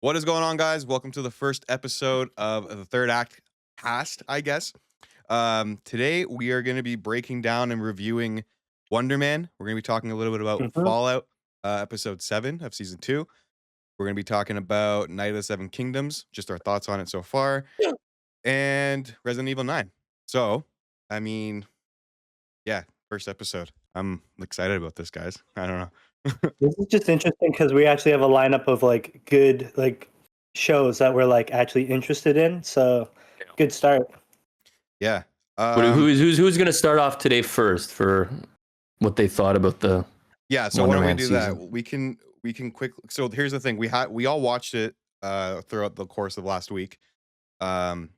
What is going on, guys? Welcome to the first episode of the third act cast, I guess. Today we are going to be breaking down and reviewing Wonder Man. We're going to be talking a little bit about Mhm. Fallout, episode 7 of season 2. We're going to be talking about Night of the Seven Kingdoms, just our thoughts on it so far, and Resident Evil 9. So, I mean, yeah, first episode. I'm excited about this, guys. I don't know. This is just interesting because we actually have a lineup of good shows that we're actually interested in. So good start. Yeah. But who's going to start off today first for what they thought about the Yeah, so Wonder why don't we Man do season? that? We can quick. So here's the thing: we all watched it throughout the course of last week, and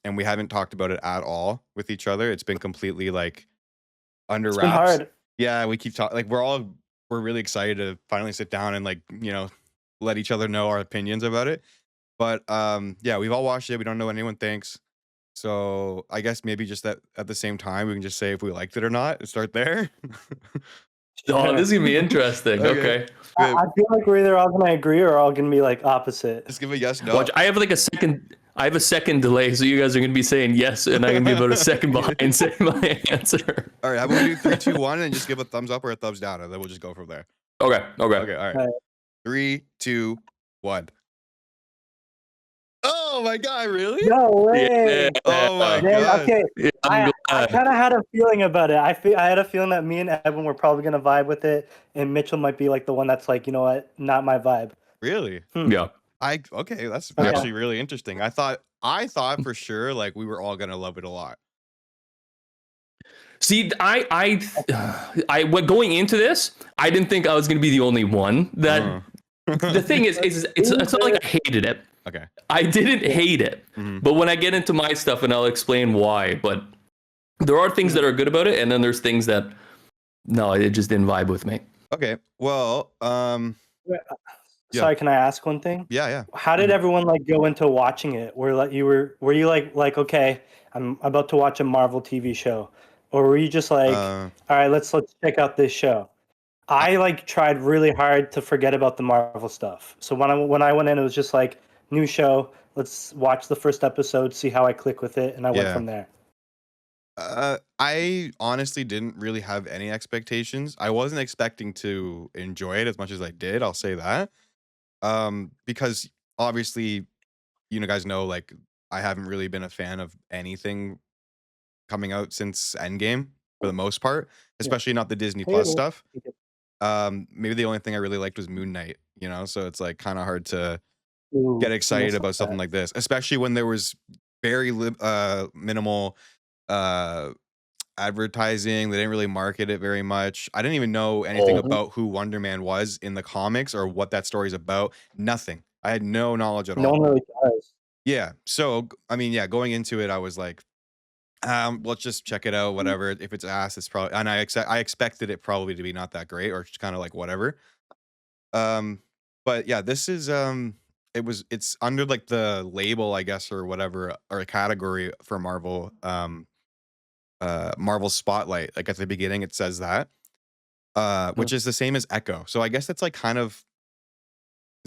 we haven't talked about it at all with each other. It's been completely under It's been wraps. hard. Yeah, we keep talking. We're really excited to finally sit down and let each other know our opinions about it. But yeah, we've all watched it. We don't know what anyone thinks. So I guess maybe just that at the same time we can just say if we liked it or not and start there. Oh, this is going to be interesting. Okay. Okay. I feel like we're either all gonna agree or all gonna be opposite. Just give a yes, no. Watch, I have a second delay, so you guys are going to be saying yes, and I'm going to be about a second behind saying my answer. All right, how about we do 3, 2, 1 and just give a thumbs up or a thumbs down, and then we'll just go from there. Okay. Okay, all right. All right. 3, 2, 1. Oh my god, really? No way. Yeah. Oh my Man, god. okay. Yeah, I I'm glad. kind of had a feeling about it. I had a feeling that me and Evan were probably gonna vibe with it, and Mitchell might be the one that's you know what, not my vibe. Really? Yeah. Okay, that's Okay. actually really interesting. I thought for sure we were all gonna love it a lot. See, when going into this, I didn't think I was going to be the only one. That the thing is, it's not like I hated it. Okay. I didn't hate it, but when I get into my stuff, and I'll explain why. But there are things that are good about it, and then there's things that no, it just didn't vibe with me. Okay. Well, Yeah. Sorry, can I ask one thing? yeah. How did everyone go into watching it? Were you like okay, I'm about to watch a Marvel TV show, or were you just all right, let's check out this show? I tried really hard to forget about the Marvel stuff. So when I went in, it was just new show. Let's watch the first episode, see how I click with it, and I went Yeah. from there. I honestly didn't really have any expectations. I wasn't expecting to enjoy it as much as I did, I'll say that. Because obviously, you guys know, I haven't really been a fan of anything coming out since Endgame for the most part, especially not the Disney Plus Hey. stuff. Maybe the only thing I really liked was Moon Knight, so it's kind of hard to Ooh, get excited that's about something like this, especially when there was very minimal advertising. They didn't really market it very much. I didn't even know anything about who Wonder Man was in the comics or what that story's about. Nothing. I had no knowledge at no all. one really does. Yeah. So I mean, yeah, going into it, I was like, let's just check it out. Whatever. If it's ass, it's probably. And I expected it probably to be not that great or just kind of whatever. But yeah, this is it's under the label, I guess, or whatever, or a category for Marvel. Marvel Spotlight. At the beginning, it says that, which is the same as Echo. So I guess that's kind of.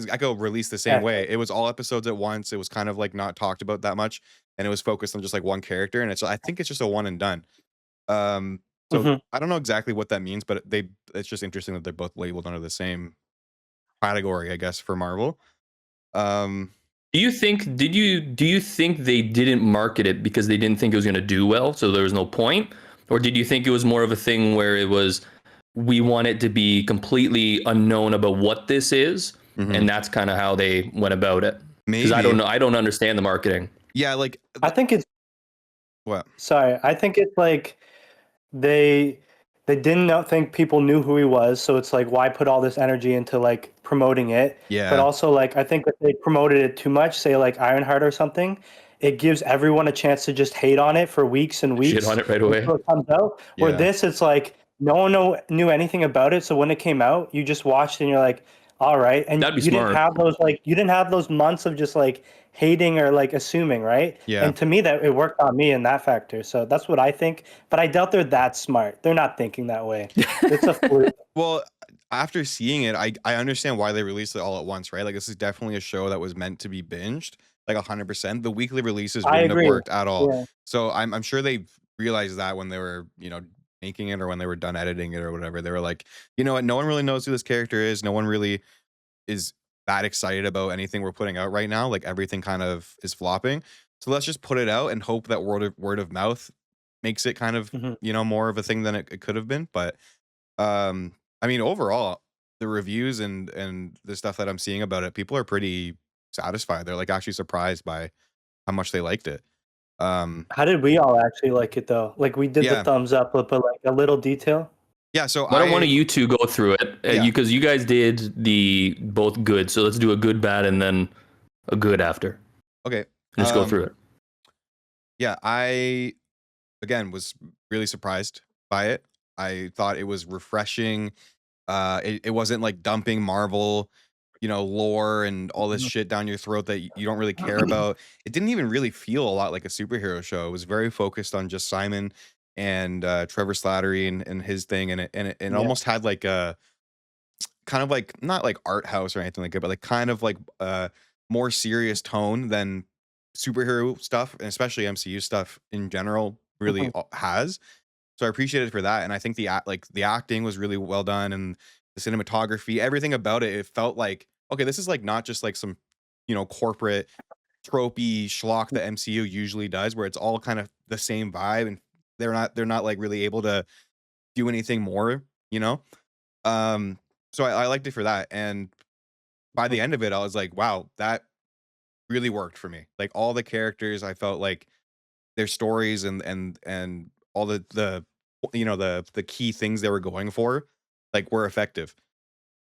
Echo released the same way. It was all episodes at once. It was kind of not talked about that much, and it was focused on just one character. And I think it's just a one and done. So I don't know exactly what that means, but it's just interesting that they're both labeled under the same category, I guess, for Marvel. Do you think they didn't market it because they didn't think it was going to do well, so there was no point? Or did you think it was more of a thing where it was, we want it to be completely unknown about what this is, and that's kind of how they went about it? Because I don't know. I don't understand the marketing. Yeah, I think it's what? Sorry, I think it's they didn't think people knew who he was, so it's why put all this energy into promoting it? Yeah. But also I think if they promoted it too much, say Ironheart or something, it gives everyone a chance to just hate on it for weeks and weeks. Shit on it right away. Until it comes out. Where Yeah. this, it's no one knew anything about it, so when it came out, you just watched it and you're all right, and That'd be you smart. didn't have those months of just hating or assuming, right? Yeah. And to me, that it worked on me in that factor. So that's what I think. But I doubt they're that smart. They're not thinking that way. It's a fluke. Well, after seeing it, I understand why they released it all at once, right? Like this is definitely a show that was meant to be binged, like 100%. The weekly releases I wouldn't have agree. worked at all. Yeah. So I'm sure they realized that when they were, making it or when they were done editing it or whatever. They were like, you know what, no one really knows who this character is. No one really is that excited about anything we're putting out right now. Like everything kind of is flopping. So let's just put it out and hope that word of mouth makes it kind of, more of a thing than it could have been. But I mean, overall, the reviews and the stuff that I'm seeing about it, people are pretty satisfied. They're like actually surprised by how much they liked it. How did we all actually like it though? Like we did the thumbs up, but like a little detail. Yeah, so why don't one of you two go through it? Because you guys did the both good. So let's do a good, bad, and then a good after. Okay. Just go through it. Yeah, I again was really surprised by it. I thought it was refreshing. It wasn't like dumping Marvel, lore and all this shit down your throat that you don't really care about. It didn't even really feel a lot like a superhero show. It was very focused on just Simon and Trevor Slattery and his thing, and it almost had like a kind of like not like art house or anything like that, but like kind of like a more serious tone than superhero stuff, and especially MCU stuff in general really has. So I appreciate it for that, and I think the acting was really well done, and the cinematography, everything about it, it felt like okay, this is like not just like some corporate tropey schlock that MCU usually does, where it's all kind of the same vibe, and they're not like really able to do anything more, So I liked it for that, and by the end of it, I was like, wow, that really worked for me. Like all the characters, I felt like their stories and all the key things they were going for, like were effective.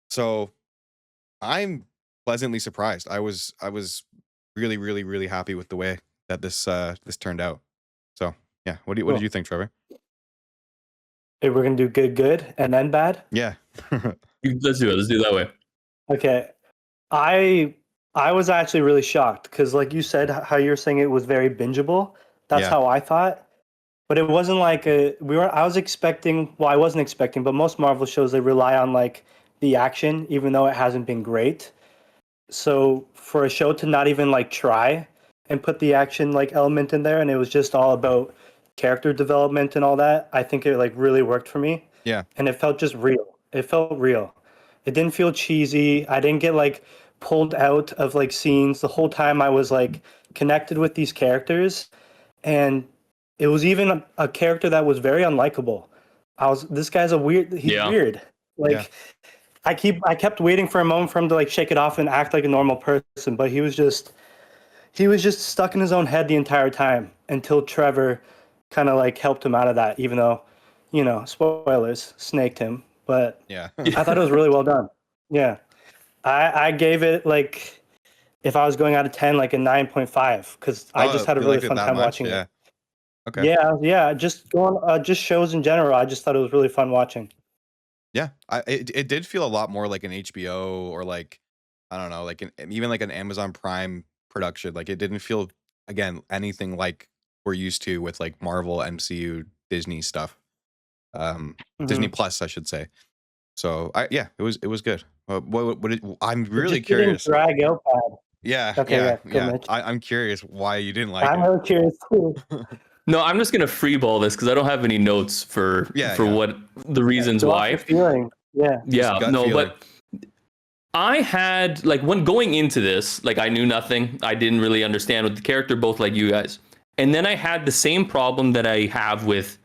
So I'm pleasantly surprised. I was really, really, really happy with the way that this turned out. So yeah, what did you think, Trevor? Hey, we're gonna do good, and then bad. Yeah. Let's do it. Let's do it that way. Okay. I was actually really shocked because, like you said, how you're saying it was very bingeable. That's how I thought. But it wasn't like I was expecting. Well, I wasn't expecting, but most Marvel shows they rely on like the action, even though it hasn't been great. So for a show to not even like try and put the action like element in there, and it was just all about character development and all that, I think it like really worked for me. Yeah. And it felt just real. It felt real. It didn't feel cheesy. I didn't get like pulled out of like scenes. The whole time I was like connected with these characters, and it was even a character that was very unlikable. This guy's he's weird. Like I kept waiting for a moment for him to like shake it off and act like a normal person, but he was just stuck in his own head the entire time until Trevor kind of like helped him out of that, even though, spoilers, snaked him. But yeah, I thought it was really well done. Yeah. I gave it like, if I was going out of 10, like a 9.5, because I just had a really fun time watching it. Okay. Yeah. Just shows in general. I just thought it was really fun watching. Yeah, it did feel a lot more like an HBO or like, I don't know, like even like an Amazon Prime production. Like it didn't feel, again, anything like we're used to with like Marvel, MCU, Disney stuff. Disney Plus, I should say. So it was good. I'm really curious. Didn't drag out bad. Yeah. Okay, yeah. I'm curious why you didn't like it. I'm really curious too. No, I'm just gonna freeball this because I don't have any notes for what the reasons why. Feeling. Yeah. Yeah. No, feeling. But I had like when going into this, like I knew nothing. I didn't really understand with the character, both like you guys. And then I had the same problem that I have with,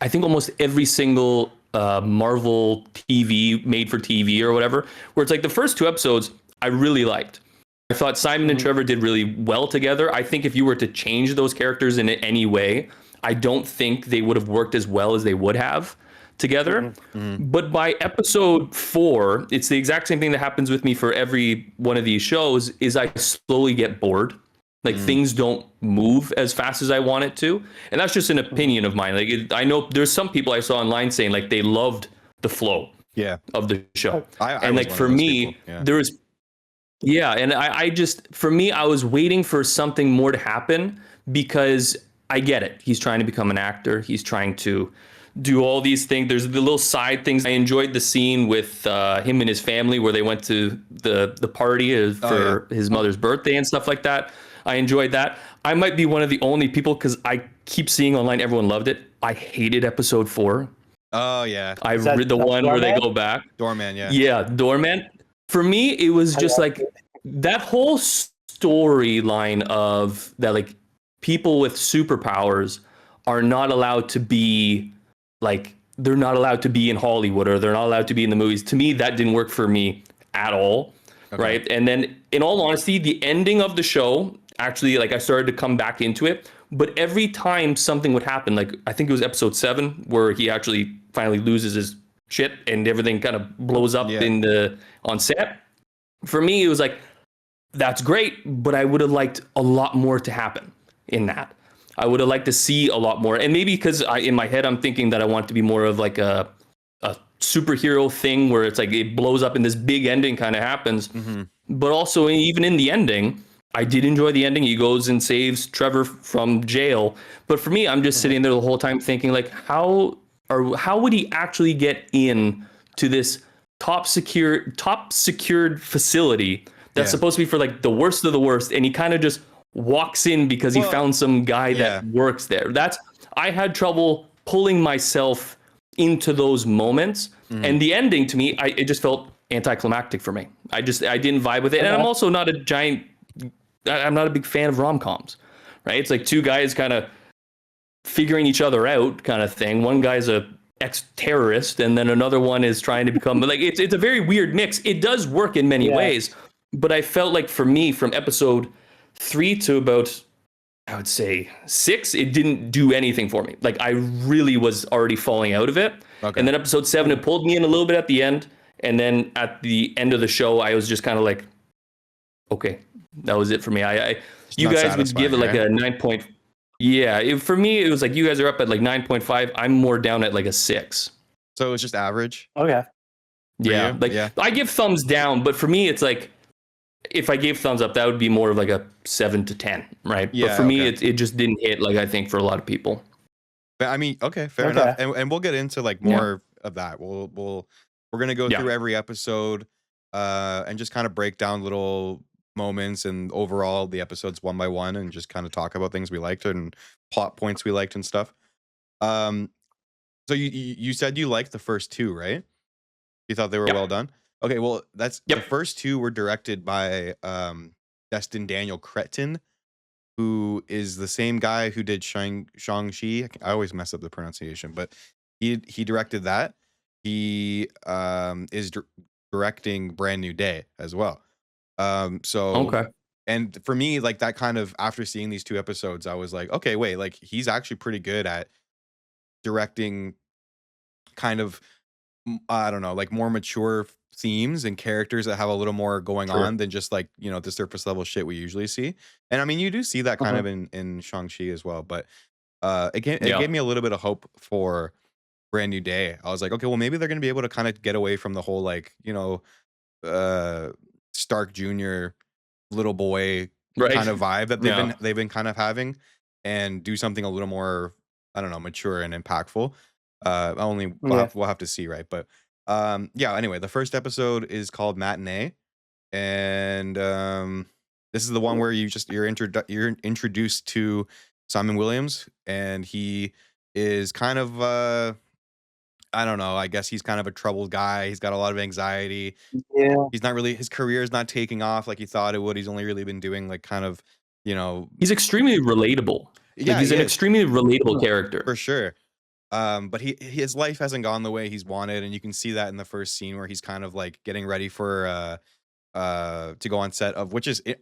I think almost every single Marvel TV, made for TV or whatever, where it's like the first 2 episodes I really liked. I thought Simon and Trevor did really well together. I think if you were to change those characters in any way, I don't think they would have worked as well as they would have together. But by episode 4, it's the exact same thing that happens with me for every one of these shows, is I slowly get bored. Like things don't move as fast as I want it to. And that's just an opinion of mine. Like I know there's some people I saw online saying like they loved the flow of the show. And like for me, there was and I just, for me, I was waiting for something more to happen because I get it. He's trying to become an actor. He's trying to do all these things. There's the little side things. I enjoyed the scene with him and his family where they went to the party for his mother's birthday and stuff like that. I enjoyed that. I might be one of the only people, because I keep seeing online everyone loved it. I hated episode 4. Oh yeah, I read the one where they go back. Doorman, yeah. Yeah, Doorman. For me, it was just like that whole storyline of that, like, people with superpowers are not allowed to be, like, they're not allowed to be in Hollywood, or they're not allowed to be in the movies. To me, that didn't work for me at all. Okay. Right. And then, in all honesty, the ending of the show, actually, like, I started to come back into it. But every time something would happen, like, I think it was episode 7 where he actually finally loses his shit and everything kind of blows up on set. For me, it was like, that's great, but I would have liked a lot more to happen in that. I would have liked to see a lot more. And maybe because in my head, I'm thinking that I want it to be more of like a superhero thing where it's like it blows up and this big ending kind of happens. Mm-hmm. But also, even in the ending, I did enjoy the ending. He goes and saves Trevor from jail. But for me, I'm just sitting there the whole time thinking, like, how would he actually get in to this top secured facility that's supposed to be for, like, the worst of the worst, and he kind of just walks in because he found some guy that works there. I had trouble pulling myself into those moments. Mm-hmm. And the ending, to me, it just felt anticlimactic for me. I didn't vibe with it. And I'm also not I'm not a big fan of rom-coms, right? It's like two guys kind of figuring each other out kind of thing. One guy's a ex-terrorist, and then another one is trying to become, like, it's a very weird mix. It does work in many ways, but I felt like, for me, from episode 3 to about, I would say, 6, it didn't do anything for me. Like, I really was already falling out of it. Okay. And then episode 7, it pulled me in a little bit at the end. And then at the end of the show, I was just kind of like, okay, that was it for me. You guys would give it like a 9 point. Yeah, for me, it was like you guys are up at like 9.5. I'm more down at like a 6. So it was just average? Okay. Yeah, I give thumbs down, but for me, it's like, if I gave thumbs up, that would be more of like a 7 to 10, right? Yeah, but for me, it just didn't hit, like, I think, for a lot of people. But I mean, okay, fair enough. And we'll get into like more of that. We're gonna go through every episode and just kind of break down little moments and overall the episodes one by one, and just kind of talk about things we liked and plot points we liked and stuff. So you said you liked the first 2, right? You thought they were well done? Okay, well, the first 2 were directed by Destin Daniel Cretton, who is the same guy who did Shang-Chi. I always mess up the pronunciation, but he directed that. He is directing Brand New Day as well. Okay. And for me, like, that kind of, after seeing these 2 episodes, I was like, okay, wait, like, he's actually pretty good at directing kind of, I don't know, like, more mature themes and characters that have a little more going on than just, like, you know, the surface level shit we usually see. And I mean, you do see that kind of in Shang-Chi as well, but it gave me a little bit of hope for Brand New Day. I was like, okay, well, maybe they're gonna be able to kind of get away from the whole, like, you know, Stark Jr. little boy kind of vibe that they've been kind of having, and do something a little more, I don't know, mature and impactful. We'll have to see, right? But anyway, the first episode is called Matinee, and this is the one where you're introduced to Simon Williams, and he is kind of I don't know, I guess he's kind of a troubled guy. He's got a lot of anxiety. Yeah. His career is not taking off like he thought it would. He's only really been doing, like, kind of, you know, he's extremely relatable. Yeah, he's an extremely relatable character. For sure. But his life hasn't gone the way he's wanted, and you can see that in the first scene where he's kind of like getting ready for to go on set of,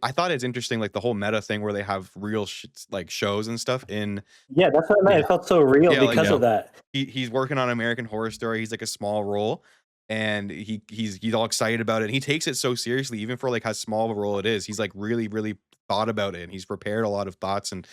I thought it's interesting, like, the whole meta thing where they have real like shows and stuff in. Yeah, that's what I meant. It felt so real because of that. He's working on American Horror Story. He's like a small role, and he's all excited about it. And he takes it so seriously, even for, like, how small of a role it is. He's like really, really thought about it, and he's prepared a lot of thoughts and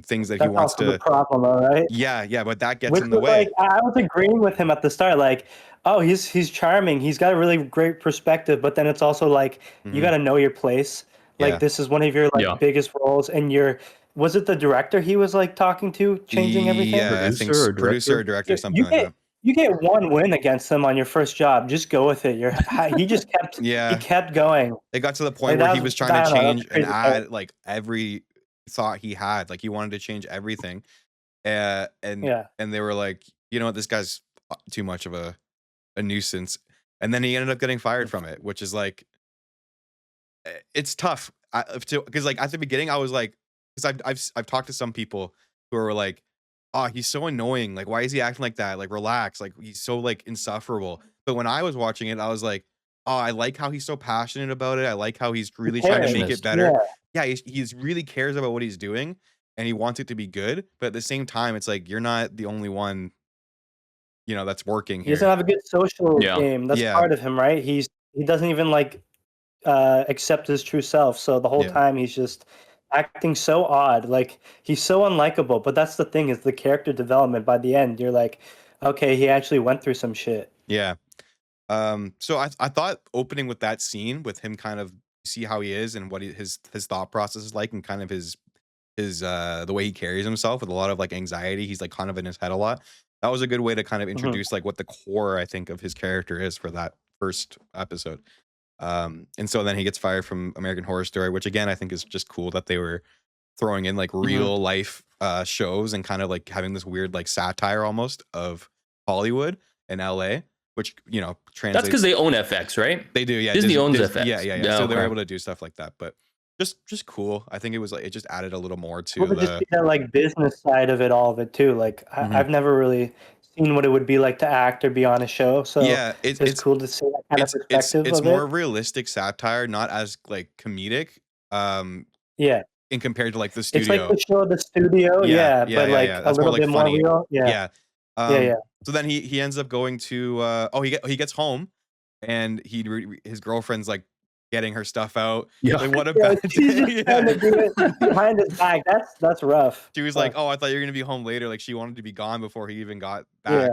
things that he wants to. The problem, though, right? Yeah, but that gets in the way. Like, I was agreeing with him at the start, like, oh, he's charming. He's got a really great perspective, but then it's also like, you got to know your place. Like, this is one of your biggest roles, and you're was it the director he was like talking to, changing everything? Yeah, I think producer or director, something like that. You get one win against them on your first job. Just go with it. He just kept Yeah. he kept going. It got to the point where he was trying to change and add like every thought he had. Like he wanted to change everything. And they were like, you know what, this guy's too much of a nuisance. And then he ended up getting fired from it, which is like, it's tough. Because like at the beginning I was like, because I've talked to some people who are like, oh, he's so annoying. Like, why is he acting like that? Like, relax. Like, he's so like insufferable. But when I was watching it, I was like, oh, I like how he's so passionate about it. I like how he's really trying to make it better. Yeah, he's really cares about what he's doing and he wants it to be good. But at the same time, it's like, you're not the only one, you know, that's working here. He doesn't have a good social game. That's part of him, right? He doesn't even like accept his true self. So the whole time he's just acting so odd. Like he's so unlikable. But that's the thing, is the character development. By the end, you're like, okay, he actually went through some shit. Yeah. So I thought opening with that scene with him kind of see how he is and what his thought process is like, and kind of his the way he carries himself with a lot of like anxiety. He's like kind of in his head a lot. That was a good way to kind of introduce like what the core, I think, of his character is for that first episode. And so then he gets fired from American Horror Story, which again I think is just cool that they were throwing in like real life shows and kind of like having this weird like satire almost of Hollywood and LA, which, you know, translates. That's because they own FX, right? They do, yeah. Disney owns FX. Yeah. So they're able to do stuff like that, but just cool. I think it was like, it just added a little more to just that like business side of it, all of it too. Like I've never really seen what it would be like to act or be on a show. So yeah, it's cool to see that kind of perspective. It's more realistic satire, not as like comedic. In compared to like the studio. It's like the show The Studio. But like a little bit more real. Yeah. So then he ends up going to he gets home and his girlfriend's like getting her stuff out. Yeah. Like, what a bad day. Trying to do it behind his back. That's rough. She was like, oh, I thought you were gonna be home later. Like she wanted to be gone before he even got back.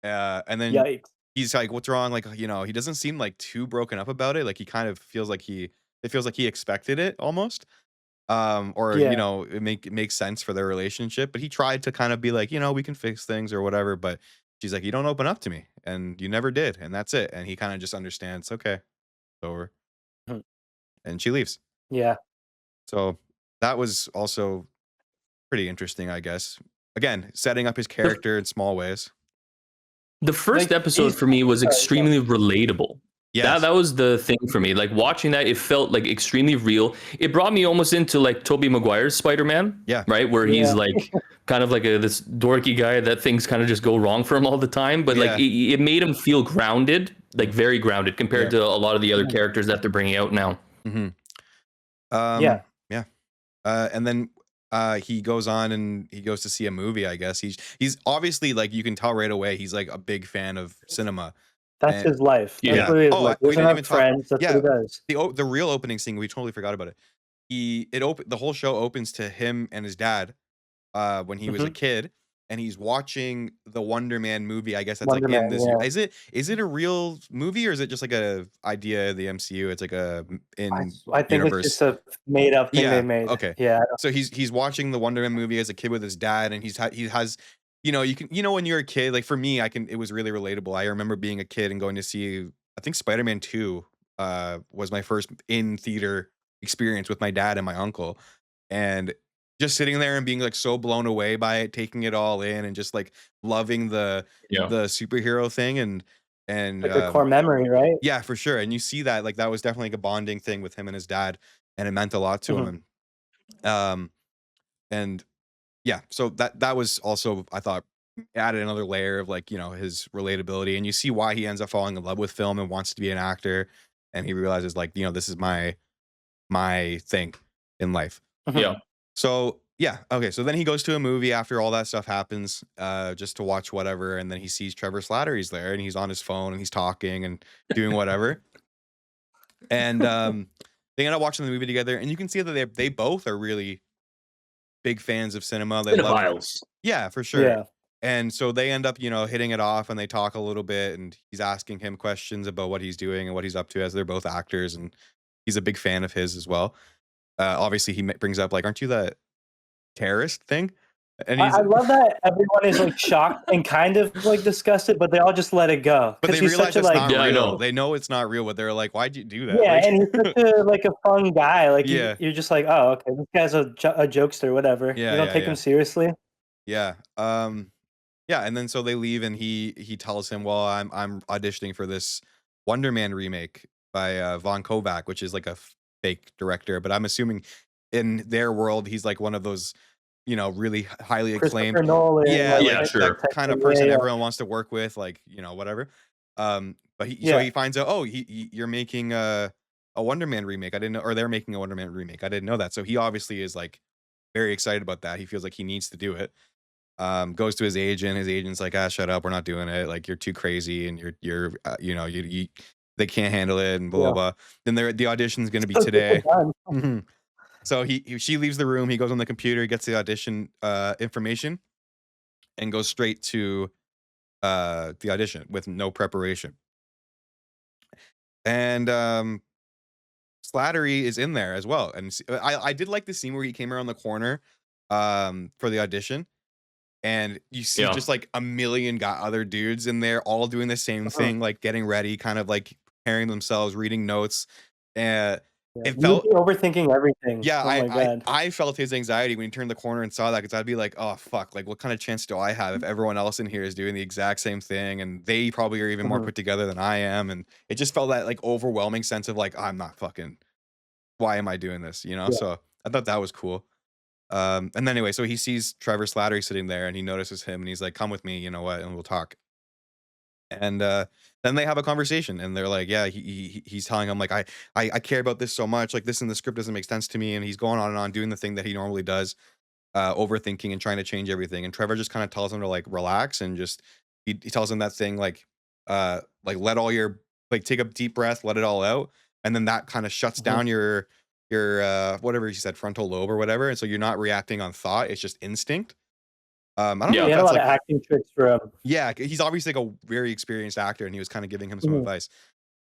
And then he's like, what's wrong? Like, you know, he doesn't seem like too broken up about it. Like he kind of feels like it feels like he expected it almost. You know, it makes sense for their relationship, but he tried to kind of be like, you know, we can fix things or whatever, but she's like, you don't open up to me and you never did, and that's it. And he kind of just understands, okay, it's over. And she leaves. So that was also pretty interesting, I guess. Again, setting up his character in small ways. The first episode for me was extremely relatable. Yes. That was the thing for me. Like watching that, it felt like extremely real. It brought me almost into like Tobey Maguire's Spider-Man. Right, where he's like kind of like this dorky guy that things kind of just go wrong for him all the time. But like it made him feel grounded, like very grounded compared to a lot of the other characters that they're bringing out now. And then he goes on and he goes to see a movie, I guess. He's obviously, like, you can tell right away he's like a big fan of cinema. That's his life. That's what it is. Like, we didn't have friends. That's what he does. The real opening scene, we totally forgot about it. The whole show opens to him and his dad when he was a kid, and he's watching the Wonder Man movie. I guess that's Wonder like in this. Is it a real movie, or is it just like a idea of the MCU? It's like I think universe. It's just a made up thing they made. Okay. Yeah. So he's watching the Wonder Man movie as a kid with his dad, and he has. You know, when you're a kid, like for me, it was really relatable. I remember being a kid and going to see, I think Spider-Man 2 was my first in theater experience with my dad and my uncle, and just sitting there and being like so blown away by it, taking it all in, and just like loving the superhero thing and like a core memory, right? Yeah, for sure. And you see that, like, that was definitely like a bonding thing with him and his dad, and it meant a lot to him. And yeah, so that was also, I thought, added another layer of like, you know, his relatability, and you see why he ends up falling in love with film and wants to be an actor, and he realizes, like, you know, this is my thing in life. So okay, so then he goes to a movie after all that stuff happens, just to watch whatever, and then he sees Trevor Slattery's there, and he's on his phone and he's talking and doing whatever. And they end up watching the movie together, and you can see that they both are really big fans of cinema. They love, yeah, for sure. Yeah. And so they end up, you know, hitting it off, and they talk a little bit, and he's asking him questions about what he's doing and what he's up to, as they're both actors, and he's a big fan of his as well. Obviously he brings up, like, aren't you that terrorist thing. And I love that everyone is like shocked and kind of like disgusted, but they all just let it go. but they he's realize such a it's like not Yeah, I real. know. They know it's not real, but they're like, why'd you do that? yeah, Like, and he's such a like a fun guy. Like Yeah. you're just like, oh, okay, this guy's a jokester, whatever. Yeah, You don't yeah, take yeah. him seriously. yeah. Yeah, and then so they leave, and he tells him, well, I'm auditioning for this Wonder Man remake by Von Kovac, which is like a fake director, but I'm assuming in their world he's like one of those, you know, really highly acclaimed, Christopher Nolan. yeah, like, Yeah, like sure. that type kind of thing. person Yeah, yeah. everyone wants to work with, like, you know, whatever. But so Yeah. he finds out, oh, you're making a Wonder Man remake. I didn't know, or they're making a Wonder Man remake. I didn't know that. So he obviously is like very excited about that. He feels like he needs to do it. Goes to his agent. His agent's like, shut up, we're not doing it. Like, you're too crazy, and you're you know, you they can't handle it, and blah blah blah. Then the audition's gonna be today. Mhm. So she leaves the room. He goes on the computer, gets the audition information, and goes straight to the audition with no preparation. And Slattery is in there as well. And I did like the scene where he came around the corner for the audition, and you see Yeah. just like a million other dudes in there all doing the same thing, like getting ready, kind of like preparing themselves, reading notes. And Yeah. it You felt would be overthinking everything. yeah, Oh my God. I felt his anxiety when he turned the corner and saw that, because I'd be like, oh fuck, like what kind of chance do I have if everyone else in here is doing the exact same thing, and they probably are even more put together than I am. And it just felt that like overwhelming sense of like, I'm not fucking, why am I doing this, you know? Yeah. So I thought that was cool. And then anyway, so he sees Trevor Slattery sitting there, and he notices him, and he's like, come with me, you know what, and we'll talk. And then they have a conversation, and they're like, yeah, he's telling him like, I care about this so much, like this in the script doesn't make sense to me. And he's going on and on doing the thing that he normally does, overthinking and trying to change everything. And Trevor just kind of tells him to like relax, and just he tells him that thing like let all your, like, take a deep breath, let it all out, and then that kind of shuts down your whatever he said, frontal lobe or whatever, and so you're not reacting on thought, it's just instinct. I don't know Yeah. if He had a that's lot like, of acting tricks for him. yeah, he's obviously like a very experienced actor, and he was kind of giving him some advice.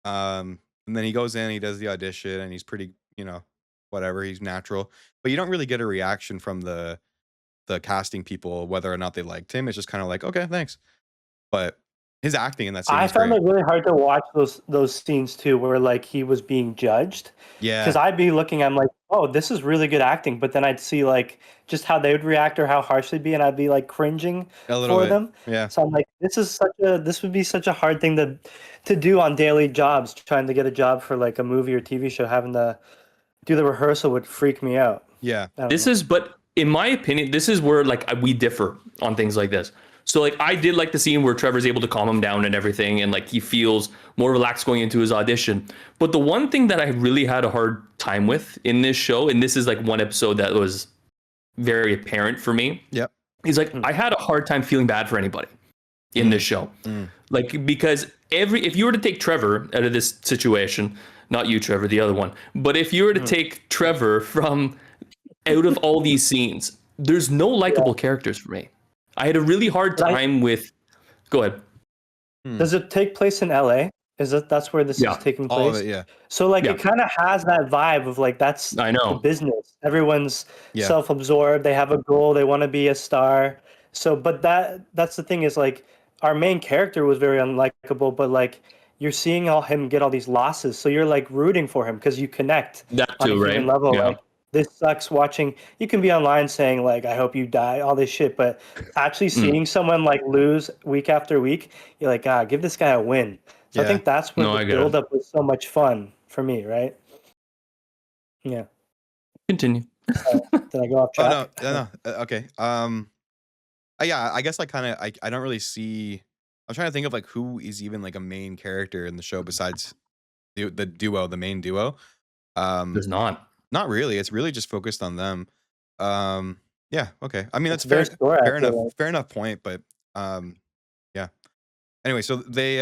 And then he goes in, he does the audition, and he's pretty, you know, whatever, he's natural. But you don't really get a reaction from the casting people whether or not they liked him. It's just kind of like, okay, thanks. But his acting in that scene I was found great. it really hard to watch those scenes too, where like he was being judged. Because Yeah, I'd be looking, I'm like, oh, this is really good acting, but then I'd see like just how they would react or how harsh they'd be, and I'd be like cringing a little for bit. them. Yeah. So I'm like, this would be such a hard thing to do on daily jobs. Trying to get a job for like a movie or TV show, having to do the rehearsal would freak me out. Yeah. This is, but in my opinion, this is where like we differ on things like this. So like I did like the scene where Trevor's able to calm him down and everything, and like he feels more relaxed going into his audition. But the one thing that I really had a hard time with in this show, and this is like one episode that was very apparent for me, Yep. is like I had a hard time feeling bad for anybody in this show. Like, because if you were to take Trevor out of this situation, not you, Trevor, the other one, but if you were to take Trevor from out of all these scenes, there's no likable characters for me. I had a really hard time with. Go ahead. Does it take place in LA? That's where this is taking place? All of it, yeah. So like it kind of has that vibe of like that's I know. the business. Everyone's Yeah. self-absorbed. They have a goal. They want to be a star. So, but that's the thing is like our main character was very unlikable, but like you're seeing him get all these losses, so you're like rooting for him because you connect That on a too, human right? level. Yeah. Like this sucks watching. You can be online saying like I hope you die, all this shit, but actually seeing someone like lose week after week, you're like, give this guy a win. So I Yeah. think that's where No, I the get it. build-up was so much fun for me, right? Yeah. Continue. Did I go off track? Oh no. Okay. Yeah, I guess I kind of I don't really see. I'm trying to think of like who is even like a main character in the show besides the main duo. There's not. Not really. It's really just focused on them. Yeah. Okay. I mean, that's It's very fair. story, I Fair feel enough. like. Fair enough point. But yeah. Anyway, so they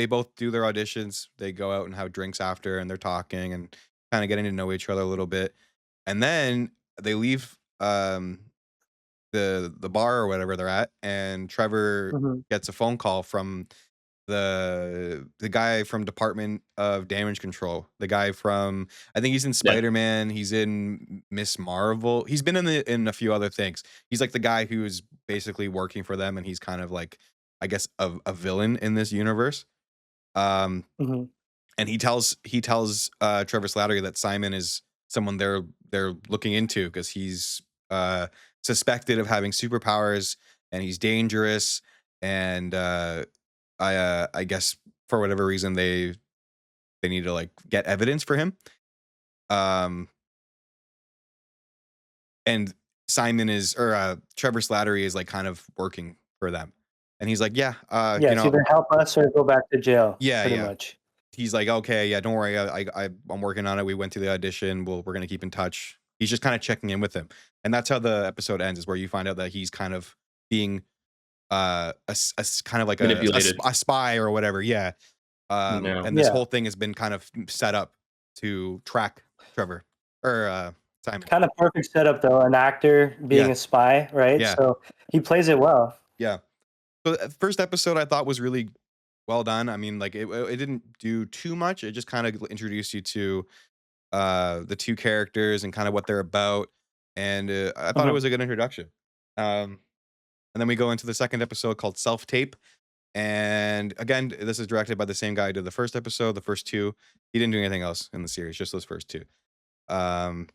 both do their auditions. They go out and have drinks after, and they're talking and kind of getting to know each other a little bit. And then they leave the bar or whatever they're at, and Trevor Mhm. gets a phone call from the guy from Department of Damage Control, the guy from, I think he's in Spider-Man, he's in Miss Marvel, he's been in a few other things. He's like the guy who's basically working for them, and he's kind of like, I guess, a villain in this universe. And he tells Trevor Slattery that Simon is someone they're looking into because he's suspected of having superpowers, and he's dangerous, and I guess for whatever reason they need to like get evidence for him. And Simon is, or Trevor Slattery is like kind of working for them, and he's like, yeah, it's either help us or go back to jail. Yeah, pretty much. He's like, okay, yeah, don't worry, I'm working on it. We went through the audition. We're gonna keep in touch. He's just kind of checking in with him, and that's how the episode ends. Is where you find out that he's kind of being a kind of like a spy or whatever. Yeah. And this whole thing has been kind of set up to track Trevor or Simon. Kind of perfect setup though, an actor being a spy, right? Yeah. So he plays it well. Yeah. So the first episode I thought was really well done. I mean, like it didn't do too much. It just kind of introduced you to the two characters and kind of what they're about. And I thought it was a good introduction. And then we go into the second episode called Self Tape. And again, this is directed by the same guy who did the first episode, the first two. He didn't do anything else in the series, just those first two. And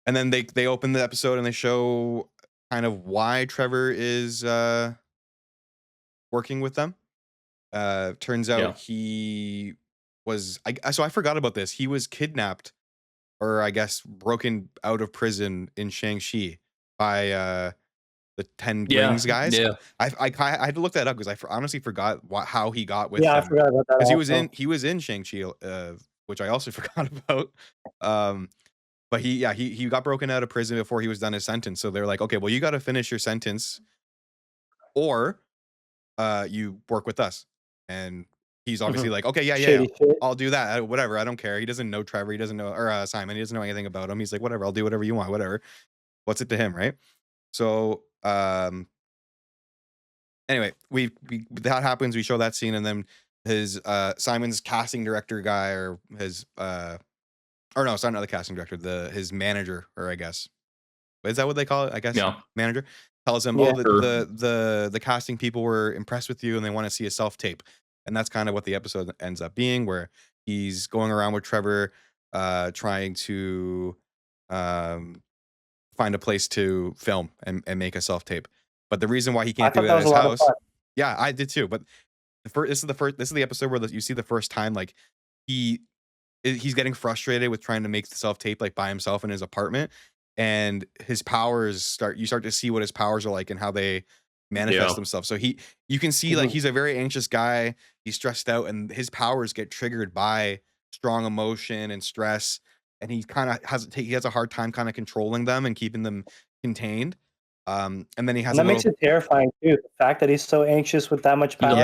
then they open the episode and they show kind of why Trevor is working with them. Turns out he was, so I forgot about this. He was kidnapped, or I guess broken out of prison in Shang-Chi by the 10 Rings guys. Yeah. I had to look that up because I honestly forgot how he got with them. I forgot about that. Because he was in Shang-Chi, which I also forgot about. But he got broken out of prison before he was done his sentence. So they're like, okay, well, you got to finish your sentence, or you work with us. And he's obviously like, okay, yeah, I'll do that. Whatever, I don't care. He doesn't know Trevor. He doesn't know, or Simon. He doesn't know anything about him. He's like, whatever, I'll do whatever you want. Whatever. What's it to him, right? So anyway, we that happens. We show that scene, and then his Simon's casting director guy, or his or no, it's not the casting director, his manager, or I guess, is that what they call it? I guess manager tells him, the casting people were impressed with you and they want to see a self tape, and that's kind of what the episode ends up being, where he's going around with Trevor, trying to find a place to film and make a self tape. But the reason why he can't do it at his house, yeah, I did too. But this is the episode where you see the first time like he's getting frustrated with trying to make the self tape like by himself in his apartment, and his powers you start to see what his powers are like and how they manifest themselves. So you can see like he's a very anxious guy. He's stressed out, and his powers get triggered by strong emotion and stress. And he kind of has a hard time kind of controlling them and keeping them contained. And then he has makes it terrifying too. The fact that he's so anxious with that much power.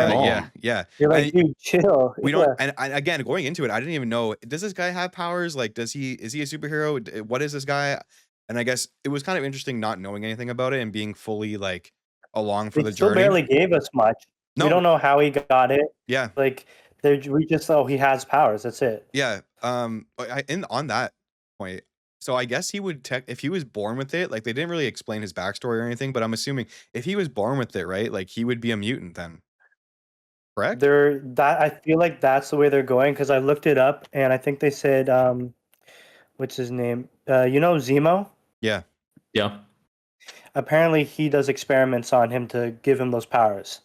Yeah. You're like, dude, chill. We don't. And again, going into it, I didn't even know. Does this guy have powers? Like, is he a superhero? What is this guy? And I guess it was kind of interesting not knowing anything about it and being fully like along for the journey. Still barely gave us much. No. We don't know how he got it. Yeah. Like we just he has powers. That's it. Yeah. On that point, so I guess he would if he was born with it. Like they didn't really explain his backstory or anything, but I'm assuming if he was born with it, right? Like he would be a mutant then. Correct? I feel like that's the way they're going, because I looked it up and I think they said what's his name? Zemo? Yeah. Yeah. Apparently he does experiments on him to give him those powers.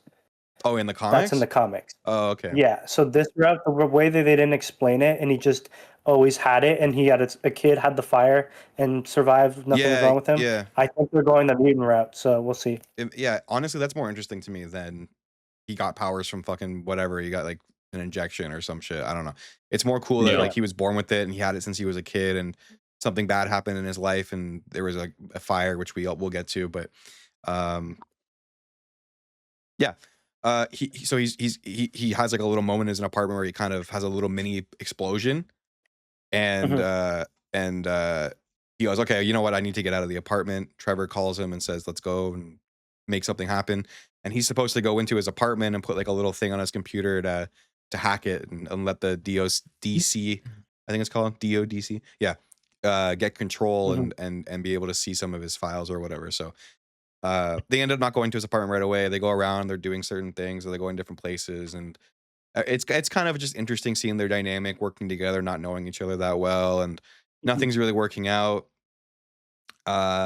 Oh, in the comics? That's in the comics. Oh, okay. Yeah. So this route, the way that they didn't explain it, and he just always had it, and he had a kid had the fire and survived. Nothing was wrong with him. Yeah. I think they're going the mutant route, so we'll see. Honestly, that's more interesting to me than he got powers from fucking whatever. He got like an injection or some shit. I don't know. It's more cool that like he was born with it and he had it since he was a kid, and something bad happened in his life and there was a fire, which we'll get to, but he has like a little moment in his apartment where he kind of has a little mini explosion, and he goes, okay, you know what, I need to get out of the apartment. Trevor calls him and says, let's go and make something happen. And he's supposed to go into his apartment and put like a little thing on his computer to hack it and let the DC, I think it's called DODC. Yeah. Get control and be able to see some of his files or whatever. So they end up not going to his apartment right away. They go around, they're doing certain things, or they go in different places, and it's kind of just interesting seeing their dynamic working together, not knowing each other that well, and nothing's really working out.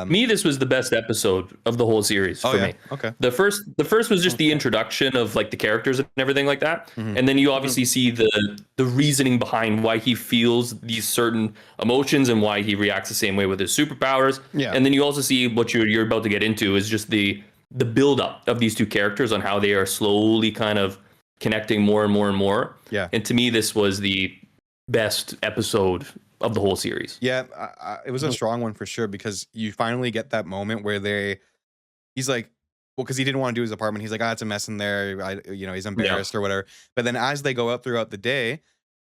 Me, this was the best episode of the whole series for me. Okay. The first was just the introduction of like the characters and everything like that, and then you obviously see the reasoning behind why he feels these certain emotions and why he reacts the same way with his superpowers. Yeah. And then you also see what you're about to get into is just the build up of these two characters on how they are slowly kind of connecting more and more and more. Yeah. And to me, this was the best episode of the whole series. Yeah, it was a strong one for sure, because you finally get that moment where he's like, well, because he didn't want to do his apartment. He's like, it's a mess in there. He's embarrassed or whatever. But then as they go out throughout the day,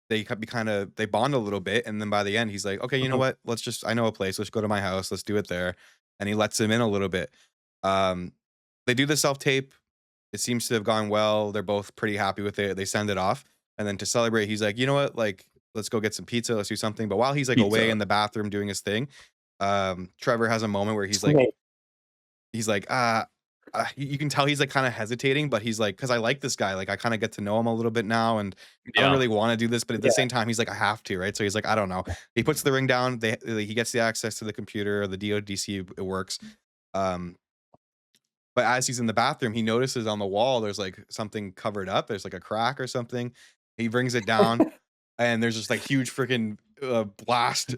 they bond a little bit. And then by the end, he's like, okay, you know what? I know a place. Let's go to my house. Let's do it there. And he lets him in a little bit. They do the self-tape. It seems to have gone well. They're both pretty happy with it. They send it off. And then to celebrate, he's like, you know what? Like, let's go get some pizza. Let's do something. But while he's like away in the bathroom doing his thing, Trevor has a moment where he's like, you can tell he's like kind of hesitating, but he's like, because I like this guy. Like, I kind of get to know him a little bit now, and I don't really want to do this, but at the same time, he's like, I have to, right? So he's like, I don't know. He puts the ring down. He gets the access to the computer, the DODC. It works. But as he's in the bathroom, he notices on the wall there's like something covered up. There's like a crack or something. He brings it down. And there's just like huge freaking blast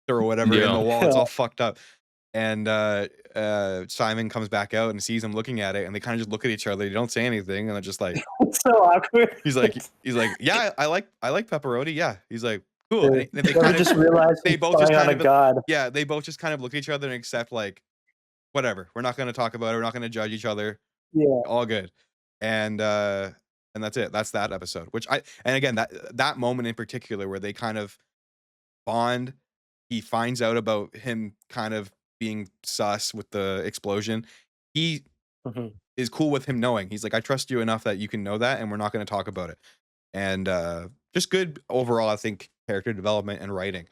or whatever in the wall. It's all fucked up. And Simon comes back out and sees him looking at it, and they kind of just look at each other. They don't say anything, and they're just like, it's so awkward. He's like, yeah, I like pepperoni. Yeah. He's like, cool. Yeah. And they kind of just realized they both just kind of God. Yeah, they both just kind of look at each other and accept like, whatever. We're not going to talk about it. We're not going to judge each other. Yeah. All good. And that's it. That's that episode. And again, that moment in particular where they kind of bond, he finds out about him kind of being sus with the explosion. He is cool with him knowing. He's like, I trust you enough that you can know that, and we're not going to talk about it. And just good overall, I think, character development and writing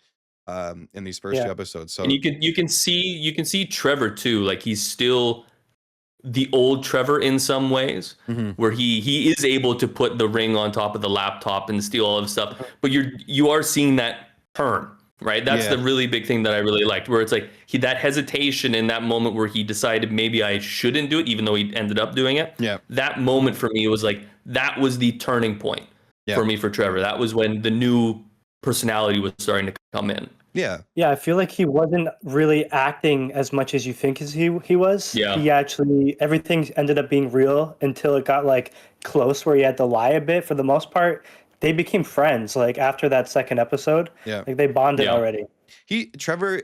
in these first two episodes. So and you can see Trevor too. Like, he's still the old Trevor in some ways, where he is able to put the ring on top of the laptop and steal all of stuff. But you are seeing that turn, right? That's the really big thing that I really liked, where it's like that hesitation in that moment where he decided maybe I shouldn't do it, even though he ended up doing it. Yeah. That moment for me was like, that was the turning point for me, for Trevor. That was when the new personality was starting to come in. Yeah. Yeah, I feel like he wasn't really acting as much as you think as he was. Yeah. He actually, everything ended up being real until it got like close where he had to lie a bit. For the most part, they became friends like after that second episode. Yeah. Like they bonded already. Trevor,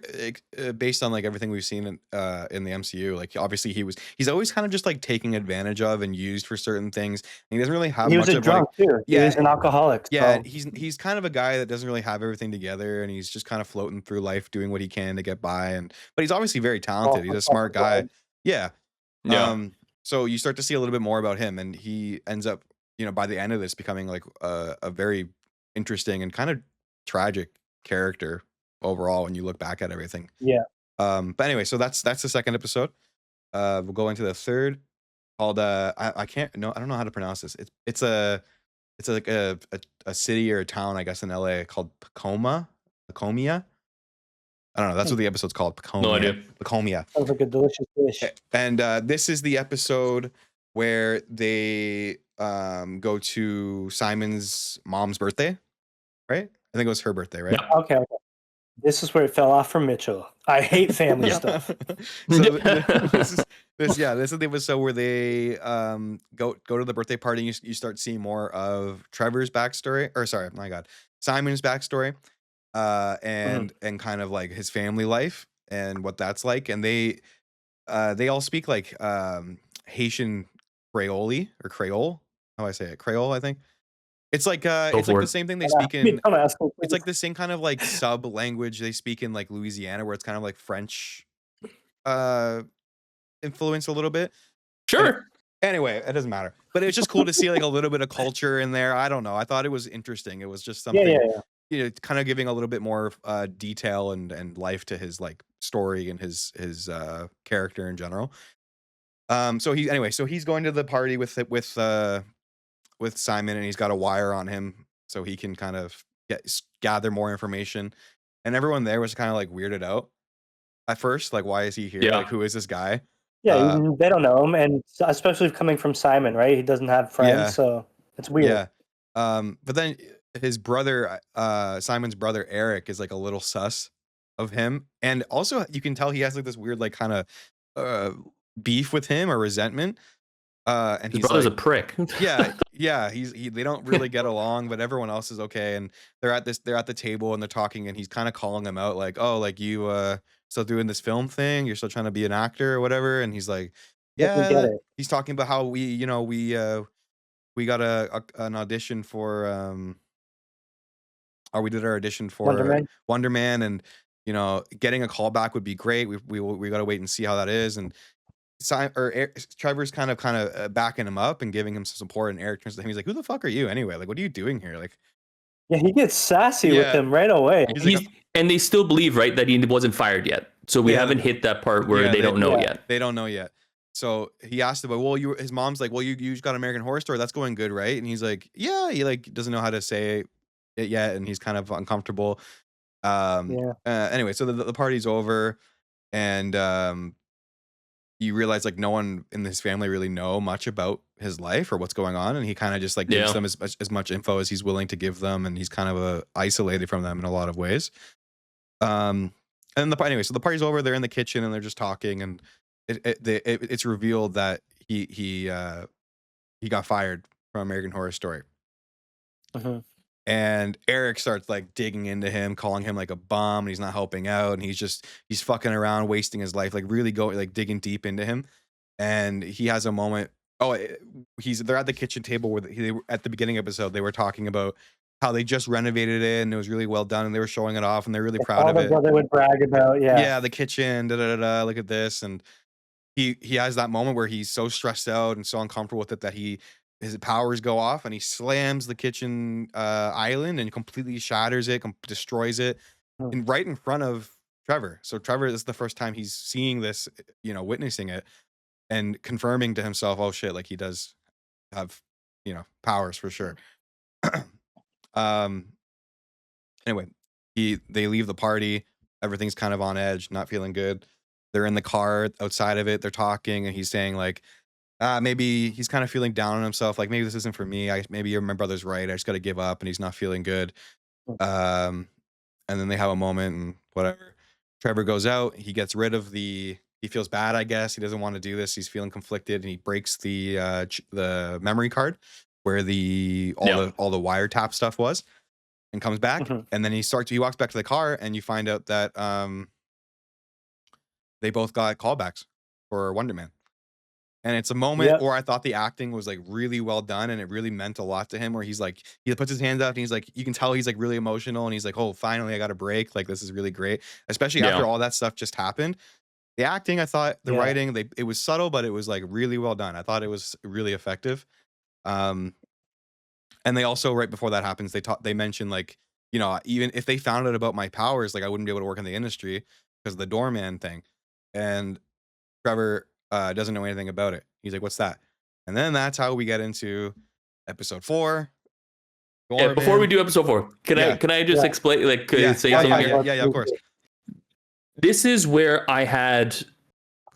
based on like everything we've seen in the MCU, like obviously he's always kind of just like taking advantage of and used for certain things. And he doesn't really have He much was a of drunk too. Yeah, he was an alcoholic. Yeah, so. he's kind of a guy that doesn't really have everything together, and he's just kind of floating through life, doing what he can to get by. But he's obviously very talented. He's a smart guy. Yeah. So you start to see a little bit more about him, and he ends up, by the end of this, becoming like a very interesting and kind of tragic character overall when you look back at everything. Yeah. But anyway, so that's the second episode. We'll go into the third, called I don't know how to pronounce this. It's like a city or a town, I guess, in LA called Pacomia. I don't know. That's what the episode's called. Pacomia. No idea. Pacomia. Sounds like a delicious dish. And this is the episode where they go to Simon's mom's birthday, right? I think it was her birthday, right? Yeah. Okay. This is where it fell off for Mitchell. I hate family stuff. So this is the episode where they go to the birthday party. And you start seeing more of Trevor's backstory, or sorry, my God, Simon's backstory, and kind of like his family life and what that's like. And they all speak like Haitian Creole or Creole. How do I say it? Creole, I think. It's like the same thing they speak in. It's like the same kind of like sub language they speak in like Louisiana, where it's kind of like French influence a little bit. Sure. Anyway, it doesn't matter. But it's just cool to see like a little bit of culture in there. I don't know. I thought it was interesting. It was just something, kind of giving a little bit more detail and life to his like story and his character in general. So he's going to the party with Simon, and he's got a wire on him so he can kind of gather more information. And everyone there was kind of like weirded out at first, like, why is he here? Yeah. Like, who is this guy? Yeah, they don't know him, and especially coming from Simon, right? He doesn't have friends, so it's weird. Yeah. But then his brother, Simon's brother Eric, is like a little sus of him, and also you can tell he has like this weird like kind of beef with him or resentment. And his brother's like, a prick. yeah, they don't really get along, but everyone else is okay. And they're at the table and they're talking, and he's kind of calling him out, like, oh, like you still doing this film thing? You're still trying to be an actor or whatever? And he's like, yeah. He's talking about how we got an audition for or we did our audition for Wonder Man, and getting a call back would be great. We got to wait and see how that is. And Trevor's kind of backing him up and giving him some support, and Eric turns to him. He's like, "Who the fuck are you anyway? Like, what are you doing here?" Like, yeah, he gets sassy with him right away. And they still believe, right, that he wasn't fired yet. So we haven't hit that part where they don't know yet. They don't know yet. So he asked about, well, his mom's like, well, you got American Horror Story. That's going good, right? And he's like, yeah. He like doesn't know how to say it yet, and he's kind of uncomfortable. Anyway, so the party's over, and you realize like no one in his family really know much about his life or what's going on, and he kind of just like gives them as much info as he's willing to give them, and he's kind of isolated from them in a lot of ways. And the party's over. They're in the kitchen and they're just talking, and it's revealed that he got fired from American Horror Story. And Eric starts like digging into him, calling him like a bum, and he's not helping out, and he's fucking around, wasting his life, like really going like digging deep into him. And he has a moment. They're at the kitchen table where they were at the beginning episode. They were talking about how they just renovated it and it was really well done, and they were showing it off, and they're really proud of it. All the brother would brag about, the kitchen, look at this. And he has that moment where he's so stressed out and so uncomfortable with it that his powers go off, and he slams the kitchen island and completely shatters it, destroys it, and right in front of Trevor. So Trevor, this is the first time he's seeing this, witnessing it and confirming to himself, oh shit, like he does have, powers for sure. Anyway, they leave the party. Everything's kind of on edge, not feeling good. They're in the car outside of it. They're talking, and he's saying like, maybe he's kind of feeling down on himself. Like, maybe this isn't for me. Maybe my brother's right. I just got to give up, and he's not feeling good. And then they have a moment and whatever. Trevor goes out. He gets rid of he feels bad, I guess. He doesn't want to do this. He's feeling conflicted, and he breaks the memory card where all the wiretap stuff was, and comes back. And then he walks back to the car, and you find out that they both got callbacks for Wonder Man. And it's a moment where I thought the acting was like really well done, and it really meant a lot to him, where he's like, he puts his hands up and he's like, you can tell he's like really emotional, and he's like, oh, finally I got a break. Like, this is really great. Especially after all that stuff just happened. The acting, I thought the writing, it was subtle, but it was like really well done. I thought it was really effective. And they also, right before that happens, they mention like, even if they found out about my powers, like I wouldn't be able to work in the industry because of the doorman thing. And Trevor doesn't know anything about it. He's like, what's that? And then that's how we get into episode 4. Before we do episode 4, can I just explain, like, say something here? Yeah, of course. This is where I had,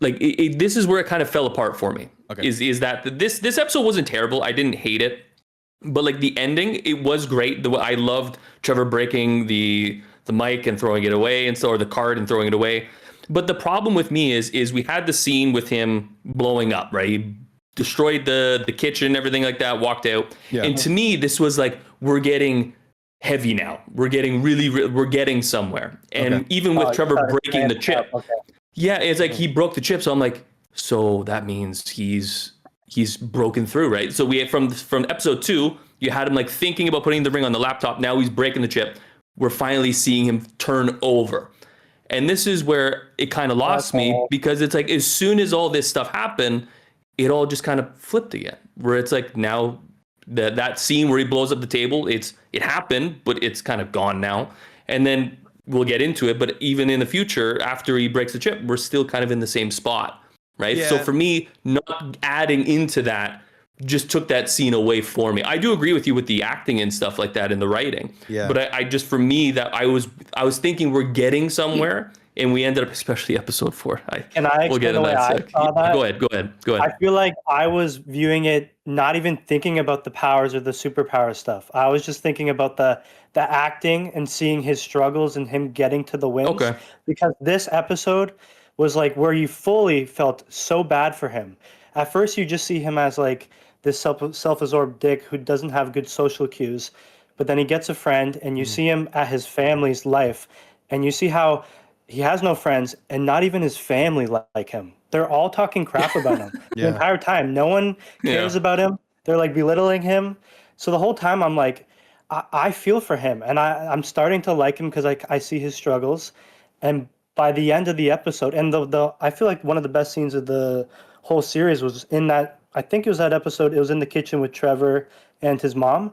like, this is where it kind of fell apart for me. Okay. Is that this episode wasn't terrible. I didn't hate it, but like the ending, it was great. I loved Trevor breaking the mic and throwing it away, or the card and throwing it away. But the problem with me is we had the scene with him blowing up, right? He destroyed the kitchen, everything like that, walked out. Yeah. And to me, this was like, we're getting heavy now. We're getting we're getting somewhere. And even with Trevor breaking the chip, it's like he broke the chip. So I'm like, so that means he's broken through, right? So we from episode 2, you had him like thinking about putting the ring on the laptop. Now he's breaking the chip. We're finally seeing him turn over. And this is where it kind of lost me, because it's like, as soon as all this stuff happened, it all just kind of flipped again, where it's like now that scene where he blows up the table, it happened, but it's kind of gone now. And then we'll get into it, but even in the future, after he breaks the chip, we're still kind of in the same spot, right? Yeah. So for me, not adding into that just took that scene away for me. I do agree with you with the acting and stuff like that and the writing. Yeah. But I just, for me, that I was thinking we're getting somewhere, and we ended up, especially episode 4. We'll get into that. I saw that. Go ahead. I feel like I was viewing it not even thinking about the powers or the superpower stuff. I was just thinking about the acting and seeing his struggles and him getting to the wins. Okay. Because this episode was like where you fully felt so bad for him. At first, you just see him as like this self-absorbed dick who doesn't have good social cues, but then he gets a friend, and you see him at his family's life, and you see how he has no friends, and not even his family like him. They're all talking crap about him the entire time. No one cares about him. They're like belittling him. So the whole time I'm like, I feel for him, and I'm starting to like him because I see his struggles. And by the end of the episode, and I feel like one of the best scenes of the whole series was in that, I think it was that episode, it was in the kitchen with Trevor and his mom.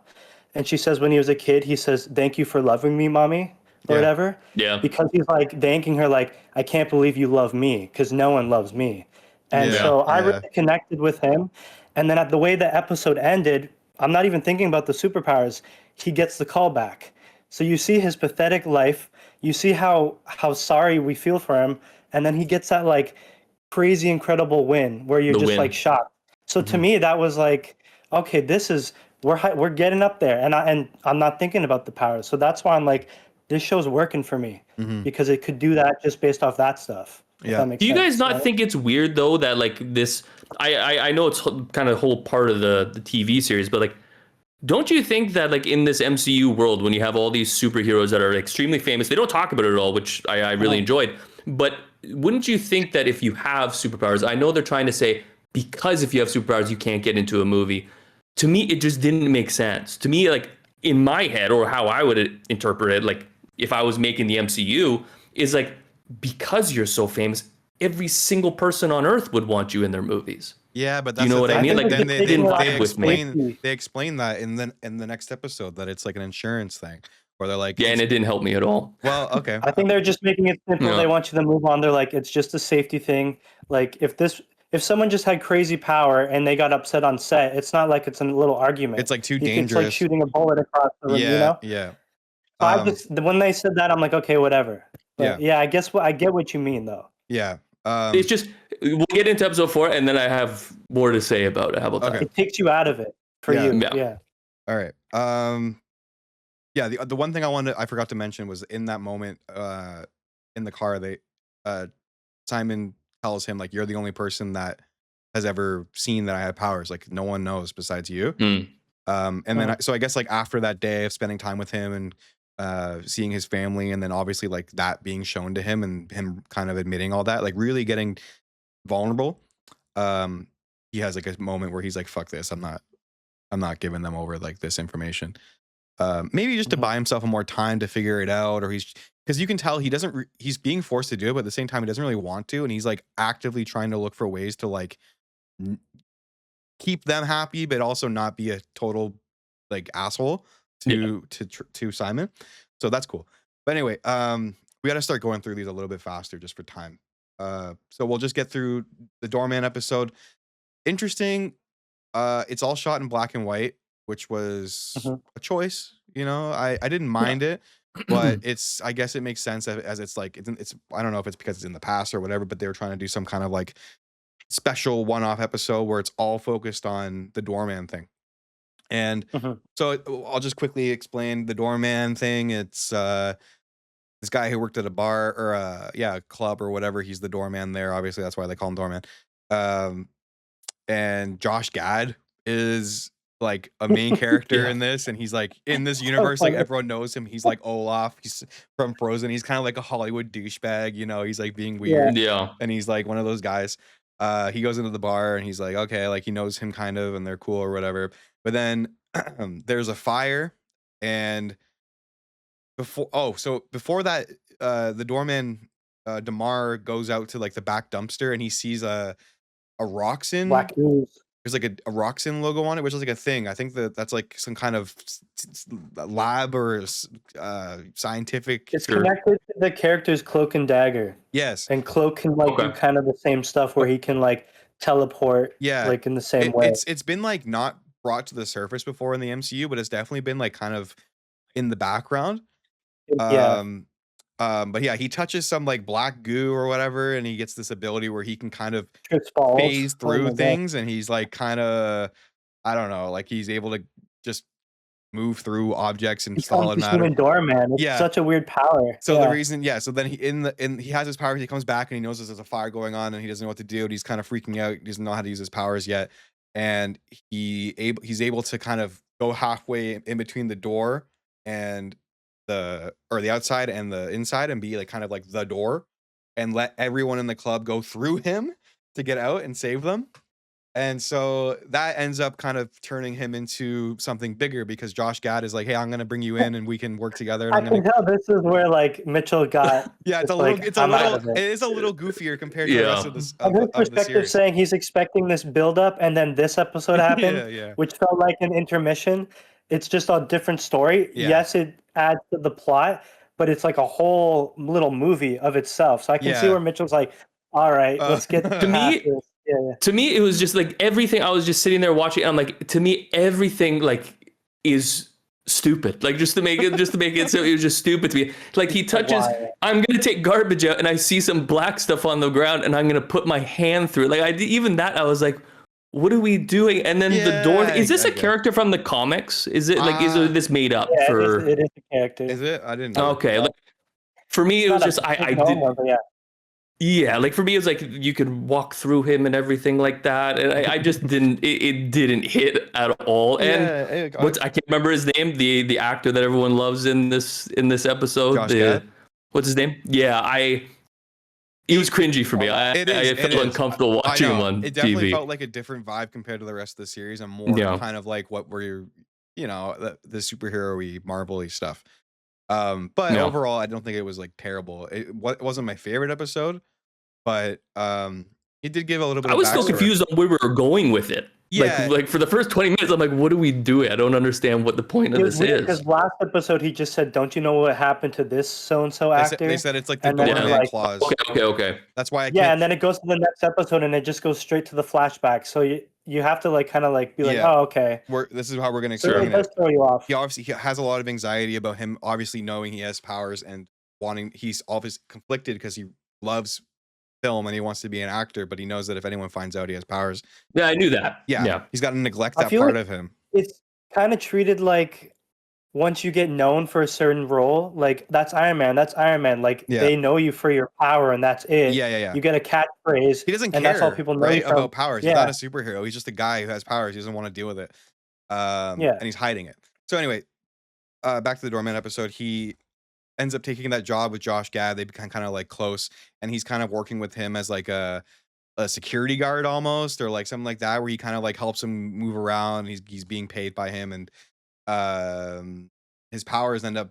And she says when he was a kid, he says, "Thank you for loving me, mommy," or whatever. Yeah. Because he's like thanking her, like, "I can't believe you love me because no one loves me." And so I really connected with him. And then at the way the episode ended, I'm not even thinking about the superpowers. He gets the call back. So you see his pathetic life. You see how sorry we feel for him. And then he gets that like crazy, incredible win where you're just like shocked. So to me, that was like, okay, this is, we're getting up there. And I'm not thinking about the powers. So that's why I'm like, this show's working for me because it could do that just based off that stuff. Yeah. Do you guys not think it's weird though that like this? I know it's kind of whole part of the TV series, but like, don't you think that like in this MCU world, when you have all these superheroes that are extremely famous, they don't talk about it at all, which I really enjoyed. But wouldn't you think that if you have superpowers, I know they're trying to say because if you have superpowers, you can't get into a movie. To me, it just didn't make sense. To me, like in my head, or how I would interpret it, like if I was making the MCU, is like, because you're so famous, every single person on earth would want you in their movies. Yeah, but that's you know what I mean? Like then they explain that in the next episode that it's like an insurance thing, where they're like, and it didn't help me at all. Well, okay. I think they're just making it simple. They want you to move on. They're like, it's just a safety thing. Like if someone just had crazy power and they got upset on set, it's not like it's a little argument. It's like too dangerous. It's like shooting a bullet across the room, you know? Yeah. So when they said that, I'm like, okay, whatever. But yeah, I guess I get what you mean though. Yeah. It's just, we'll get into episode 4 and then I have more to say about it. How about that? It takes you out of it for you. Yeah. All right. Yeah, the one thing I forgot to mention was in that moment in the car, Simon tells him like, you're the only person that has ever seen that I have powers, like no one knows besides you. And then so I guess like after that day of spending time with him and seeing his family, and then obviously like that being shown to him and him kind of admitting all that, like really getting vulnerable, he has like a moment where he's like, fuck this, I'm not giving them over like this information. Maybe just to buy himself more time to figure it out, or because you can tell he doesn't he's being forced to do it, but at the same time he doesn't really want to, and he's like actively trying to look for ways to like keep them happy but also not be a total like asshole to Simon. So that's cool. But anyway, we got to start going through these a little bit faster just for time. So we'll just get through the doorman episode. Interesting. It's all shot in black and white, which was a choice. You know, I didn't mind it, but I guess it makes sense as it's like it's I don't know if it's because it's in the past or whatever, but they were trying to do some kind of like special one-off episode where it's all focused on the doorman thing. And so I'll just quickly explain the doorman thing. It's this guy who worked at a bar or a club or whatever. He's the doorman there. Obviously, that's why they call him doorman. And Josh Gad is like a main character in this, and he's like in this universe, like everyone knows him. He's like Olaf. He's from Frozen. He's kind of like a Hollywood douchebag, you know. He's like being weird, and he's like one of those guys. He goes into the bar and he's like, okay, like he knows him kind of, and they're cool or whatever. But then there's a fire, and before that, the doorman Damar goes out to like the back dumpster, and he sees a Roxin. Black ooze. There's like a Roxin logo on it, which is like a thing. I think that's like some kind of lab or scientific. It's connected to the character's Cloak and Dagger. Yes. And Cloak can like do kind of the same stuff where he can like teleport. Yeah. Like in the same way. It's been like not brought to the surface before in the MCU, but it's definitely been like kind of in the background. Yeah. But yeah, he touches some like black goo or whatever, and he gets this ability where he can kind of balls. phase through things, and he's like kind of, I don't know, like he's able to just move through objects in solid matter. Human doorman. It's such a weird power. So the reason, so then he has his powers. He comes back and he knows there's a fire going on, and he doesn't know what to do. And he's kind of freaking out. He doesn't know how to use his powers yet, and he's able to kind of go halfway in between the door and the outside and the inside, and be like kind of like the door, and let everyone in the club go through him to get out and save them. And so that ends up kind of turning him into something bigger, because Josh Gad is like, hey, I'm going to bring you in and we can work together. And I can tell this is where like Mitchell got. Yeah, it is a little goofier compared to the rest of this. From his perspective, saying he's expecting this build up, and then this episode happened, which felt like an intermission. It's just a different story. Yeah. Yes, it adds to the plot, but it's like a whole little movie of itself. So I can see where Mitchell's like, all right, let's get to me. this. To me, it was just like everything. I was just sitting there watching, and I'm like, to me, everything like is stupid. Like just to make it so it was just stupid to me. Like he touches, I'm gonna take garbage out, and I see some black stuff on the ground, and I'm gonna put my hand through it. Like even that, I was like, what are we doing? And then the door. Is this a character from the comics? Is it like is this made up for? It is a character. Is it? I didn't know. Okay, like, for me, it was just I did. Yeah, like for me, it's like you could walk through him and everything like that, and I just didn't. It didn't hit at all. And I can't remember his name. The actor that everyone loves in this episode. Josh Gad? What's his name? Yeah, it was cringy for me. I felt uncomfortable watching him on TV. It definitely felt like a different vibe compared to the rest of the series, and more kind of like what we're, the superhero-y, Marvel-y stuff. But overall, I don't think it was like terrible. It wasn't my favorite episode, but it did give a little bit. I was still confused on where we were going with it. Yeah, like for the first 20 minutes, I'm like, what are we doing? I don't understand what the point of this is. Because last episode he just said, "Don't you know what happened to this so and so actor?" They said it's like the doorman clause. Okay. That's why. And then it goes to the next episode, and it just goes straight to the flashback. So you have to like kind of like be like, oh, okay. This is how we're going to explain it. Does throw you off. He has a lot of anxiety about him obviously knowing he has powers and he's obviously conflicted because he loves film and he wants to be an actor, but he knows that if anyone finds out he has powers. Yeah, I knew that. Yeah. He's got to neglect that part of him. It's kind of treated like once you get known for a certain role, like that's Iron Man. Like they know you for your power and that's it. Yeah. You get a catchphrase. He doesn't care. And that's all people know about powers. He's not a superhero. He's just a guy who has powers. He doesn't want to deal with it. And he's hiding it. So anyway, back to the doorman episode. He ends up taking that job with Josh Gad. They become kind of like close, and he's kind of working with him as like a security guard almost, or like something like that, where he kind of like helps him move around. He's being paid by him, and his powers end up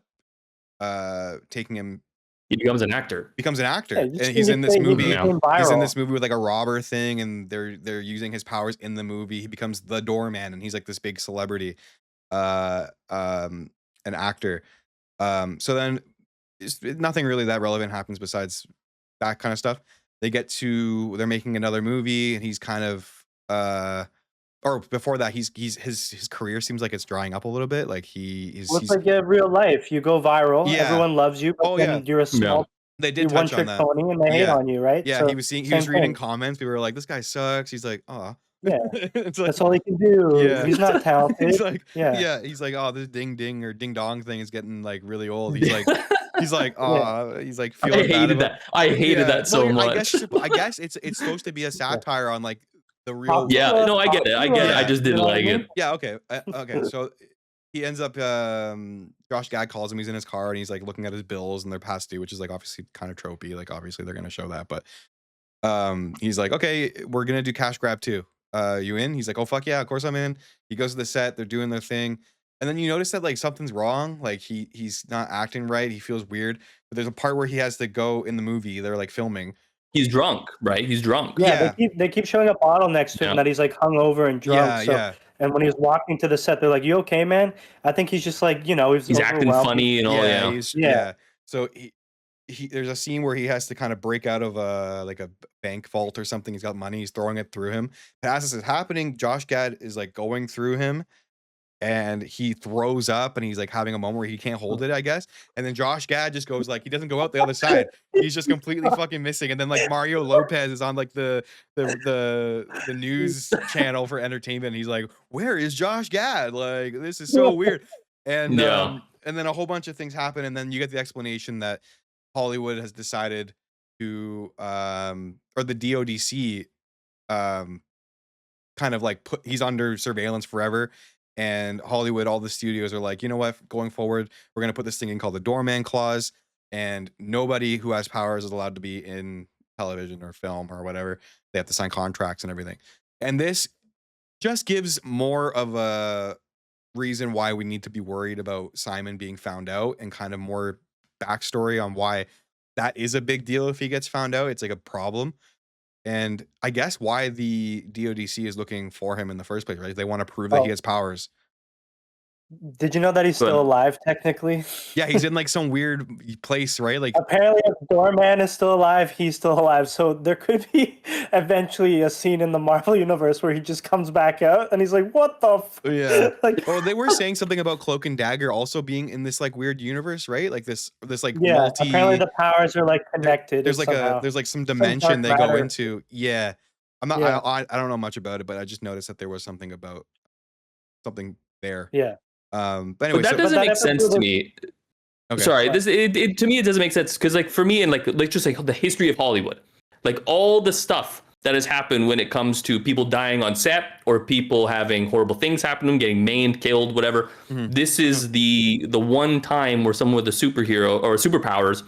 taking him. He becomes an actor. And he's in this movie. He's in this movie with like a robber thing, and they're using his powers in the movie. He becomes the doorman, and he's like this big celebrity, an actor. So then nothing really that relevant happens besides that kind of stuff. They're making another movie, and he's kind of or before that, his career seems like it's drying up a little bit. Like he's like real life. You go viral, everyone loves you, but then you're a small. They did touch on that. Pony and they hate on you, right? Yeah, so, he was reading comments. People were like, "This guy sucks." He's like, "Oh." Yeah, that's all he can do. Yeah. He's not talented. He's like, he's like, "Oh, this ding ding or ding dong thing is getting like really old." He's like, "Oh," he's like, "I hated that. I hated that so much." I guess it's supposed to be a satire on like the real. Yeah, no, I get it. I just didn't like it. Yeah, okay. So he ends up. Josh Gad calls him. He's in his car and he's like looking at his bills and they're past due, which is like obviously kind of tropey. Like obviously they're gonna show that, but he's like, "Okay, we're gonna do cash grab too. You in?" He's like, "Oh fuck yeah, of course I'm in." He goes to the set. They're doing their thing, and then you notice that like something's wrong. Like he's not acting right. He feels weird. But there's a part where he has to go in the movie. They're like filming he's drunk, right? He's drunk. Yeah, they keep showing a bottle next to him that he's like hungover and drunk. And when he's walking to the set, they're like, "You okay, man?" I think he's just like, he's acting funny and all. Yeah. So he there's a scene where he has to kind of break out of a bank vault or something. He's got money. He's throwing it through him. And as this is happening, Josh Gad is like going through him. And he throws up and he's like having a moment where he can't hold it, I guess. And then Josh Gad just goes like, he doesn't go out the other side. He's just completely fucking missing. And then like Mario Lopez is on like the news channel for entertainment. And he's like, where is Josh Gad? Like, this is so weird. And then a whole bunch of things happen. And then you get the explanation that Hollywood has decided to, or the DODC, kind of like he's under surveillance forever. And Hollywood, all the studios are like, you know what? Going forward, we're going to put this thing in called the doorman clause. And nobody who has powers is allowed to be in television or film or whatever. They have to sign contracts and everything. And this just gives more of a reason why we need to be worried about Simon being found out, and kind of more backstory on why that is a big deal if he gets found out. It's like a problem. And I guess why the DODC is looking for him in the first place, right? They want to prove that he has powers. Did you know that he's still alive, technically? Yeah, he's in like some weird place, right? Like apparently if Doorman is still alive, he's still alive. So there could be eventually a scene in the Marvel universe where he just comes back out and he's like, what the like, oh, they were saying something about Cloak and Dagger also being in this like weird universe, right? Like this like multi, apparently the powers are like connected. There's like there's like some dimension they go into. Yeah. I'm not I don't know much about it, but I just noticed that there was something about something there. Yeah. But anyway, that doesn't make sense to me. Okay. Sorry, to me it doesn't make sense, because like for me, and like just like the history of Hollywood, like all the stuff that has happened when it comes to people dying on set or people having horrible things happen to them, getting maimed, killed, whatever. This is the one time where someone with a superhero or superpowers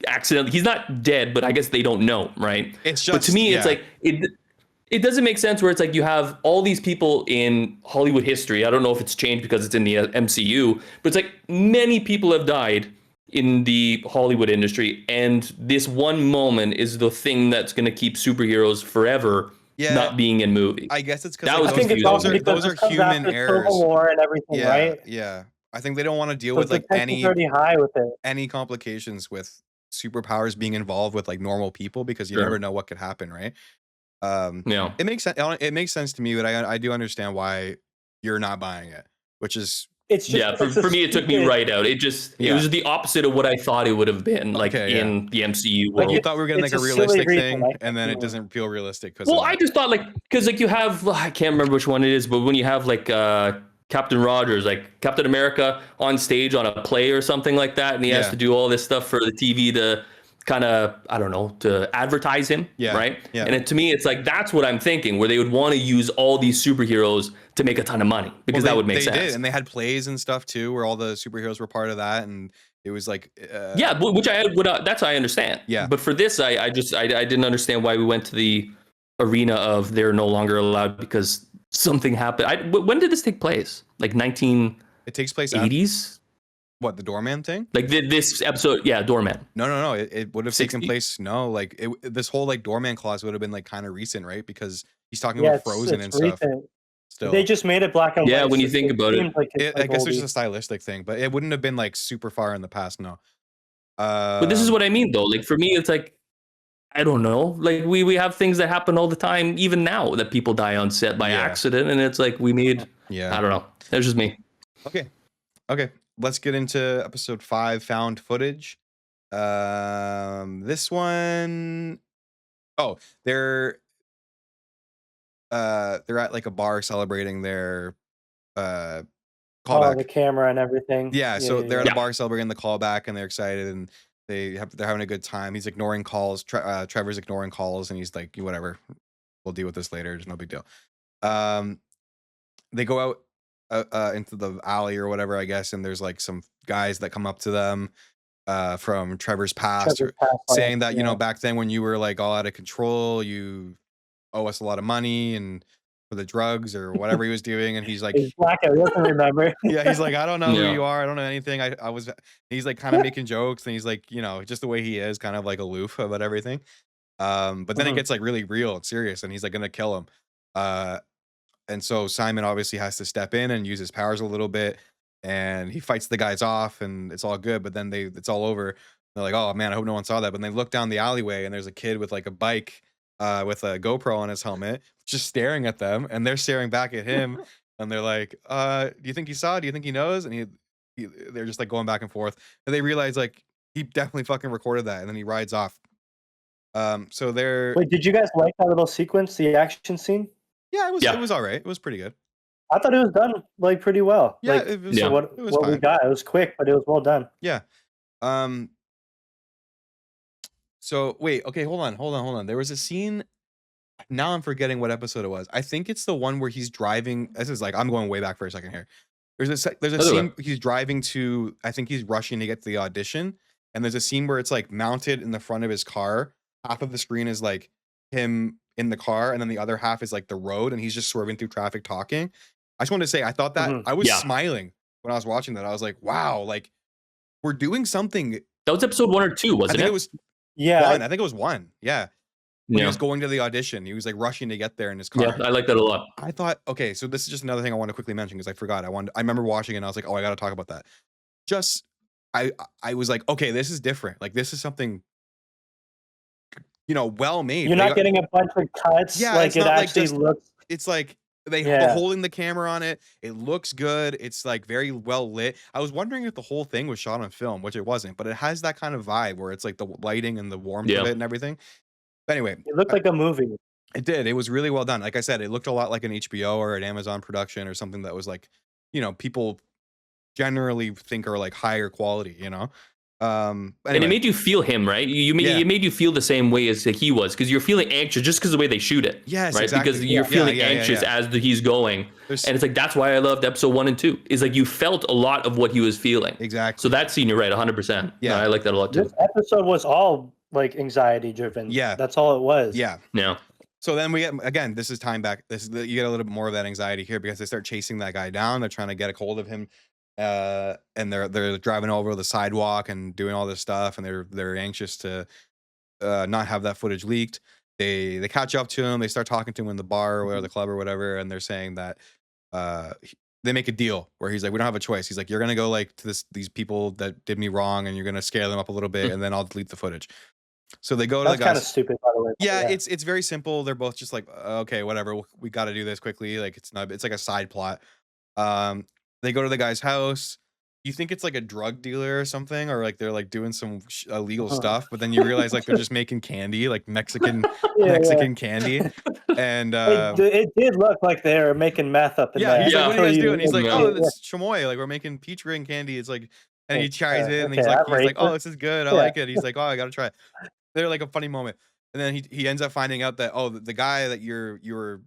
accidentally, he's not dead, but I guess they don't know, right? It's just, but to me, it's like it doesn't make sense where it's like you have all these people in Hollywood history. I don't know if it's changed because it's in the MCU, but it's like many people have died in the Hollywood industry. And this one moment is the thing that's going to keep superheroes forever not being in movies. I guess it's because those are human errors. Civil War and everything, right? Yeah. I think they don't want to deal with like any complications with superpowers being involved with like normal people, because you never know what could happen, right? It makes sense. It makes sense to me, but I do understand why you're not buying it, which is for me it took me right out. It was the opposite of what I thought it would have been, like in the MCU world. Like you thought we were getting like a realistic thing, and then it doesn't feel realistic because I just thought because you have, I can't remember which one it is, but when you have like Captain Rogers, like Captain America on stage on a play or something like that, and he has to do all this stuff for the TV to kind of, I don't know, to advertise him, right? Yeah. And to me, it's like, that's what I'm thinking, where they would want to use all these superheroes to make a ton of money, because that would make sense. They did, and they had plays and stuff too, where all the superheroes were part of that, and it was like... which that's how I understand. Yeah. But for this, I didn't understand why we went to the arena of they're no longer allowed because something happened. When did this take place? Like It takes place 80s? What, the doorman thing? Like this episode, doorman. No. It would have taken place. No, like this whole like doorman clause would have been like kind of recent, right? Because he's talking about Frozen and stuff. Still, they just made it black and white. Yeah, when you think about it, I guess it's just a stylistic thing, but it wouldn't have been like super far in the past. No. But this is what I mean, though. Like for me, it's like, I don't know. Like we have things that happen all the time, even now, that people die on set by accident, and it's like we made. I don't know. That's just me. Okay. Let's get into episode 5, found footage. This one, they're at like a bar celebrating their callback. The camera and everything. So they're at a bar celebrating the callback, and they're excited, and they're having a good time. He's ignoring calls. Trevor's ignoring calls, and he's like, whatever, we'll deal with this later. There's no big deal. They go out into the alley or whatever, I guess, and there's like some guys that come up to them from Trevor's past, saying that, you know, back then when you were like all out of control, you owe us a lot of money and for the drugs or whatever he was doing. And he's like, he's blackout, he doesn't remember. He's like, I don't know who you are, I don't know anything. He's like kind of making jokes, and he's like, you know, just the way he is, kind of like aloof about everything. But then it gets like really real and serious, and he's like gonna kill him. And so Simon obviously has to step in and use his powers a little bit, and he fights the guys off, and it's all good. But then it's all over. They're like, oh man, I hope no one saw that. But they look down the alleyway, and there's a kid with like a bike, with a GoPro on his helmet, just staring at them, and they're staring back at him, and they're like, do you think he saw? Do you think he knows? And they're just like going back and forth, and they realize like he definitely fucking recorded that, and then he rides off. So they're Wait, did you guys like that little sequence, the action scene? Yeah, it was all right. It was pretty good. I thought it was done like pretty well. Yeah, like, it was, so what it was we fine. got, it was quick, but it was well done. Yeah. So wait, okay, hold on. There was a scene. Now I'm forgetting what episode it was. I think it's the one where he's driving. This is like I'm going way back for a second here. There's a scene he's driving to. I think he's rushing to get to the audition, and there's a scene where it's like mounted in the front of his car. Half of the screen is like him in the car, and then the other half is like the road, and he's just swerving through traffic talking. I just wanted to say I thought that I was smiling when I was watching that. I was like, wow, like we're doing something. That was episode 1 or 2, wasn't it? I think it was one. I think it was 1. Yeah. When he was going to the audition, he was like rushing to get there in his car. Yeah, I like that a lot. I thought, okay, so this is just another thing I want to quickly mention because I forgot. I remember watching it and I was like, oh, I got to talk about that. Just I was like, okay, this is different. Like this is something, well made. You're not getting a bunch of cuts. Yeah, like it actually looks. It's like they're holding the camera on it. It looks good. It's like very well lit. I was wondering if the whole thing was shot on film, which it wasn't, but it has that kind of vibe where it's like the lighting and the warmth of it and everything. But anyway, it looked like a movie. It did. It was really well done. Like I said, it looked a lot like an HBO or an Amazon production or something that was like, people generally think are like higher quality, anyway. And it made you feel him, right? It made you feel the same way as he was, because you're feeling anxious just because of the way they shoot it. Yes, right. Exactly. Because you're feeling anxious as he's going, and it's like that's why I loved episode 1 and 2. Is like you felt a lot of what he was feeling. Exactly. So that scene, you're right, 100%. Yeah, no, I like that a lot too. This episode was all like anxiety driven. Yeah, that's all it was. Yeah. Yeah. So then we get, again, this is time back. You get a little bit more of that anxiety here because they start chasing that guy down. They're trying to get a hold of him. And they're driving over the sidewalk and doing all this stuff, and they're anxious to not have that footage leaked. They catch up to him. They start talking to him in the bar or the club or whatever, and they're saying that they make a deal where he's like, we don't have a choice. He's like, you're gonna go like to these people that did me wrong, and you're gonna scare them up a little bit, and then I'll delete the footage. So they go to the guy. That's kind of stupid, by the way. Yeah, it's very simple. They're both just like, okay, whatever. We got to do this quickly. Like it's like a side plot. They go to the guy's house. You think it's like a drug dealer or something, or like they're like doing some illegal stuff, but then you realize like they're just making candy, like Mexican candy. And it did look like they were making meth up in there. He's like, what are you guys doing? He's like, oh, it's chamoy. Like we're making peach ring candy. It's like, and he tries it, and he's like, oh, this is good. I like it. He's like, oh, I gotta try it. They're like a funny moment, and then he ends up finding out that the guy that you were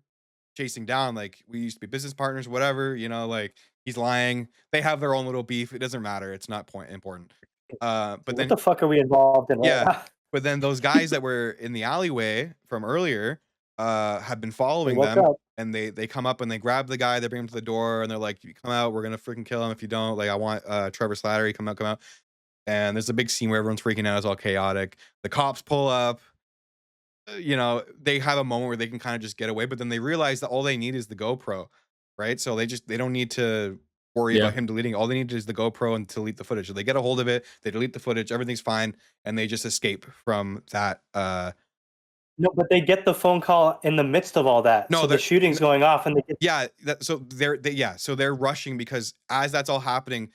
chasing down, like we used to be business partners, whatever, like. He's lying. They have their own little beef. It doesn't matter. It's not important. But then what the fuck are we involved in? Yeah. But then those guys that were in the alleyway from earlier have been following them, and they come up and they grab the guy. They bring him to the door, and they're like, "You come out. We're gonna freaking kill him if you don't." Like, I want Trevor Slattery. Come out. And there's a big scene where everyone's freaking out. It's all chaotic. The cops pull up. They have a moment where they can kind of just get away, but then they realize that all they need is the GoPro. Right, so they don't need to worry about him deleting. All they need is the GoPro and delete the footage. So they get a hold of it, they delete the footage, everything's fine, and they just escape from that. No, but they get the phone call in the midst of all that. No, so the shooting's going off, and they get so they're rushing because as that's all happening,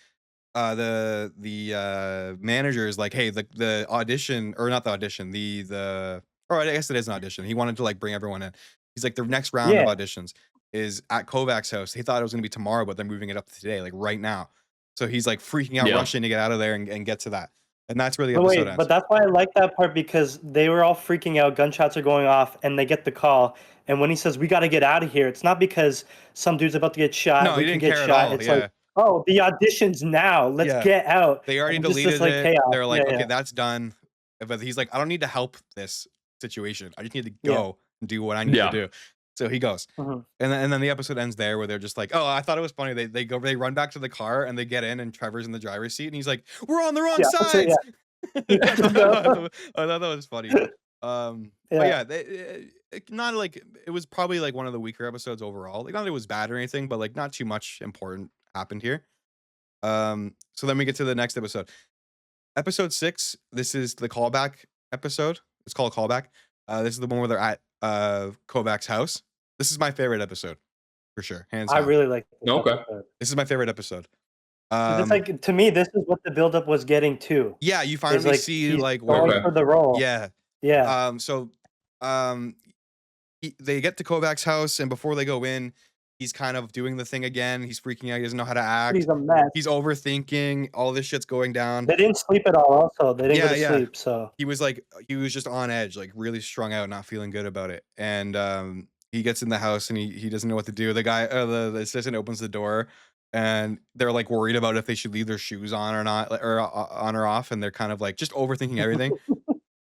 the manager is like, hey, the audition, or not the audition, or I guess it is an audition. He wanted to like bring everyone in. He's like, the next round of auditions is at Kovac's house. He thought it was gonna be tomorrow, but they're moving it up to today, like right now. So he's like freaking out, rushing to get out of there and get to that. And that's where the episode ends. But that's why I like that part, because they were all freaking out. Gunshots are going off, and they get the call. And when he says, "We got to get out of here," it's not because some dude's about to get shot. No, he didn't care at all. It's like, oh, the audition's now. Let's get out. They already deleted it. Chaos. They're like, okay, that's done. But he's like, I don't need to help this situation. I just need to go and do what I need to do. So he goes, and then the episode ends there, where they're just like, "Oh, I thought it was funny." They run back to the car, and they get in, and Trevor's in the driver's seat, and he's like, "We're on the wrong sides." I thought that was funny. But yeah, not like it was probably like one of the weaker episodes overall. Like not that it was bad or anything, but like not too much important happened here. So then we get to the next episode. Episode 6, this is the callback episode. It's called Callback. This is the one where they're at Kovac's house. This is my favorite episode for sure, hands I down. really like this Okay. episode. This is my favorite episode. It's like, to me, this is what the buildup was getting to. Yeah, you It's finally like see he's like where. going for the role. Yeah. Yeah. They get to Kovac's house, and before they go in, he's kind of doing the thing again. He's freaking out. He doesn't know how to act. He's a mess. He's overthinking. All this shit's going down. They didn't sleep at all. Also, they didn't go to sleep. So he was just on edge, like really strung out, not feeling good about it. And he gets in the house and he doesn't know what to do. The guy, the assistant opens the door, and they're like worried about if they should leave their shoes on or not, or on or off, and they're kind of like just overthinking everything.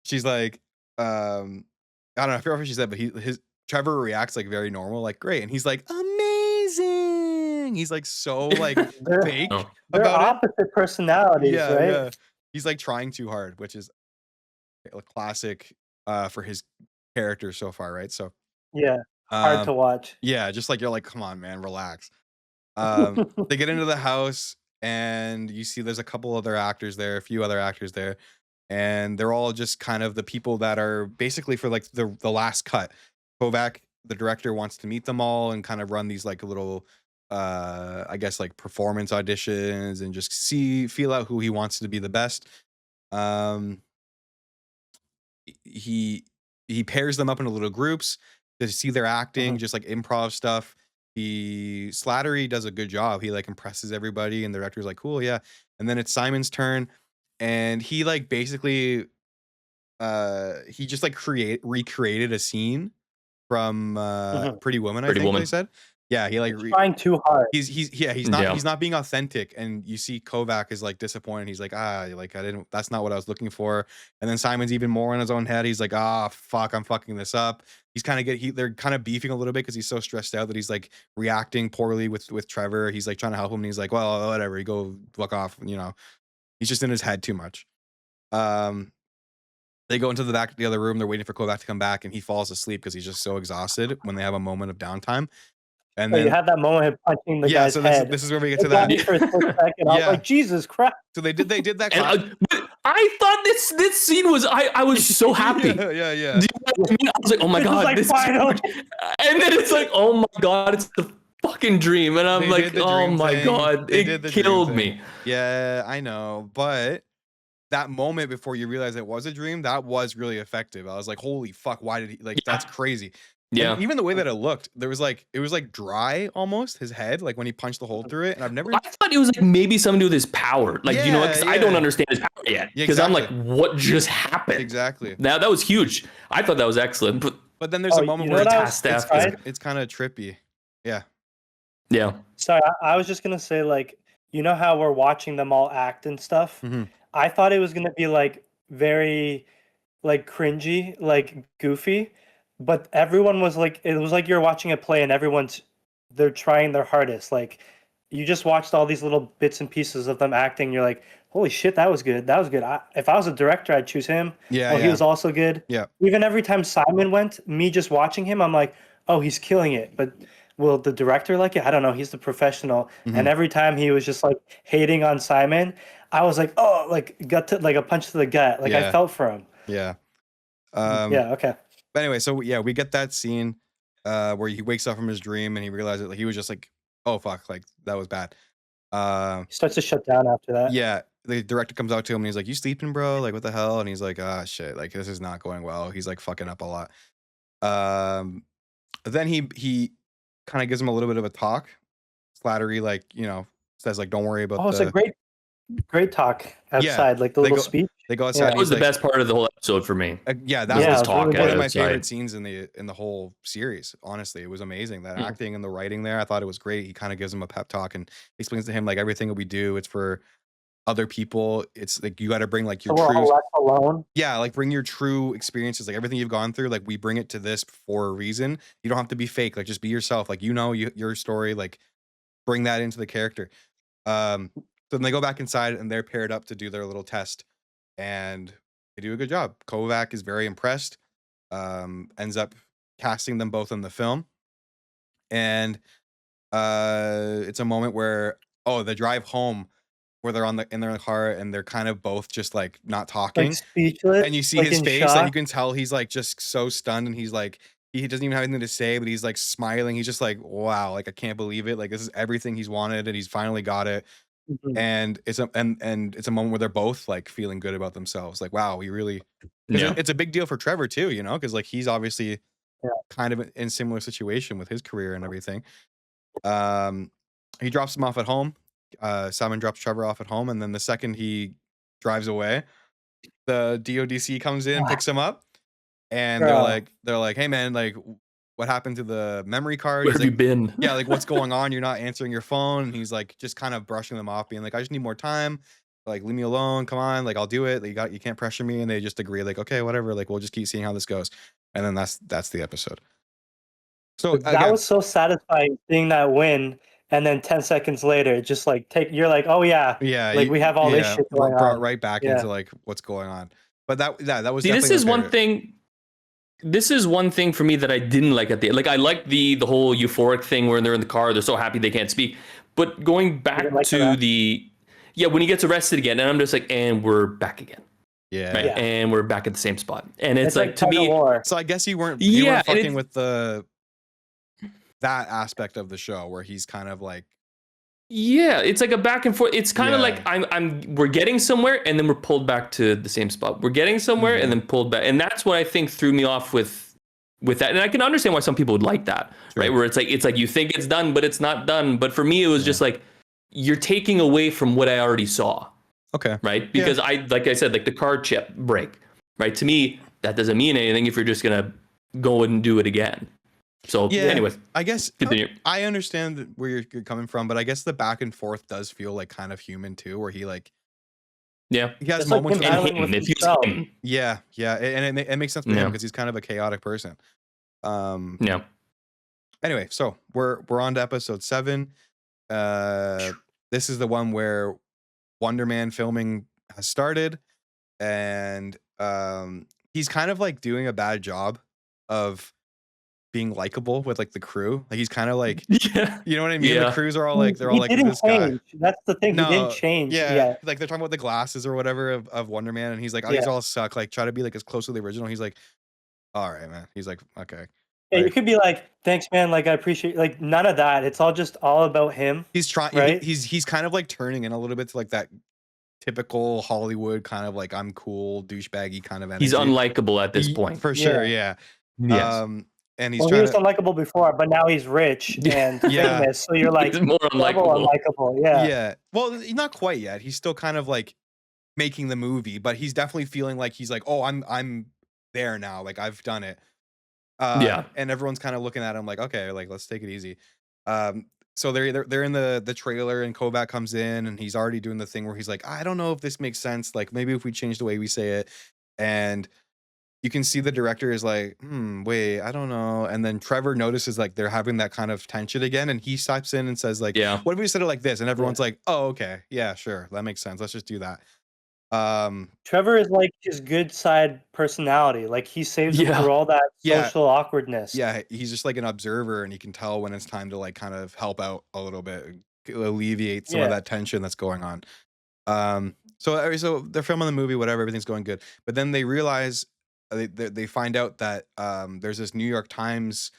She's like, I don't know, I forget what she said, but Trevor reacts like very normal, like great, and he's like amazing. He's like so like fake they're about opposite personalities, right? Yeah. He's like trying too hard, which is a classic for his character so far, right? So yeah, hard to watch. Yeah, just like you're like, come on, man, relax. They get into the house, and you see there's a couple other actors there, a few other actors there, and they're all just kind of the people that are basically for like the last cut. Kovac, the director, wants to meet them all and kind of run these like little I guess like performance auditions and just feel out who he wants to be the best. He pairs them up into little groups to see their acting, just like improv stuff. Slattery does a good job. He like impresses everybody, and the director's like, cool, yeah. And then it's Simon's turn, and he like basically he just like recreated a scene from Pretty Woman, I think they said. Yeah, he like trying too hard. He's not being authentic, and you see Kovac is like disappointed. He's like, that's not what I was looking for. And then Simon's even more in his own head. He's like, fuck, I'm fucking this up. He's kind of they're kind of beefing a little bit because he's so stressed out that he's like reacting poorly with Trevor. He's like trying to help him, and he's like, well, whatever, you go fuck off, he's just in his head too much. They go into the other room. They're waiting for Kovac to come back, and he falls asleep because he's just so exhausted when they have a moment of downtime. And then you had that moment of punching the guy's head. This is where we get to that. For a split second, I was like, Jesus Christ. So they did that. I thought this scene was I was so happy. Yeah. Do you know what I mean? I was like, oh my god, like, this finally. And then it's like, oh my god, it's the fucking dream. And I'm like, oh my god, it killed me. Yeah, I know, but that moment before you realize it was a dream, that was really effective. I was like, holy fuck, why did he that's crazy. Yeah. And even the way that it looked, it was like dry almost, his head, like when he punched the hole through it. And I thought it was like maybe something to do with his power. Like, you know, because I don't understand his power yet. Because I'm like, what just happened? Exactly. Now that was huge. I thought that was excellent. But then there's a moment where it's kind of trippy. Yeah. Yeah. Sorry, I was just gonna say, like, you know how we're watching them all act and stuff? I thought it was gonna be like very like cringy, like goofy. But everyone was like, it was like you're watching a play and they're trying their hardest. Like, you just watched all these little bits and pieces of them acting. You're like, holy shit, that was good. That was good. If I was a director, I'd choose him. Yeah. He was also good. Yeah. Even every time Simon went, me just watching him, I'm like, oh, he's killing it. But will the director like it? I don't know. He's the professional. And every time he was just like hating on Simon, I was like, oh, like a punch to the gut. Like I felt for him. Yeah. Okay. But anyway, so yeah, we get that scene where he wakes up from his dream and he realizes he was just like, oh fuck, like that was bad. He starts to shut down after that. Yeah, the director comes out to him and he's like, you sleeping, bro? Like what the hell? And he's like, shit, like this is not going well. He's like fucking up a lot. Then he kind of gives him a little bit of a talk. Slattery, like, says like, don't worry about it's a great talk outside, like the little speech. They go outside. That was the best part of the whole episode for me. That was one of my favorite scenes in the whole series. Honestly, it was amazing. That acting and the writing there, I thought it was great. He kind of gives him a pep talk and explains to him like everything that we do, it's for other people. It's like you got to bring like your true. All left alone. Yeah, like bring your true experiences, like everything you've gone through. Like we bring it to this for a reason. You don't have to be fake. Like just be yourself. Like your story. Like bring that into the character. So then they go back inside and they're paired up to do their little test, and they do a good job. Kovac is very impressed. ends up casting them both in the film. And it's a moment where the drive home where they're in their car and they're kind of both just like not Like talking, speechless, and you see like his in face, like you shock. can tell he's like just so stunned, and he's like he doesn't even have anything to say, but he's like smiling. He's just like, wow, like I can't believe it. Like this is everything he's wanted, and he's finally got it. Mhm. And it's a moment where they're both like feeling good about themselves. Like, wow, we really, because Yeah. it's a big deal for Trevor too, you know, because like he's obviously Yeah. kind of in similar situation with his career and everything. He drops him off at home. Simon drops Trevor off at home, and then the second he drives away, the DODC comes in, picks him up, and Bro. they're like, hey man, like what happened to the memory card? Where He's have you like, been? yeah, like what's going on? You're not answering your phone. And he's like just kind of brushing them off, being like, I just need more time. Like, leave me alone. Come on, like I'll do it. Like, you can't pressure me. And they just agree, like, okay, whatever. Like, we'll just keep seeing how this goes. And then that's the episode. So That again, was so satisfying seeing that win, and then 10 seconds later, just like you're like, oh yeah, yeah, like we have all this shit going brought on. right back Yeah. into like what's going on. But that was See, definitely this is my one favorite. thing. This is one thing for me that I didn't like at the end. Like I like the whole euphoric thing where they're in the car, they're so happy they can't speak. But going back like to that. when he gets arrested again, and I'm just like, and we're back again. Yeah. Right? Yeah. And we're back at the same spot. And it's like to tug of me, war. So I guess you weren't Yeah, and fucking with that aspect of the show where he's kind of like, yeah, it's like a back and forth. It's kind of Yeah. like we're getting somewhere and then we're pulled back to the same spot. We're getting somewhere and then pulled back. And that's what I think threw me off with that. And I can understand why some people would like that, right? Where it's like you think it's done, but it's not done. But for me, it was just like you're taking away from what I already saw. Okay. Right? Because like I said, like the card chip break, right? To me, that doesn't mean anything if you're just gonna go and do it again. So anyways, I guess continue. I understand where you're coming from, but I guess the back and forth does feel like kind of human too, where he like he has It's like moments him where battling with himself. yeah, and it makes sense for him because he's kind of a chaotic person. Anyway, so we're on to episode 7. This is the one where Wonder Man filming has started, and he's kind of like doing a bad job of being likable with like the crew. Like he's kind of like, you know what I mean? The crews are all like, they're all like, didn't this guy. That's the thing. He didn't change. Yeah, like they're talking about the glasses or whatever of Wonder Man, and he's like, oh, these all suck. Like try to be like as close to the original. He's like, all right, man. He's like, okay. Yeah, like, you could be like, thanks, man. Like I appreciate. Like none of that. It's all just all about him. He's trying. Right? He's kind of like turning in a little bit to like that typical Hollywood kind of like I'm cool douchebaggy kind of energy. He's unlikable at this point. For sure. Yeah. Yes. And he's he was unlikable before, but now he's rich and famous. So you're like, he's more unlikable. Yeah. Yeah. Well, not quite yet. He's still kind of like making the movie, but he's definitely feeling like he's like, oh, I'm there now. Like I've done it. And everyone's kind of looking at him like, okay, like let's take it easy. So they're in the trailer, and Kovac comes in, and he's already doing the thing where he's like, I don't know if this makes sense. Like maybe if we change the way we say it. And you can see the director is like, wait, I don't know. And then Trevor notices like they're having that kind of tension again, and he steps in and says like, what if we said it like this? And everyone's like, oh, okay, yeah, sure, that makes sense. Let's just do that. Trevor is like his good side personality. Like he saves him through all that social awkwardness. Yeah, he's just like an observer, and he can tell when it's time to like kind of help out a little bit, alleviate some of that tension that's going on. So they're filming the movie, whatever, everything's going good. But then they realize they find out that there's this New York Times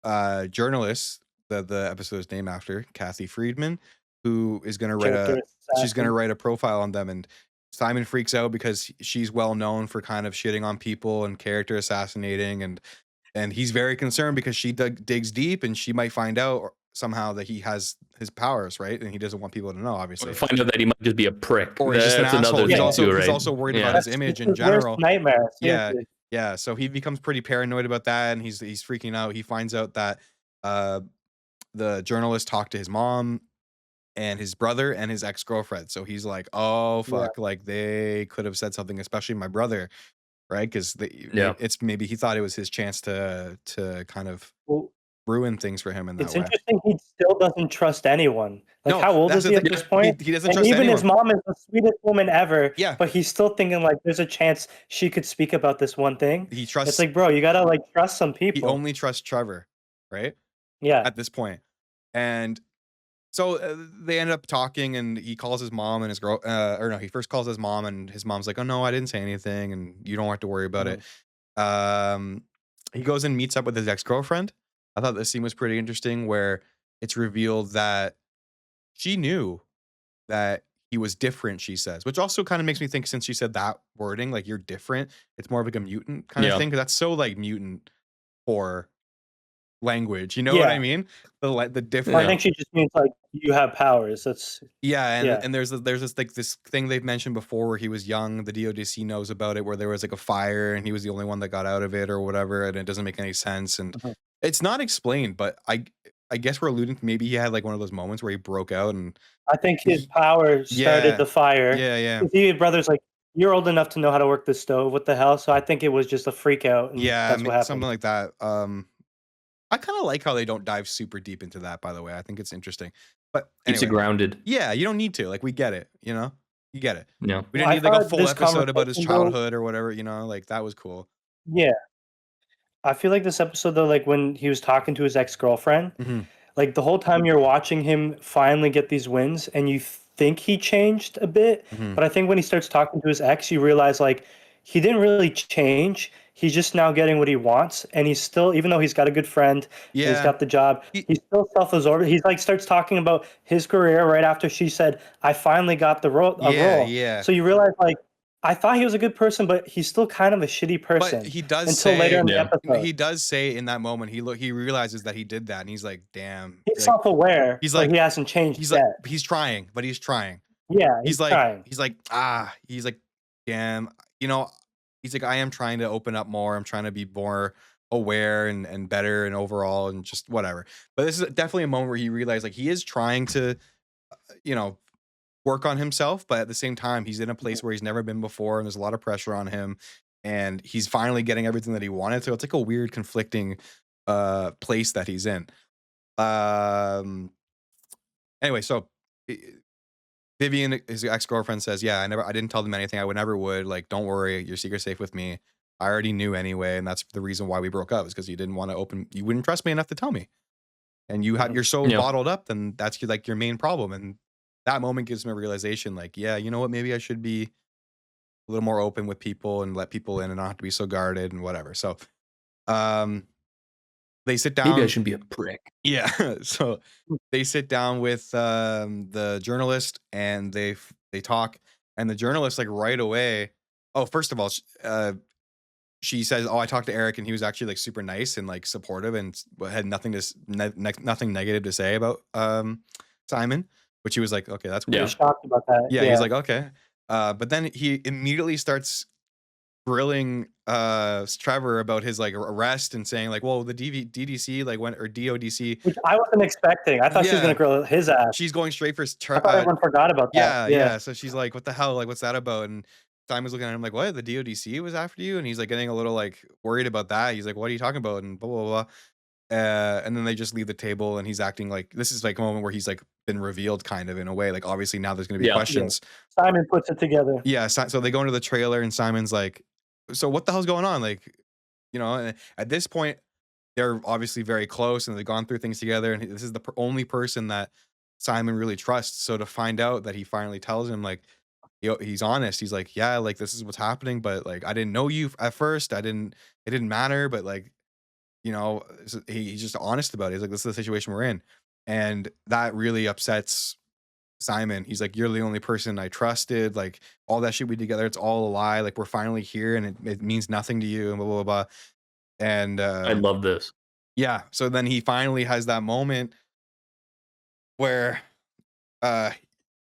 journalist that the episode is named after, Kathy Friedman, who is going to write a profile on them. And Simon freaks out because she's well known for kind of shitting on people and character assassinating, and he's very concerned because she digs deep, and she might find out somehow that he has his powers, right? And he doesn't want people to know, obviously. Or find out that he might just be a prick. Or he's just an asshole. He's right? also worried about his image in general. Nightmare. Yeah. So he becomes pretty paranoid about that, and he's freaking out. He finds out that the journalist talked to his mom and his brother and his ex-girlfriend. So he's like, oh fuck, like they could have said something, especially my brother, right? Because it's maybe he thought it was his chance to kind of ruin things for him in that It's way. interesting he still doesn't trust anyone. Like, No, how old that's is the he at thing. this point? He doesn't And trust even his anyone. mom is the sweetest woman ever, Yeah. but he's still thinking, like, there's a chance she could speak about this one thing. He It's trusts. like, bro, you gotta, like, trust some He people. only trusts Trevor, right? Yeah. At this point. And so they end up talking, and he calls his mom and his girl, or no, he first calls his mom, and his mom's like, "Oh no, I didn't say anything, and you don't have to worry about it." He goes and meets up with his ex-girlfriend. I thought this scene was pretty interesting, where it's revealed that she knew that he was different, she says, which also kind of makes me think, since she said that wording, like, you're different, it's more of like a mutant kind of thing, because that's so like mutant for language, you know what I mean? The different. I think she just means, like, you have powers. That's and there's this like this thing they've mentioned before, where he was young, the DODC knows about it, where there was like a fire and he was the only one that got out of it or whatever, and it doesn't make any sense, and it's not explained, but I guess we're alluding to maybe he had like one of those moments where he broke out, and I think his power started the fire. Yeah. He brother's like, you're old enough to know how to work the stove. What the hell? So I think it was just a freak out. And that's what happened. Something like that. I kind of like how they don't dive super deep into that, by the way. I think it's interesting. But keeps anyway, it grounded. Yeah, you don't need to. Like, we get it, you know? You get it. Yeah. We didn't need like a full episode about his childhood or whatever, you know? Like, that was cool. Yeah. I feel like this episode, though, like when he was talking to his ex-girlfriend, like the whole time you're watching him finally get these wins, and you think he changed a bit, but I think when he starts talking to his ex, you realize, like, he didn't really change. He's just now getting what he wants, and he's still, even though he's got a good friend, he's got the job, he's still self-absorbed. He's like starts talking about his career right after she said, "I finally got the role." Yeah. So you realize, like, I thought he was a good person, but he's still kind of a shitty person. But he does until later in the episode. He does say in that moment, he realizes that he did that, and he's like, "Damn." He's self-aware. He's like, he hasn't changed he's yet. like, he's trying, but he's trying. Yeah, he's like, trying. he's like, damn, you know. He's like, I am trying to open up more. I'm trying to be more aware and better and overall and just whatever. But this is definitely a moment where he realized, like, he is trying to, work on himself, but at the same time, he's in a place where he's never been before, and there's a lot of pressure on him, and he's finally getting everything that he wanted. So it's like a weird, conflicting place that he's in. Anyway, so Vivian, his ex-girlfriend, says, "Yeah, I didn't tell them anything. I never would. Like, don't worry, your secret's safe with me. I already knew anyway, and that's the reason why we broke up, is because you didn't want to you wouldn't trust me enough to tell me, and you're so bottled up. Then that's your main problem." And that moment gives me a realization, like, yeah, you know what? Maybe I should be a little more open with people and let people in, and not have to be so guarded and whatever. So, they sit down. Maybe I shouldn't be a prick. Yeah. So they sit down with the journalist, and they talk, and the journalist, like, right away. Oh, first of all, she says, "Oh, I talked to Eric, and he was actually like super nice and like supportive, and had nothing negative to say about Simon." Which he was like, "Okay, that's weird." Yeah, shocked about that. Yeah, he's like, "Okay," but then he immediately starts grilling Trevor about his like arrest, and saying like, "Well, the DDC like went, or DODC," which I wasn't expecting. I thought she was gonna grill his ass. She's going straight for I thought everyone forgot about that. Yeah. So she's like, "What the hell? Like, what's that about?" And Simon's looking at him like, "What? The DODC was after you?" And he's like getting a little like worried about that. He's like, "What are you talking about?" And blah blah blah. And then they just leave the table, and he's acting like this is like a moment where he's like been revealed, kind of, in a way. Like, obviously now there's gonna be questions. Yeah. Simon puts it together. Yeah. So they go into the trailer, and Simon's like, "So what the hell's going on?" Like, and at this point, they're obviously very close, and they've gone through things together, and this is the only person that Simon really trusts. So to find out that he finally tells him, like, he's honest. He's like, "Yeah, like, this is what's happening, but like, I didn't know you at first. It didn't matter, but like, he's just honest about it. He's like, this is the situation we're in." And that really upsets Simon. He's like, "You're the only person I trusted. Like, all that shit we did together, it's all a lie. Like, we're finally here, and it means nothing to you," and blah, blah, blah. And I love this. Yeah. So then he finally has that moment where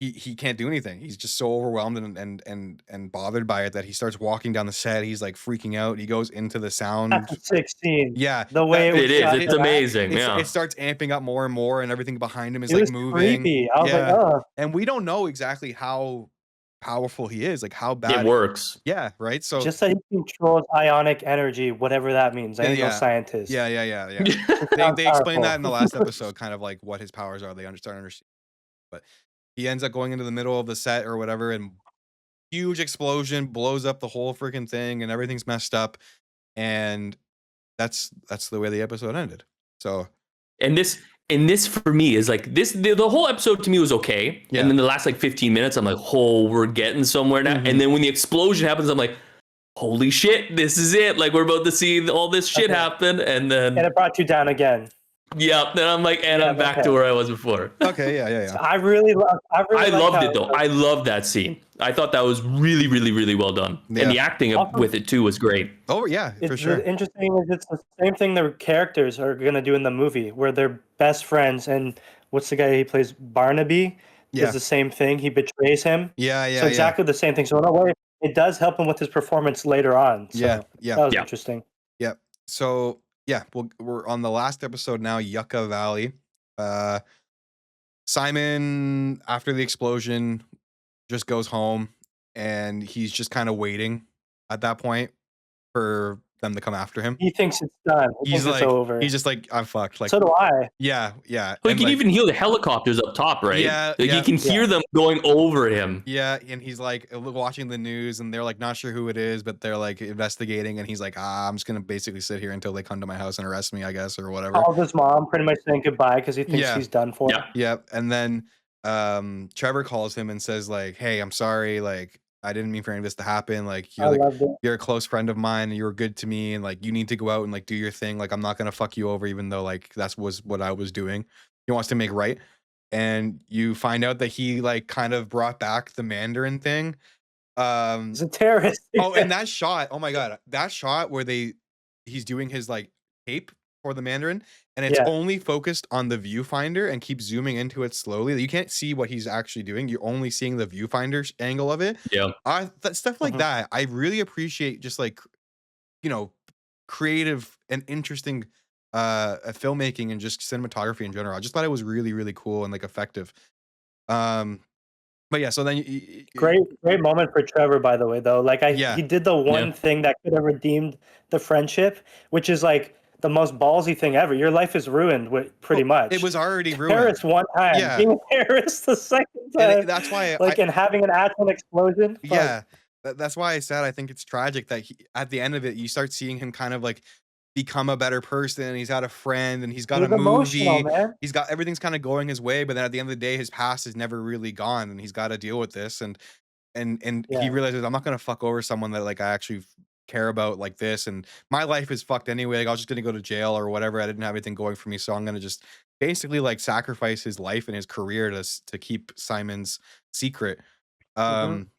he can't do anything. He's just so overwhelmed and bothered by it that he starts walking down the set. He's like freaking out. He goes into the sound. That's a 16. Yeah. The way it is. It's amazing. It starts amping up more and more, and everything behind him is like moving. Creepy. I was like, oh. And we don't know exactly how powerful he is, like how bad It works. Yeah, right. So Just that he controls ionic energy, whatever that means. I ain't no scientist. Yeah. It They sounds explained that in the powerful. last episode, kind of like what his powers are. They understand, but he ends up going into the middle of the set or whatever, and huge explosion blows up the whole freaking thing, and everything's messed up. And that's the way the episode ended. So, and this for me is like this. The whole episode to me was okay, Yeah. and then the last like 15 minutes, I'm like, oh, we're getting somewhere now. And then when the explosion happens, I'm like, holy shit, this is it. Like we're about to see all this shit happen, and then And it brought you down again. yeah, then I'm like, and I'm back to where I was before. okay, yeah. I really loved it though. I loved that scene. I thought that was really, really, really well done, Yeah. and the acting with it too was great. Oh yeah, for It's sure. interesting is it's the same thing the characters are gonna do in the movie, where they're best friends. And what's the guy he plays, Barnaby? Yeah. Does the same thing. He betrays him. Yeah. So exactly the same thing. So in a way, it does help him with his performance later on. So Yeah. that was interesting. Yeah. So yeah, we're on the last episode now, Yucca Valley. Simon, after the explosion, just goes home, and he's just kind of waiting at that point for them to come after him. He thinks it's done. He He's thinks like, it's over. he's just like, I'm fucked. Like, So do I. yeah. Well, you And, can like, even hear the helicopters up top, right? Yeah, Like you can hear them going over him. Yeah, and he's like watching the news, and they're like not sure who it is, but they're like investigating, and he's like, I'm just gonna basically sit here until they come to my house and arrest me, I guess, or whatever. Calls his mom, pretty much saying goodbye because he thinks he's done for. Yeah. And then Trevor calls him and says like, hey, I'm sorry, like I didn't mean for any of this to happen. Like you're a close friend of mine, and you were good to me, and like you need to go out and like do your thing. Like I'm not gonna fuck you over, even though like that was what I was doing. He wants to make right. And you find out that he like kind of brought back the Mandarin thing. He's a terrorist. Oh, and that shot, oh my god, that shot where he's doing his like tape for the Mandarin, and it's only focused on the viewfinder and keeps zooming into it slowly. You can't see what he's actually doing. You're only seeing the viewfinder angle of it. Yeah. That stuff like that, I really appreciate, just like, you know, creative and interesting filmmaking and just cinematography in general. I just thought it was really, really cool and like effective. But yeah, so then great moment for Trevor, by the way, though. Like he did the one thing that could have redeemed the friendship, which is like the most ballsy thing ever. Your life is ruined with pretty much. It was already ruined. Terrorist one time, being a terrorist the second time. And that's why and having an actual explosion. Yeah. That's why I said I think it's tragic that at the end of it, you start seeing him kind of like become a better person. He's got a friend, and he's got a movie. Man. He's got everything's kind of going his way, but then at the end of the day, his past is never really gone, and he's got to deal with this. And he realizes, I'm not gonna fuck over someone that like I actually care about like this, and my life is fucked anyway. Like I was just gonna go to jail or whatever. I didn't have anything going for me, so I'm gonna just basically like sacrifice his life and his career to keep Simon's secret. That's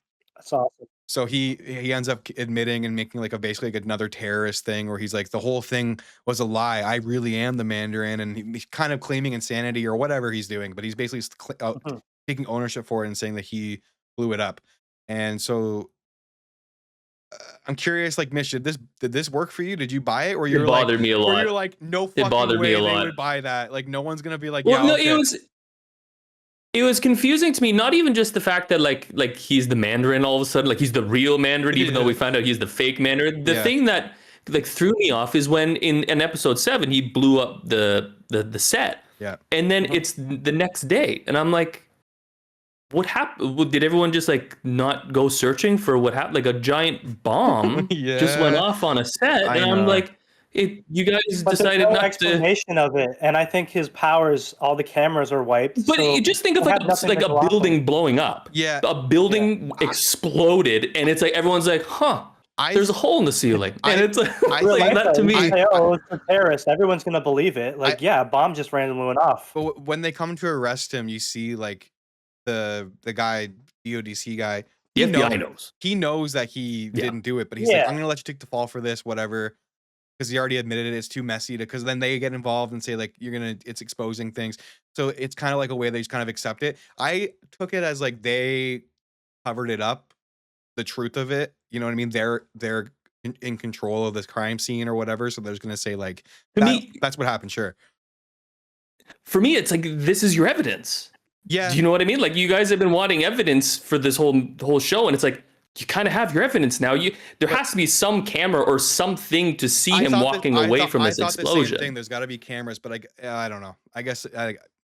awesome. So he ends up admitting and making like basically like another terrorist thing where he's like, the whole thing was a lie. I really am the Mandarin, and he's kind of claiming insanity or whatever he's doing, but he's basically taking ownership for it and saying that he blew it up. And so I'm curious, like, Mitch, did this work for you? Did you buy it, or it bothered me a lot? Or you're like, no fucking way they would buy that. Like, no one's gonna be like, well, no, okay. It was confusing to me, not even just the fact that like he's the Mandarin all of a sudden, like he's the real Mandarin, even though we found out he's the fake Mandarin. The thing that like threw me off is when in episode 7 he blew up the set. Yeah. And then it's the next day, and I'm like, what happened? Did everyone just like not go searching for what happened? Like a giant bomb just went off on a set, and I'm like, you guys decided no not explanation of it, and I think his powers, all the cameras are wiped. But so just think of like a building blowing up. Yeah, a building exploded, and it's like everyone's like, "Huh." There's a hole in the ceiling, and it's like that to me. Oh, it's a terrorist. Everyone's gonna believe it. Like, a bomb just randomly went off. But when they come to arrest him, you see like the guy, DODC guy. The FBI knows. He knows that he didn't do it, but he's like, I'm gonna let you take the fall for this, whatever. Because he already admitted it. It's too messy because then they get involved and say like, it's exposing things. So it's kind of like a way they just kind of accept it. I took it as like they covered it up, the truth of it. You know what I mean? They're in control of this crime scene or whatever. So they're just gonna say like, that's what happened. Sure. For me, it's like, this is your evidence. Yeah. Do you know what I mean? Like, you guys have been wanting evidence for this whole show, and it's like, you kind of have your evidence now. There has to be some camera or something to see him walking away from this explosion. The same thing. There's got to be cameras, but I don't know. I guess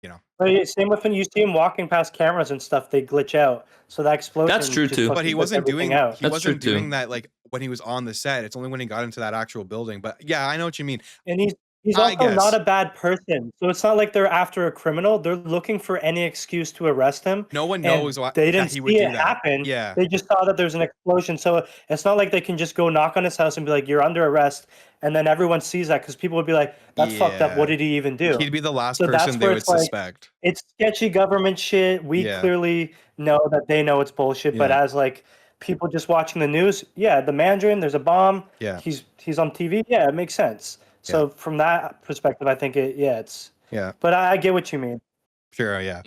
you know. But same with when you see him walking past cameras and stuff, they glitch out. So that explosion. That's true too. But he wasn't doing out. He wasn't doing that like when he was on the set. It's only when he got into that actual building. But yeah, I know what you mean. And he's also not a bad person. So it's not like they're after a criminal. They're looking for any excuse to arrest him. No one knows why they didn't he would see do it that. happen. Yeah. They just saw that there's an explosion. So it's not like they can just go knock on his house and be like, "You're under arrest." And then everyone sees that because people would be like, "That's fucked up. What did he even do?" He'd be the last person they would suspect. It's sketchy government shit. We clearly know that they know it's bullshit. But as like people just watching the news, the Mandarin, there's a bomb. Yeah. He's on TV. Yeah, it makes sense. So from that perspective, I think it's. Yeah. But I get what you mean. Sure. Yeah.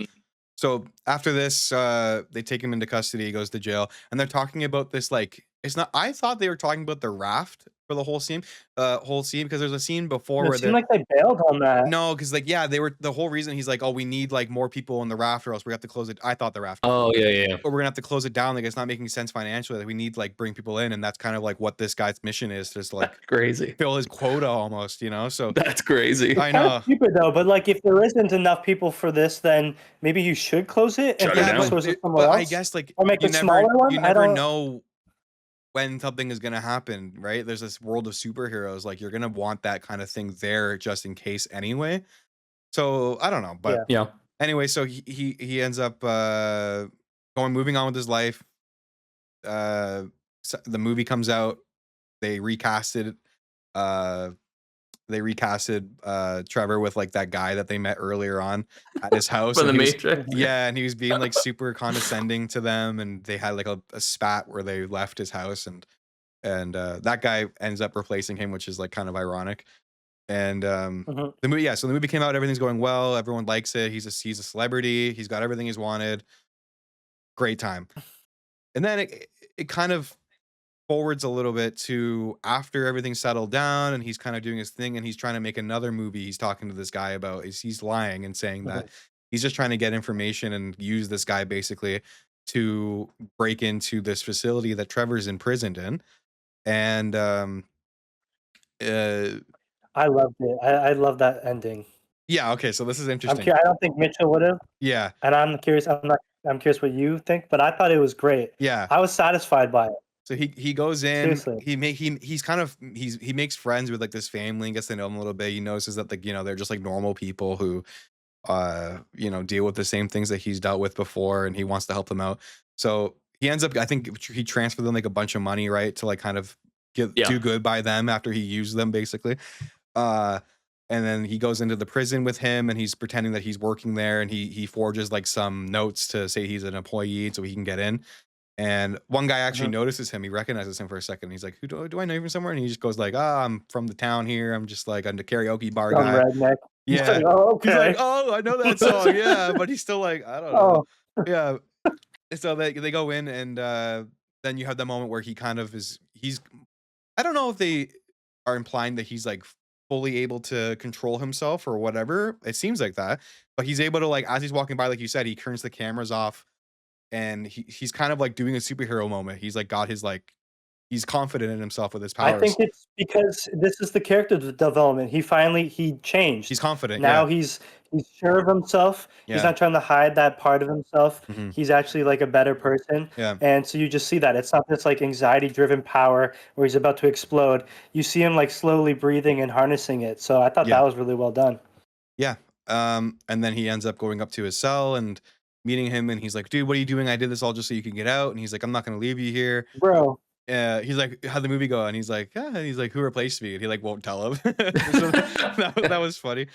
So after this, they take him into custody. He goes to jail, and they're talking about this like it's not. I thought they were talking about the raft for the whole scene, because there's a scene before where it seemed like they bailed on that. No, because like they were the whole reason. He's like, oh, we need like more people in the raft, or else we have to close it. I thought the raft. Oh yeah. But we're gonna have to close it down. Like it's not making sense financially. Like, we need like bring people in, and that's kind of like what this guy's mission is, just like that's crazy, fill his quota almost. So that's crazy. I know. Stupid though, but like if there isn't enough people for this, then maybe you should close it and source it somewhere else. I guess like or make a smaller one. You never know when something is gonna happen, right? There's this world of superheroes. Like you're gonna want that kind of thing there just in case anyway. So I don't know, but anyway, so he ends up moving on with his life. So the movie comes out. They recasted Trevor with like that guy that they met earlier on at his house. From the Matrix. Yeah, and he was being like super condescending to them, and they had like a spat where they left his house, and that guy ends up replacing him, which is like kind of ironic. And the movie came out, everything's going well, everyone likes it. He's a celebrity, he's got everything he's wanted. Great time. And then it kind of forwards a little bit to after everything's settled down and he's kind of doing his thing and he's trying to make another movie. He's talking to this guy about he's lying and saying that he's just trying to get information and use this guy basically to break into this facility that Trevor's imprisoned in. And I loved it. I love that ending. Yeah, okay, so this is interesting. I don't think Mitchell would have. Yeah. And I'm curious what you think, but I thought it was great. Yeah. I was satisfied by it. So he goes in. Seriously. He makes friends with like this family and gets to know them a little bit. He notices that like they're just like normal people who deal with the same things that he's dealt with before, and he wants to help them out. So he ends up, I think he transferred them like a bunch of money, right, to like kind of do good by them after he used them basically. And then he goes into the prison with him and he's pretending that he's working there, and he forges like some notes to say he's an employee so he can get in. And one guy actually notices him. He recognizes him for a second. He's like, "Who do I know you from somewhere?" And he just goes like, I'm from the town here. I'm just like a karaoke bar guy." Redneck. Yeah. He's like, "Oh, okay." He's like, "Oh, I know that song." Yeah, but he's still like, I don't know. Yeah. So they go in, and then you have the moment where he kind of he's I don't know if they are implying that he's like fully able to control himself or whatever. It seems like that, but he's able to, like, as he's walking by, like you said, he turns the cameras off, and he's kind of like doing a superhero moment. He's like got his like he's confident in himself with his powers. I think it's because this is the character development. He changed. He's confident. Now he's sure of himself. Yeah. He's not trying to hide that part of himself. He's actually like a better person. Yeah. And so you just see that. It's not this like anxiety driven power where he's about to explode. You see him like slowly breathing and harnessing it. So I thought that was really well done. Yeah. And then he ends up going up to his cell and meeting him, and he's like, "Dude, what are you doing? I did this all just so you can get out." And he's like, "I'm not going to leave you here, bro." He's like, "How'd the movie go?" And he's like, "And he's like, "Who replaced me?" And he like won't tell him. So that was funny.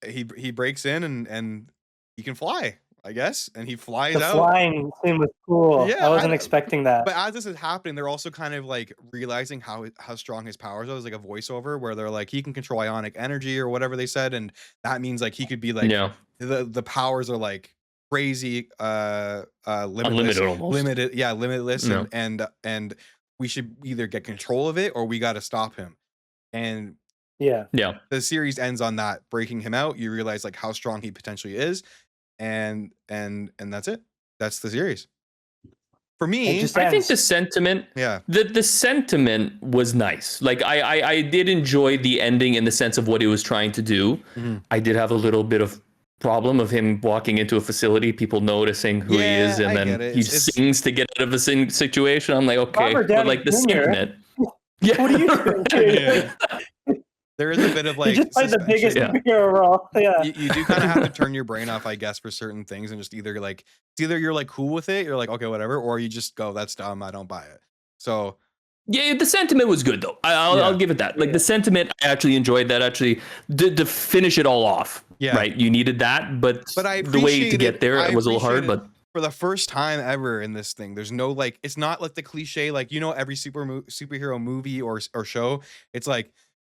He breaks in and he can fly, I guess, and he flies out. The flying scene was cool. Yeah, I wasn't expecting that. But as this is happening, they're also kind of like realizing how strong his powers are. There's like a voiceover where they're like, he can control ionic energy or whatever they said, and that means like he could be like the powers are like crazy, limitless, limitless, and we should either get control of it or we got to stop him. And the series ends on that, breaking him out. You realize like how strong he potentially is. and that's it. That's the series. For It me, just I think ends. the sentiment, yeah. the sentiment was nice. Like I did enjoy the ending in the sense of what he was trying to do. Mhm. I did have a little bit of problem of him walking into a facility, people noticing who he is, and I then get it. he It's sings to get out of a situation. I'm like, okay, Robert but Downey like the Jr. sentiment. Yeah, What are you doing here? yeah. There is a bit of He like just played the biggest suspension. Yeah. superhero role. Yeah. You do kind of have to turn your brain off, I guess, for certain things, and just either like it's either you're like cool with it, you're like okay, whatever, or you just go, that's dumb, I don't buy it. So Yeah, the sentiment was good though. I'll give it that. Like the sentiment, I actually enjoyed that. Actually, to finish it all off. Yeah. Right. You needed that, but I the way to appreciate get there I was a little hard. appreciate it But for the first time ever in this thing, there's no like, it's not like the cliche, like every superhero movie or show. It's like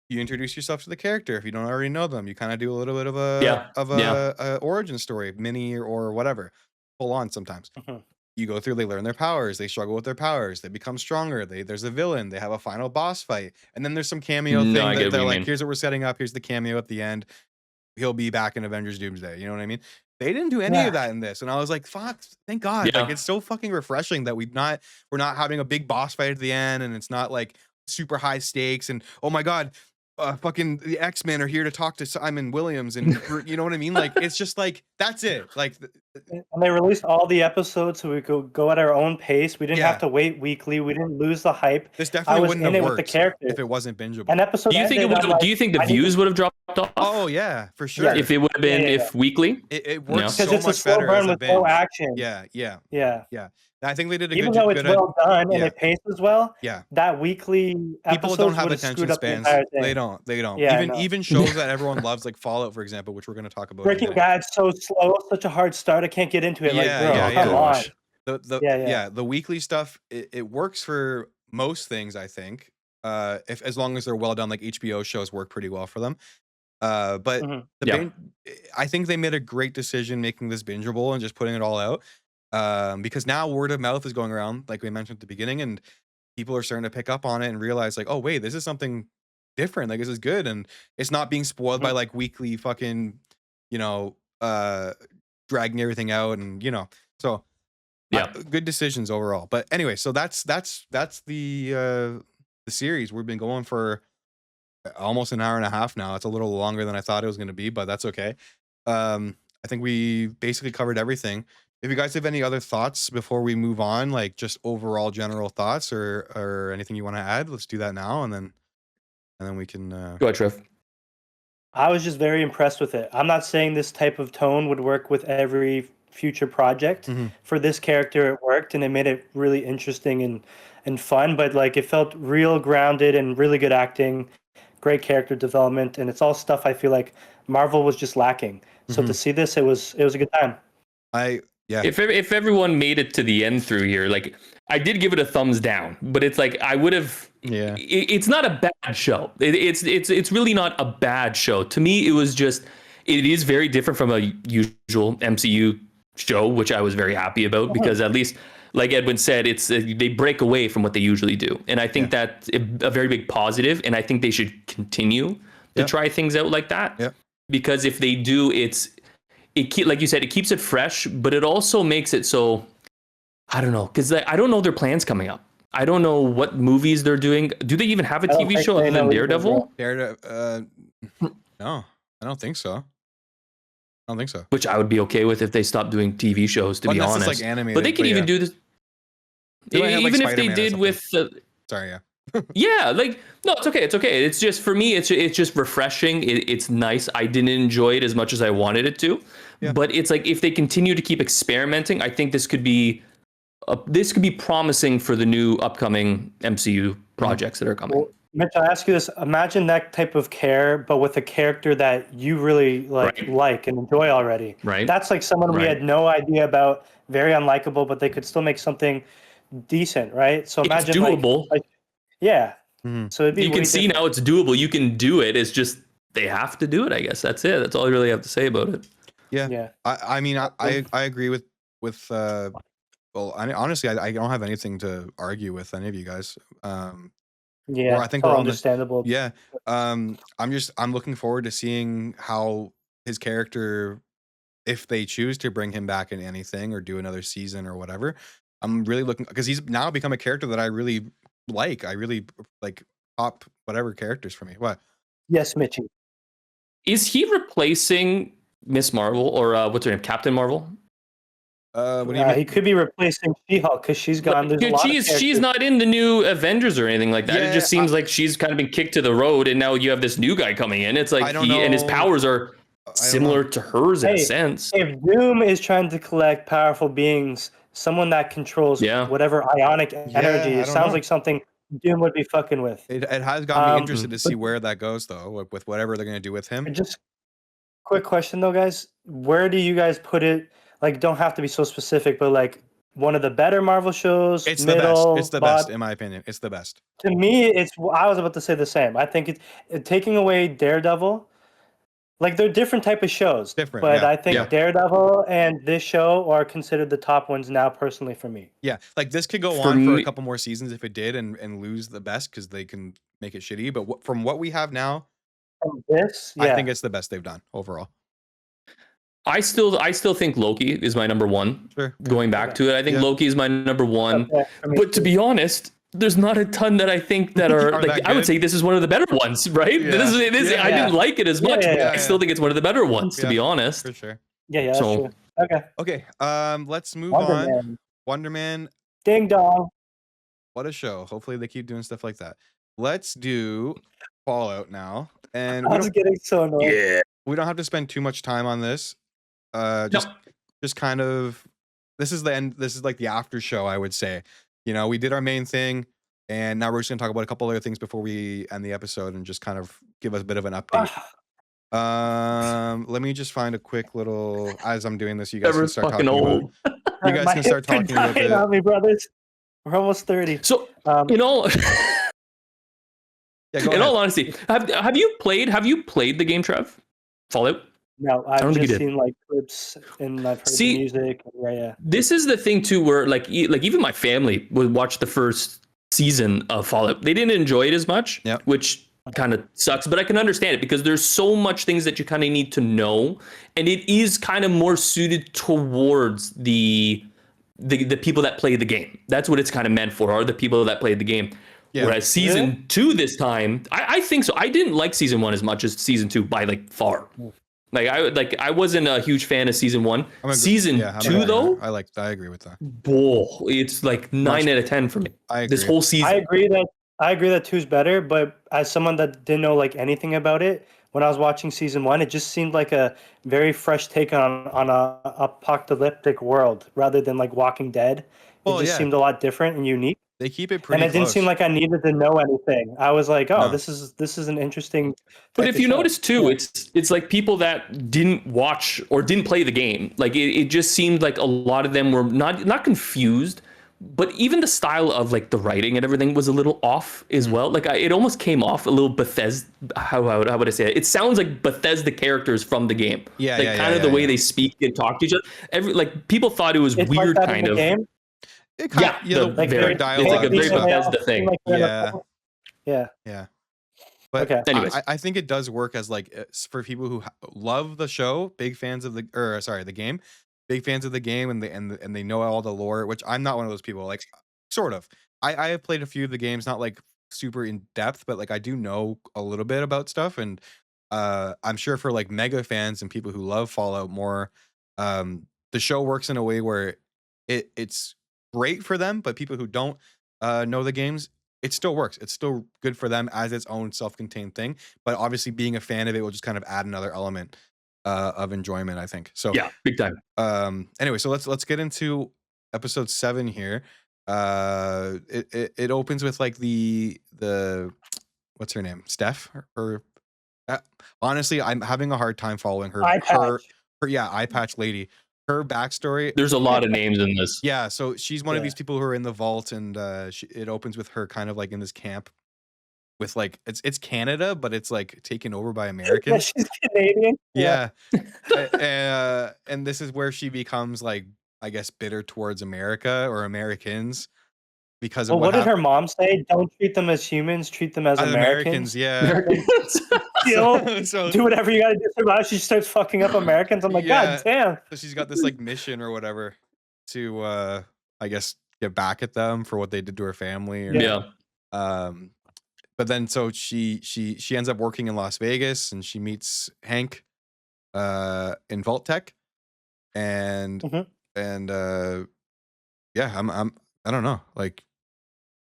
you introduce yourself to the character if you don't already know them. You kind of do a little bit of a origin story, mini or whatever, full on sometimes. Mhm. You go through, they learn their powers, they struggle with their powers, they become stronger, there's a villain, they have a final boss fight, and then there's some cameo No, I thing get that what they're you like, mean. here's what we're setting up, here's the cameo at the end. He'll be back in Avengers Doomsday. You know what I mean? They didn't do any of that in this. And I was like, fuck, thank God. Yeah. Like it's so fucking refreshing that we're not having a big boss fight at the end, and it's not like super high stakes and oh my God, fucking the X-Men are here to talk to Simon Williams and you know what I mean? Like it's just like that's it. Like And they released all the episodes so we could go at our own pace. We didn't Yeah. have to wait weekly. We didn't lose the hype. this I definitely was wouldn't in have it with the worked characters. if it wasn't bingeable. An episode do you think it ended, would? I'm like, Do you think the I need views to- would have dropped off? Oh yeah, for sure. Yeah. If it would have been Yeah. weekly. It No. works Because so it's a much slow better as burn a with no binge. action. Yeah. Yeah. I think they did a Even good though it's good well done and yeah. it paces well, yeah. that weekly People episodes don't have would have attention screwed up the spans. entire thing. They don't. Yeah, I even know. even shows that everyone loves, like Fallout, for example, which we're going to talk about. in a Breaking minute. Bad's so slow, such a hard start. I can't get into it. Like, bro, come on. The weekly stuff, it works for most things, I think. If as long as they're well done, like HBO shows work pretty well for them. But Mhm. I think they made a great decision making this bingeable and just putting it all out. Because now word of mouth is going around, like we mentioned at the beginning, and people are starting to pick up on it and realize, like, oh wait, this is something different. Like this is good, and it's not being spoiled by like weekly fucking, dragging everything out, and so Yeah. good decisions overall. But anyway, so that's the series. We've been going for almost an hour and a half now. It's a little longer than I thought it was going to be, but that's okay. I think we basically covered everything. If you guys have any other thoughts before we move on, like just overall general thoughts or anything you want to add, let's do that now, and then we can Go ahead, Trev. I was just very impressed with it. I'm not saying this type of tone would work with every future project. Mhm. For this character, it worked, and it made it really interesting and fun. But like, it felt real grounded and really good acting, great character development, and it's all stuff I feel like Marvel was just lacking. So to see this, it was a good time. If everyone made it to the end through here, like I did give it a thumbs down, but it's like I would have. Yeah. It's not a bad show. It's really not a bad show. To me, it was just. It is very different from a usual MCU show, which I was very happy about because at least, like Edwin said, it's they break away from what they usually do, and I think that's a very big positive. And I think they should continue to try things out like that. Yeah. Because if they do, like you said, it keeps it fresh, but it also makes it so. I don't know, because I don't know their plans coming up. I don't know what movies they're doing. Do they even have a TV show other than Daredevil? No, I don't think so. Which I would be okay with if they stopped doing TV shows, to be honest. Like animated, but they can even do this. Even if they did with. Sorry, yeah. Yeah, like no, it's okay. It's okay. It's just for me. It's just refreshing. It's nice. I didn't enjoy it as much as I wanted it to, but it's like if they continue to keep experimenting, I think this could be promising for the new upcoming MCU projects that are coming. Well, Mitch, I'll ask you this: imagine that type of care, but with a character that you really like and enjoy already. Right. That's like someone we had no idea about, very unlikable, but they could still make something decent, right? So imagine it's doable. Yeah. Mm-hmm. So it'd be you can see now it's doable. You can do it. It's just they have to do it. I guess that's it. That's all I really have to say about it. Yeah. I mean, I agree with. Well, honestly, I don't have anything to argue with any of you guys. Yeah, I think we're we're understandable. I'm looking forward to seeing how his character if they choose to bring him back in anything or do another season or whatever, I'm really looking, because he's now become a character that I really like. I really like top whatever characters for me. What? Yes, Mitchie. Is he replacing Miss Marvel or what's her name, Captain Marvel? What do you mean? He could be replacing She-Hulk because she's gone. There's a lot of she's not in the new Avengers or anything like that. Yeah, it just seems like she's kind of been kicked to the road, and now you have this new guy coming in. It's like and his powers are similar to hers in a sense. If Doom is trying to collect powerful beings, someone that controls whatever ionic energy, it sounds like something Doom would be fucking with. It has got me interested to see where that goes, though, with whatever they're going to do with him. Just quick question, though, guys. Where do you guys put it? Like, don't have to be so specific, but like one of the better Marvel shows. It's the best. It's the best, in my opinion. It's the best. To me, I was about to say the same. I think it's taking away Daredevil. Like, they're different type of shows. But I think Daredevil and this show are considered the top ones now, personally, for me. Yeah, like this could go on for a couple more seasons if it did, and lose the best because they can make it shitty. But from what we have now, from this, I think it's the best they've done overall. I still think Loki is my number one. Sure. Going back to it, I think Loki is my number one. But to be honest, there's not a ton that I think that are like. I would say this is one of the better ones, right? Yeah. I didn't like it as much, but I still think it's one of the better ones, to be honest. For sure. Yeah, that's true. Okay. Let's move on. Wonder Man. Ding dong. What a show. Hopefully they keep doing stuff like that. Let's do Fallout now. And I was getting so annoyed. Yeah. We don't have to spend too much time on this. Just kind of, this is the end. This is like the after show, I would say. You know, we did our main thing, and now we're just gonna talk about a couple other things before we end the episode and just kind of give us a bit of an update. Let me just find a quick little, as I'm doing this, you guys can start talking about. You guys can start talking about it. On me, brothers. We're almost 30. So in all honesty, have you played the game, Trev? Fallout? No, I've just seen like clips and I've heard the music. Yeah. This is the thing too, where like even my family would watch the first season of Fallout. They didn't enjoy it as much, which kind of sucks, but I can understand it because there's so much things that you kind of need to know, and it is kind of more suited towards the people that play the game. That's what it's kind of meant for, are the people that play the game. Yeah. Whereas season 2 this time, I think so. I didn't like season 1 as much as season 2 by like far. I wasn't a huge fan of season 1. Season 2 though, I agree with that. Whoa, it's like 9 out of 10 for me. This whole season. I agree that 2's better, but as someone that didn't know like anything about it, when I was watching season 1, it just seemed like a very fresh take on a apocalyptic world rather than like Walking Dead. It just seemed a lot different and unique. They keep it pretty and it didn't close. seem like I needed to know anything. I was like, this is an interesting. But if you notice too, it's like people that didn't watch or didn't play the game. Like it just seemed like a lot of them were not confused, but even the style of like the writing and everything was a little off as well. Like it almost came off a little Bethesda. How would I say it? It sounds like Bethesda characters from the game. Yeah, kind of the way they speak and talk to each other. People thought it was weird, like kind of. Game? Very dialogue. It's like a very Bethesda thing. Yeah. But anyways, I think it does work as like for people who love the show, big fans of the game, big fans of the game, and they know all the lore. Which I'm not one of those people. Like, sort of. I have played a few of the games, not like super in depth, but like I do know a little bit about stuff, and I'm sure for like mega fans and people who love Fallout more, the show works in a way where it's great for them, but people who don't know the games, it still works. It's still good for them as its own self-contained thing. But obviously, being a fan of it will just kind of add another element of enjoyment, I think. So yeah, big time. Anyway, so let's get into episode 7 here. It opens with like the what's her name, Steph, or honestly, I'm having a hard time following her. Eye patch lady. Her backstory. There's a lot of names in this. Yeah, so she's one of these people who are in the vault, and it opens with her kind of like in this camp with like it's Canada, but it's like taken over by Americans. Yeah, she's Canadian. Yeah. And this is where she becomes like, I guess, bitter towards America or Americans because of what did her mom say? Don't treat them as humans, treat them as Americans. Yeah. steal, so do whatever you gotta do to survive. She starts fucking up Americans. I'm like, Yeah. God damn. so she's got this like mission or whatever to I guess get back at them for what they did to her family. Or, Yeah. But then so she ends up working in Las Vegas and she meets Hank in Vault Tech and Mhm. yeah, I don't know. Like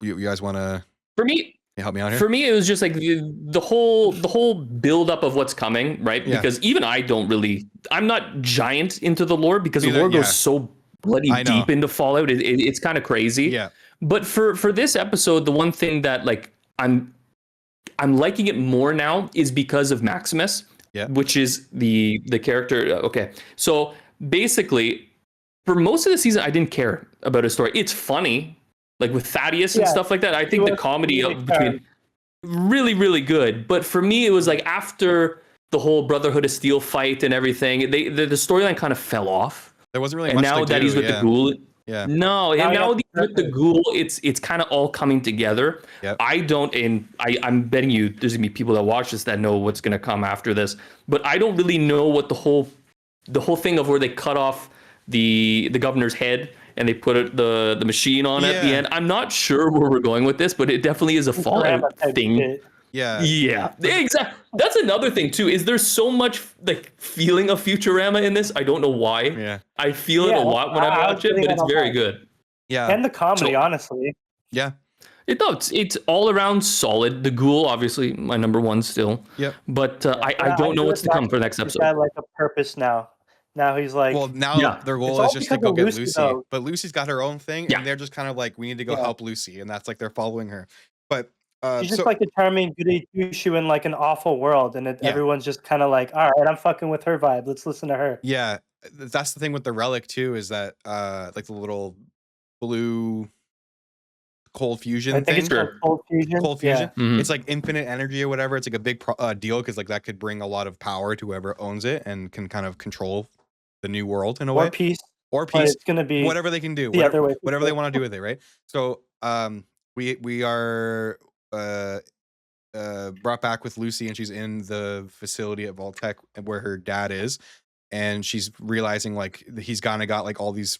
you guys want to For me, help me out here? For me, it was just like the whole build up of what's coming, right? Yeah. Because even I'm not giant into the lore because the Either- lore goes yeah. so bloody I know. deep into Fallout. It's kind of crazy. Yeah. But for this episode, the one thing that like I'm liking it more now is because of Maximus, Yeah. which is the character. Okay, so basically, for most of the season, I didn't care about his story. It's funny, like with Thaddeus and Yeah. stuff like that. I think the was comedy really between really, really good. But for me, it was like after the whole Brotherhood of Steel fight and everything, the storyline kind of fell off. There wasn't really And much now to that do, he's with yeah. the ghoul, Yeah. no, Now and you now got that he's with the ghoul, it's kind of all coming together. Yep. I'm betting you there's gonna be people that watch this that know what's gonna come after this, but I don't really know what the whole thing of where they cut off the governor's head and they put the machine on at the Yeah. end. I'm not sure where we're going with this, but it definitely is a Fallout type thing. shit. Yeah. Yeah, exactly. That's another thing too. Is there so much like feeling of Futurama in this? I don't know why. Yeah. I feel it Yeah, a lot when I I was watch it, feeling but that it's a very lot. good. Yeah. And the comedy, So- honestly. Yeah. It's all around solid. The Ghoul, obviously, my number one still. Yep. But I don't know what's to come for the next He's episode. got like a purpose now. Now he's like, Well, now Yeah. their It's goal all is just to because go of get Lucy, Lucy. though. But Lucy's got her own thing, Yeah. and they're just kind of like, we need to go Yeah. help Lucy, and that's like they're following her. But she's just so like a charming goody two-shoe in like an awful world, and Yeah. everyone's just kind of like, all right, I'm fucking with her vibe. Let's listen to her. yeah, that's the thing with the relic too, is that like the little blue cold fusion I think thing. it's called Cold Fusion. Cold fusion. Mhm. It's like infinite energy or whatever. It's like a big deal because like that could bring a lot of power to whoever owns it and can kind of control the new world in a Or way. peace. Or But peace. it's gonna be Whatever they can do. the other way. Whatever they want to do with it, right? So we are brought back with Lucy, and she's in the facility at Vault-Tec where her dad is, and she's realizing like he's got like all these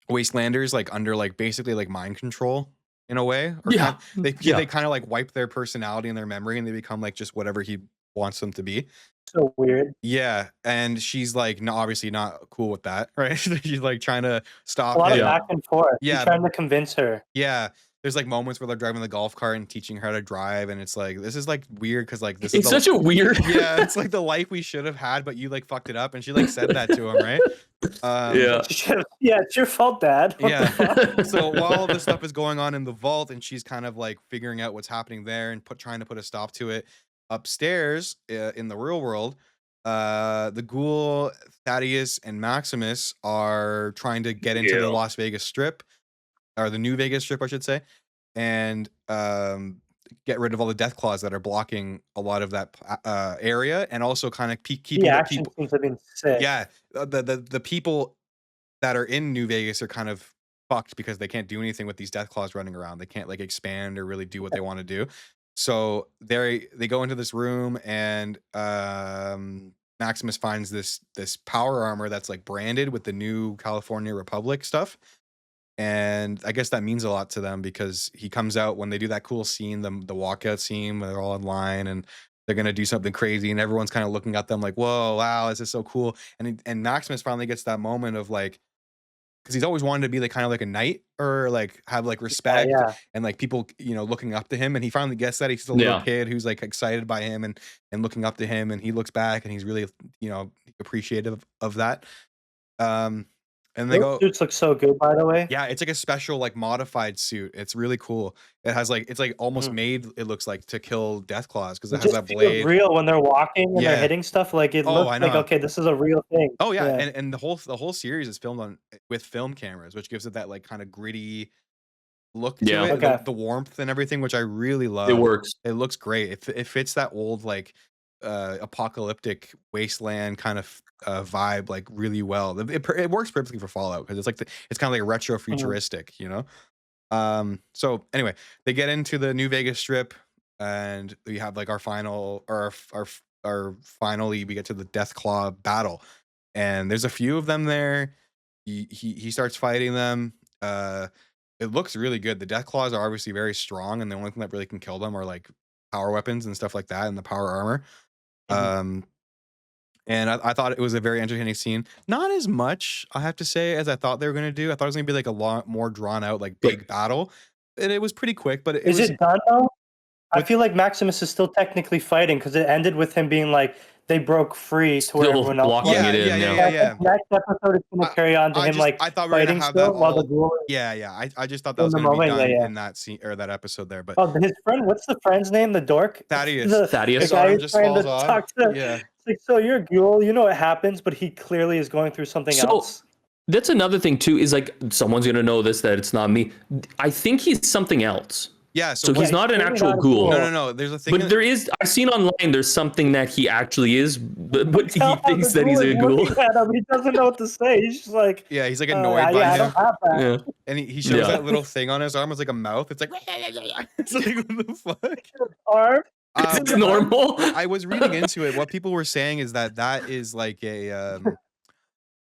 wastelanders like under like basically like mind control in a way, or Yeah. they Yeah. kind of like wipe their personality and their memory, and they become like just whatever he wants them to be. So weird. Yeah, and she's like, no, obviously not cool with that, right? She's like trying to stop A lot of him. back and forth. Yeah. He's trying to convince her. Yeah, there's like moments where they're driving the golf cart and teaching her how to drive, and it's like this is like weird because like this It's is such a weird. yeah, it's like the life we should have had, but you like fucked it up, and she like said that to him, right? Yeah. Yeah, it's your fault, Dad. What the Yeah. fuck? So while all this stuff is going on in the vault, and she's kind of like figuring out what's happening there and trying to put a stop to it, upstairs in the real world, the ghoul Thaddeus and Maximus are trying to get into Yeah. the Las Vegas Strip, or the New Vegas Strip, I should say, and get rid of all the death claws that are blocking a lot of that area, and also kind of keeping The the action people. seems to have been sick. Yeah, the people that are in New Vegas are kind of fucked because they can't do anything with these death claws running around. They can't like expand or really do what they want to do. So they go into this room, and Maximus finds this power armor that's like branded with the new California Republic stuff. And I guess that means a lot to them because he comes out when they do that cool scene, the walkout scene where they're all in line and they're gonna do something crazy, and everyone's kind of looking at them like, "Whoa, wow, this is so cool!" And Maximus finally gets that moment of like, because he's always wanted to be like kind of like a knight or like have like respect Yeah. and like people looking up to him, and he finally gets that. He's a little Yeah. kid who's like excited by him and looking up to him, and he looks back and he's really appreciative of that. And they Those go, suits look so good, by the way. yeah, it's like a special like modified suit. It's really cool. It has like, it's like almost made, it looks like, to kill death claws because it It has just that feels blade. real when they're walking and Yeah. they're hitting stuff. Like it Oh, looks I like, know. okay, this is a real thing. Oh yeah, and the whole series is filmed with film cameras, which gives it that like kind of gritty look to Yeah. it, Okay. the warmth and everything, which I really love. It works. It looks great. It fits that old like apocalyptic wasteland kind of vibe like really well. It works perfectly for Fallout because it's like it's kind of like retro futuristic, So anyway, they get into the New Vegas Strip. and we have like our final, or our finally we get to the Death Claw battle, and there's a few of them there. He starts fighting them. It looks really good. The Death Claws are obviously very strong, and the only thing that really can kill them are like power weapons and stuff like that, and the power armor. Mhm. And I thought it was a very entertaining scene. Not as much, I have to say, as I thought they were gonna do. I thought it was gonna be like a lot more drawn out, like But big battle, and it was pretty quick. But it Is was it done though? I with feel like Maximus is still technically fighting because it ended with him being like they broke free to where still everyone else blocking was. yeah, it yeah, in. yeah, Yeah. yeah, I yeah. think next episode is gonna I, carry on to him I thought we were gonna fighting have that still while the all. ghoul Yeah, yeah. I just thought that in was the gonna be moment. Yeah, done yeah. in that scene or that episode there. But Oh, his friend. What's the friend's name? The dork. Thaddeus, The Thaddeus. his guy arm who's just trying to falls off. talk to. Yeah, It's like, so you're a ghoul. You know what happens, but he clearly is going through something So else. that's another thing too. Is like someone's gonna know this that it's not me. I think he's something else. yeah. So what- he's not an clearly actual not a ghoul. ghoul. no. There's a thing. But there is. I've seen online. There's something that he actually is, but he Tell how thinks the that he's ghoul a is ghoul. looking at him. He doesn't know what to say. He's just like, Yeah, he's like annoyed by yeah, I him. don't have that. Yeah. And he shows Yeah. that little thing on his arm. It's like a mouth. It's like, it's like what the fuck? Arm. It's normal. I was reading into it. What people were saying is that is like a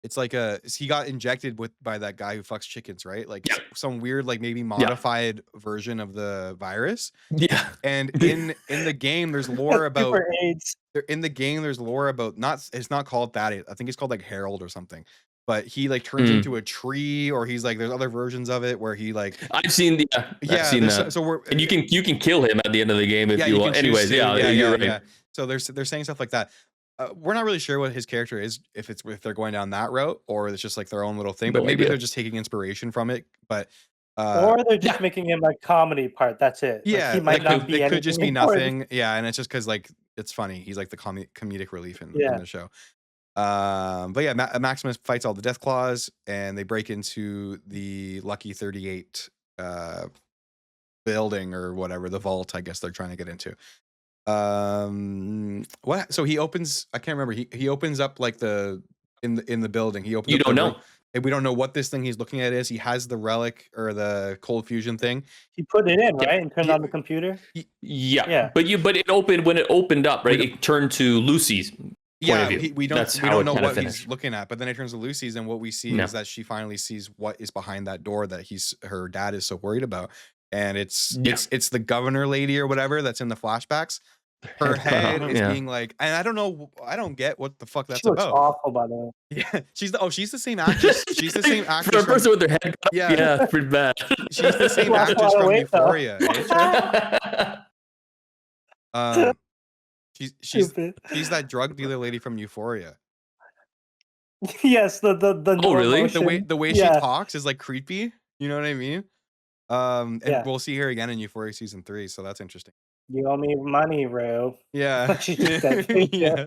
it's like he got injected by that guy who fucks chickens, right? Like Yeah. some weird, like maybe modified version of the virus. Yeah. And in the game, there's lore about Super AIDS. in the game. There's lore about it's not called that. I think it's called like Harold or something. But he like turns into a tree, or he's like there's other versions of it where he like I've seen I've seen that. So we're And you can kill him at the end of the game if yeah, you you want. can choose Anyways, to. yeah, you're right. Yeah. So they're saying stuff like that. We're not really sure what his character is, if they're going down that route or it's just like their own little thing. But No maybe idea. they're just taking inspiration from it. But Or they're just making him a comedy part. That's it. yeah, Like, he might not be it could just be anything important. nothing. Yeah, and it's just because like it's funny. He's like the comedic relief in Yeah. the show. But yeah, Maximus fights all the Death Claws, and they break into the Lucky 38 building or whatever, the vault. I guess they're trying to get into. What? So he opens. I can't remember. He opens up like in the building. He opens. You up don't the know. and we don't know what this thing he's looking at is. He has the relic or the cold fusion thing. He put it in, Yeah. right? And turned Yeah. on the computer. Yeah. But it opened when it opened up, right? It turned to Lucy's point Yeah, of view. we don't That's we how don't it know kinda what finished. he's looking at, but then it turns to Lucy's, and what we see No. is that she finally sees what is behind that door that her dad is so worried about, and it's the governor lady or whatever that's in the flashbacks. Her head is Yeah. being like, and I don't get what the fuck that's She looks about. awful, by the way. Yeah, she's the same actress. She's the same For actress. a person with their head cut, Yeah. yeah, pretty bad. She's the same Lost a actress lot of from weight, though. Euphoria. She's Stupid. that drug dealer lady from Euphoria. Yes, the Oh, really? The way she talks is like creepy. You know what I mean? And Yeah. we'll see her again in Euphoria season 3, so that's interesting. You owe me money, Ro. Yeah. She just said, yeah.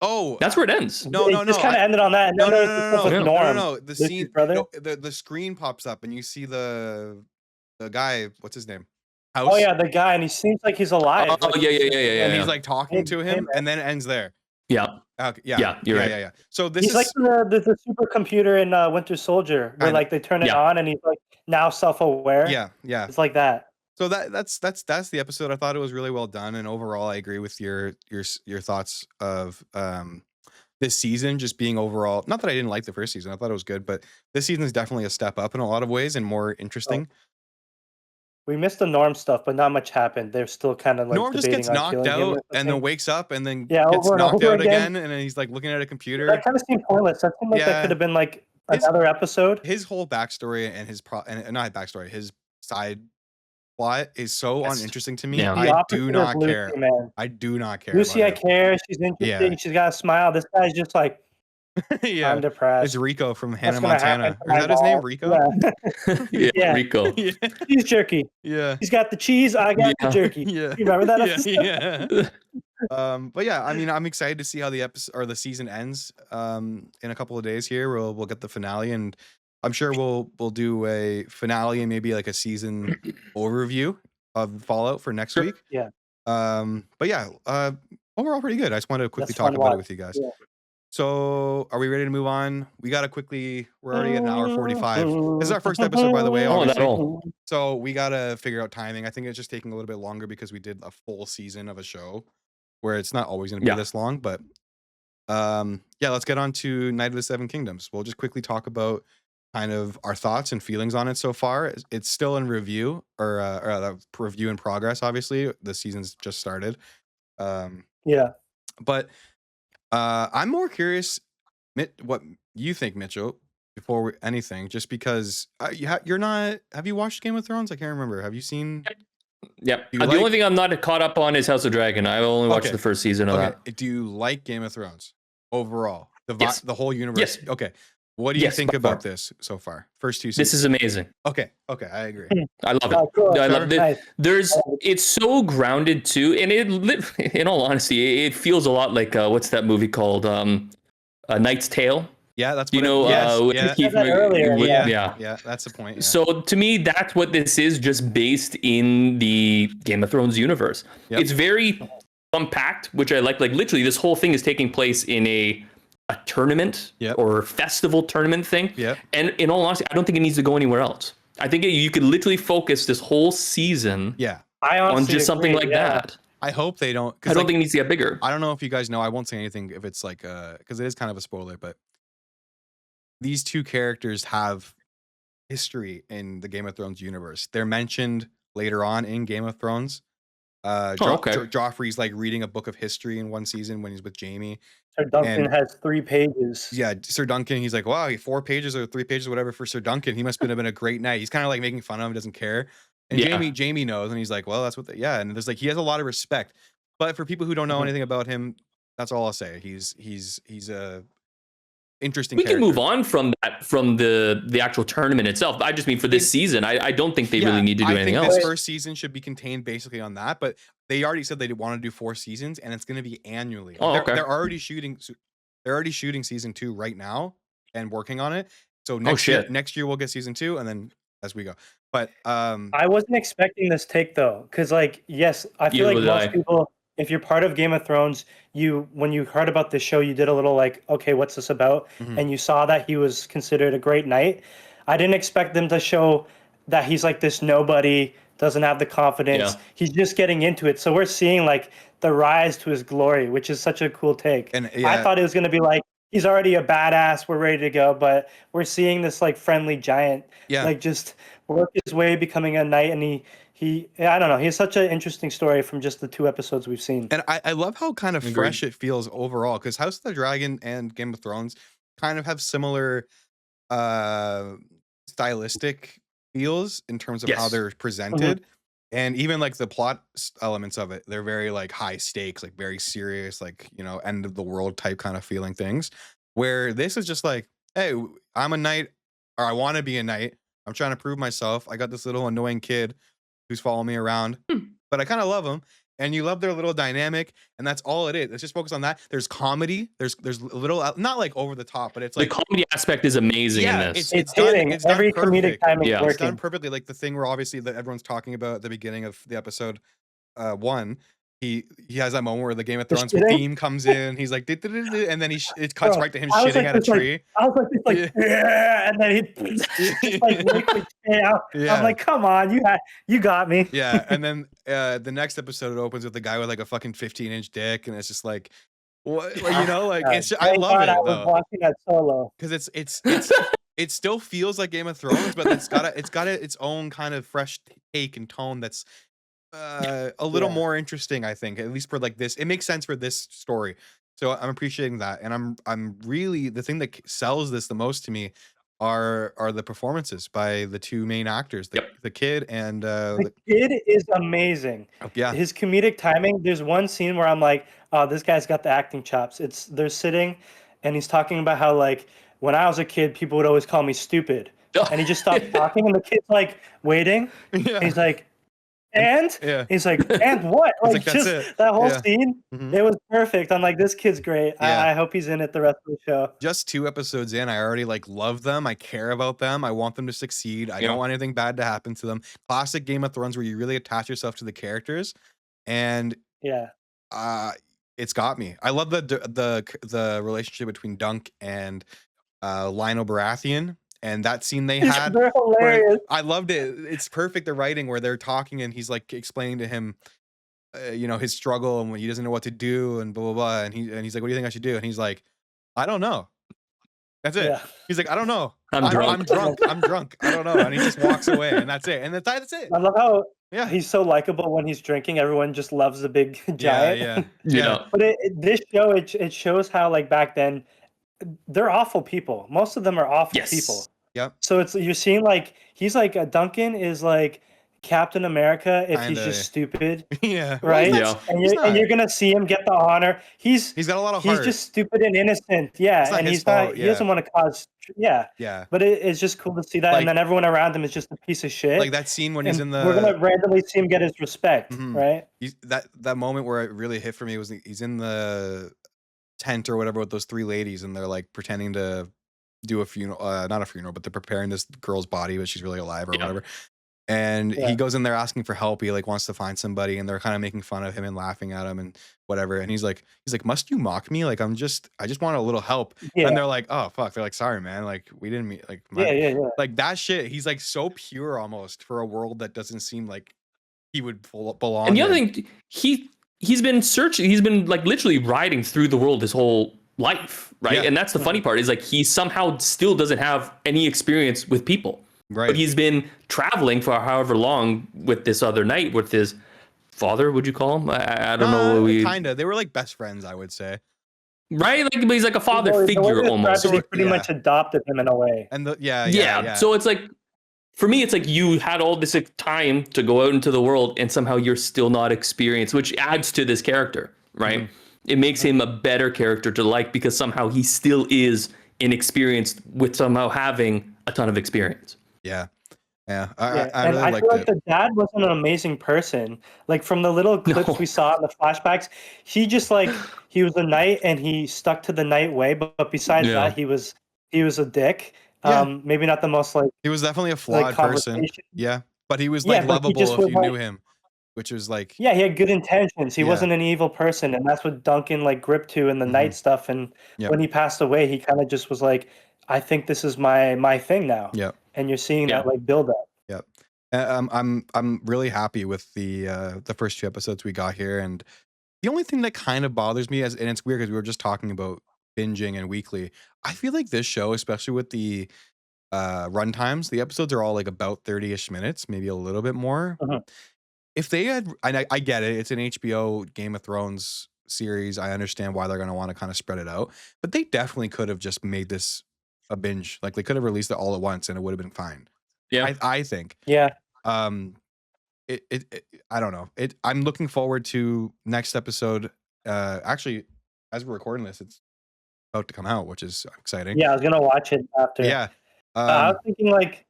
Oh, That's where it ends. no. It just kind of ended on that. And No, then no, there's no, the no, stuff with no, Norm. no, no. The Lucy's scene, brother? no, the screen pops up, and you see the guy. What's his name? House. Oh yeah, the guy, and he seems like he's alive. Oh, Like, yeah. And he's like talking to him, Him. and then it ends there. Yeah. Okay, Yeah, you're right. Yeah. So this He's is like the supercomputer in Winter Soldier, where Kinda. like they turn it Yeah. on, and he's like now self-aware. yeah. It's like that. So that's the episode. I thought it was really well done, and overall, I agree with your thoughts of this season just being overall. Not that I didn't like the first season; I thought it was good, but this season is definitely a step up in a lot of ways and more interesting. We missed the Norm stuff, but not much happened. They're still kind of like Norm just debating gets on knocked killing him out or and then something. wakes up and then Yeah, gets over and knocked over out again. again, and then he's like looking at a computer. That kind of seemed pointless. That seemed like Yeah. that could have been like His- another episode. His whole backstory and his and not backstory, his side plot is so Yes. uninteresting to me. Yeah. The I opposite do of not Lucy, care. man. I do not care. Lucy, I about care. She's interesting. Yeah. She's got a smile. This guy's just like, it. Yeah, I'm depressed. it's Rico from What's Hannah gonna Montana. happen to Is my that his name, ball? Rico? Yeah. Yeah, Yeah. Rico. yeah, Cheese jerky. yeah, He's got the cheese. I got Yeah. the jerky. yeah. You remember that Yeah, episode? yeah. But yeah, I mean, I'm excited to see how the episode or the season ends. In a couple of days here, we'll get the finale, and I'm sure we'll do a finale and maybe like a season overview of Fallout for next Sure. week. Yeah. But yeah, overall pretty good. I just wanted to quickly That's talk fun to about it watch. with you guys. Yeah. So are we ready to move on? We got to quickly, we're already at an hour 45. This is our first episode, by the way, Oh, that obviously. all. So we got to figure out timing. I think it's just taking a little bit longer because we did a full season of a show where it's not always going to be Yeah. this long. But yeah, let's get on to Night of the Seven Kingdoms. We'll just quickly talk about kind of our thoughts and feelings on it so far. It's still in review or review in progress, obviously. The season's just started. Yeah. But I'm more curious what you think, Mitchell, before anything, just because you're not. Have you watched Game of Thrones? I can't remember. Have you seen? Yep. Do The you only thing I'm not caught up on is House of Dragon. I only watched Okay. the first season of that. Do you like Game of Thrones overall? Yes. The whole universe. Yes. Okay. What do you Yes, think by about far. this so far? First two This seasons. is amazing. Okay. I agree. I love it. Oh, cool. I love it. Nice. It's so grounded too, and in all honesty, it feels a lot like what's that movie called? A Knight's Tale. Yeah, that's You what know. yes, You said that earlier, yeah, that's the point. Yeah. So to me, that's what this is, just based in the Game of Thrones universe. Yep. It's very compact, which I like. Like literally, this whole thing is taking place in a tournament Yep. or festival tournament thing. Yep. And in all honesty, I don't think it needs to go anywhere else. I think you could literally focus this whole season on just something like that. I hope they don't. I don't think it needs to get bigger. I don't know if you guys know. I won't say anything if it's like because it is kind of a spoiler, but these two characters have history in the Game of Thrones universe. They're mentioned later on in Game of Thrones. Joffrey's like reading a book of history in one season when he's with Jaime. Sir Duncan has 3 pages. Yeah, Sir Duncan, he's like, wow, 4 pages or 3 pages, whatever for Sir Duncan. He must have been a great knight. He's kind of like making fun of him, doesn't care. And Jaime knows, and he's like, well, that's what and there's like he has a lot of respect. But for people who don't know anything about him, that's all I'll say. He's a interesting character. We can move on from that, from the actual tournament itself. I just mean for this season, I don't think they really need to do anything else. This first season should be contained basically on that, but they already said they want to do 4 seasons, and it's going to be annually. They're already shooting. They're already shooting season 2 right now and working on it. So next year we'll get season 2, and then as we go. But I wasn't expecting this take though, because like yes, I feel like most people, if you're part of Game of Thrones, when you heard about this show, you did a little like, okay, what's this about? And you saw that he was considered a great knight. I didn't expect them to show that he's like this nobody, doesn't have the confidence. He's just getting into it. So we're seeing like the rise to his glory, which is such a cool take. And I thought it was going to be like, he's already a badass, we're ready to go, but we're seeing this like friendly giant like just work his way becoming a knight, and he I don't know, he has such an interesting story from just the 2 episodes we've seen. And I love how kind of fresh it feels overall, because House of the Dragon and Game of Thrones kind of have similar stylistic feels in terms of how they're presented. And even like the plot elements of it, they're very like high stakes, like very serious, like, you know, end of the world type kind of feeling things. Where this is just like, hey, I'm a knight, or I want to be a knight. I'm trying to prove myself. I got this little annoying kid who's following me around, but I kind of love him. And you love their little dynamic, and that's all it is. Let's just focus on that. There's comedy. There's a little, not like over the top, but it's like the comedy aspect is amazing in this. It's hitting. It's every comedic timing working. It's done perfectly. Like the thing where obviously that everyone's talking about at the beginning of the episode 1. He has that moment where the Game of Thrones theme comes in. He's like, and then it cuts right to him shitting at a tree. I was like, and then he just like liquid out. I'm like, come on, you got me. Yeah, and then the next episode it opens with the guy with like a fucking 15-inch dick, and it's just like, what, you know, like it's just, I love it though. I was watching that solo because it still feels like Game of Thrones, but it's got its own kind of fresh take and tone that's a little more interesting, I think, at least for like this. It makes sense for this story, so I'm appreciating that. And I'm really, the thing that sells this the most to me are the performances by the 2 main actors, the kid and the kid is amazing. His comedic timing. There's one scene where I'm like, oh, this guy's got the acting chops. They're sitting and he's talking about how like when I was a kid people would always call me stupid, and he just stops talking and the kid's like waiting, and he's like, and he's like, and what? Like just that whole scene, it was perfect. I'm like, this kid's great. I hope he's in it the rest of the show. Just 2 episodes in, I already like love them. I care about them. I want them to succeed. I don't want anything bad to happen to them. Classic Game of Thrones where you really attach yourself to the characters, and it's got me. I love the relationship between Dunk and Lionel Baratheon, and that scene they had. They're hilarious. I loved it. It's perfect, the writing where they're talking and he's like explaining to him, his struggle and when he doesn't know what to do and blah blah blah. And he's like, "What do you think I should do?" And he's like, "I don't know." That's it. Yeah. He's like, "I don't know. I'm drunk. I'm drunk. I don't know." And he just walks away, and that's it. And that's it. I love how Yeah. he's so likable when he's drinking. Everyone just loves the big giant. Yeah. But this show, it shows how like back then, they're awful people. Most of them are awful people. Yep. So you're seeing like he's like Duncan is like Captain America if he's just stupid, Yeah. right? Yeah. And you're gonna see him get the honor. He's got a lot of heart. He's just stupid and innocent. Yeah, It's not and his he's not. fault, He doesn't want to cause. Yeah. Yeah. But it's just cool to see that, Like- and then everyone around him is just a piece of shit. Like that scene when he's in the. We're gonna randomly see him get his respect, Mhm. right? That moment where it really hit for me was he's in the tent or whatever with those three ladies, and they're like pretending to do a funeral, not a funeral, but they're preparing this girl's body, but she's really alive or whatever. And he goes in there asking for help. He like wants to find somebody, and they're kind of making fun of him and laughing at him and whatever. And he's like, "Must you mock me? Like I just want a little help." Yeah. And they're like, "Oh fuck!" They're like, "Sorry, man. Like we didn't mean like." Yeah. Like that shit. He's like so pure almost for a world that doesn't seem like he would belong. And the other in. thing, he's been searching. He's been like literally riding through the world his whole life, right? Yeah. And that's the funny part is like he somehow still doesn't have any experience with people. Right. But he's been traveling for however long with this other knight, with his father, would you call him? I don't know. Kinda. They were like best friends, I would say. Right? Like, but he's like a father figure almost. He pretty much adopted him in a way. And yeah. So it's like, for me, it's like you had all this time to go out into the world and somehow you're still not experienced, which adds to this character, right? Mm-hmm. It makes him a better character to like because somehow he still is inexperienced with somehow having a ton of experience. Yeah. I really liked it. The dad was an amazing person. Like from the little clips we saw in the flashbacks, he just like he was a knight and he stuck to the knight way. But besides that, he was a dick. Maybe not the most like. He was definitely a flawed person. Yeah, but he was like lovable if you knew him, which was like. Yeah, he had good intentions. He wasn't an evil person, and that's what Duncan like gripped to in the knight stuff. And when he passed away, he kind of just was like, "I think this is my thing now." Yeah. And you're seeing that like build up. Yep. I'm really happy with the first 2 episodes we got here, and the only thing that kind of bothers me and it's weird because we were just talking about binging and weekly. I feel like this show, especially with the run times, the episodes are all like about 30-ish minutes, maybe a little bit more. If they had, and I get it, it's an HBO Game of Thrones series. I understand why they're going to want to kind of spread it out, but they definitely could have just made this a binge. Like they could have released it all at once and it would have been fine. Yeah, I think. Yeah. I don't know. I'm looking forward to next episode. Actually, as we're recording this, it's about to come out, which is exciting. Yeah, I was gonna watch it after. Yeah. I was thinking like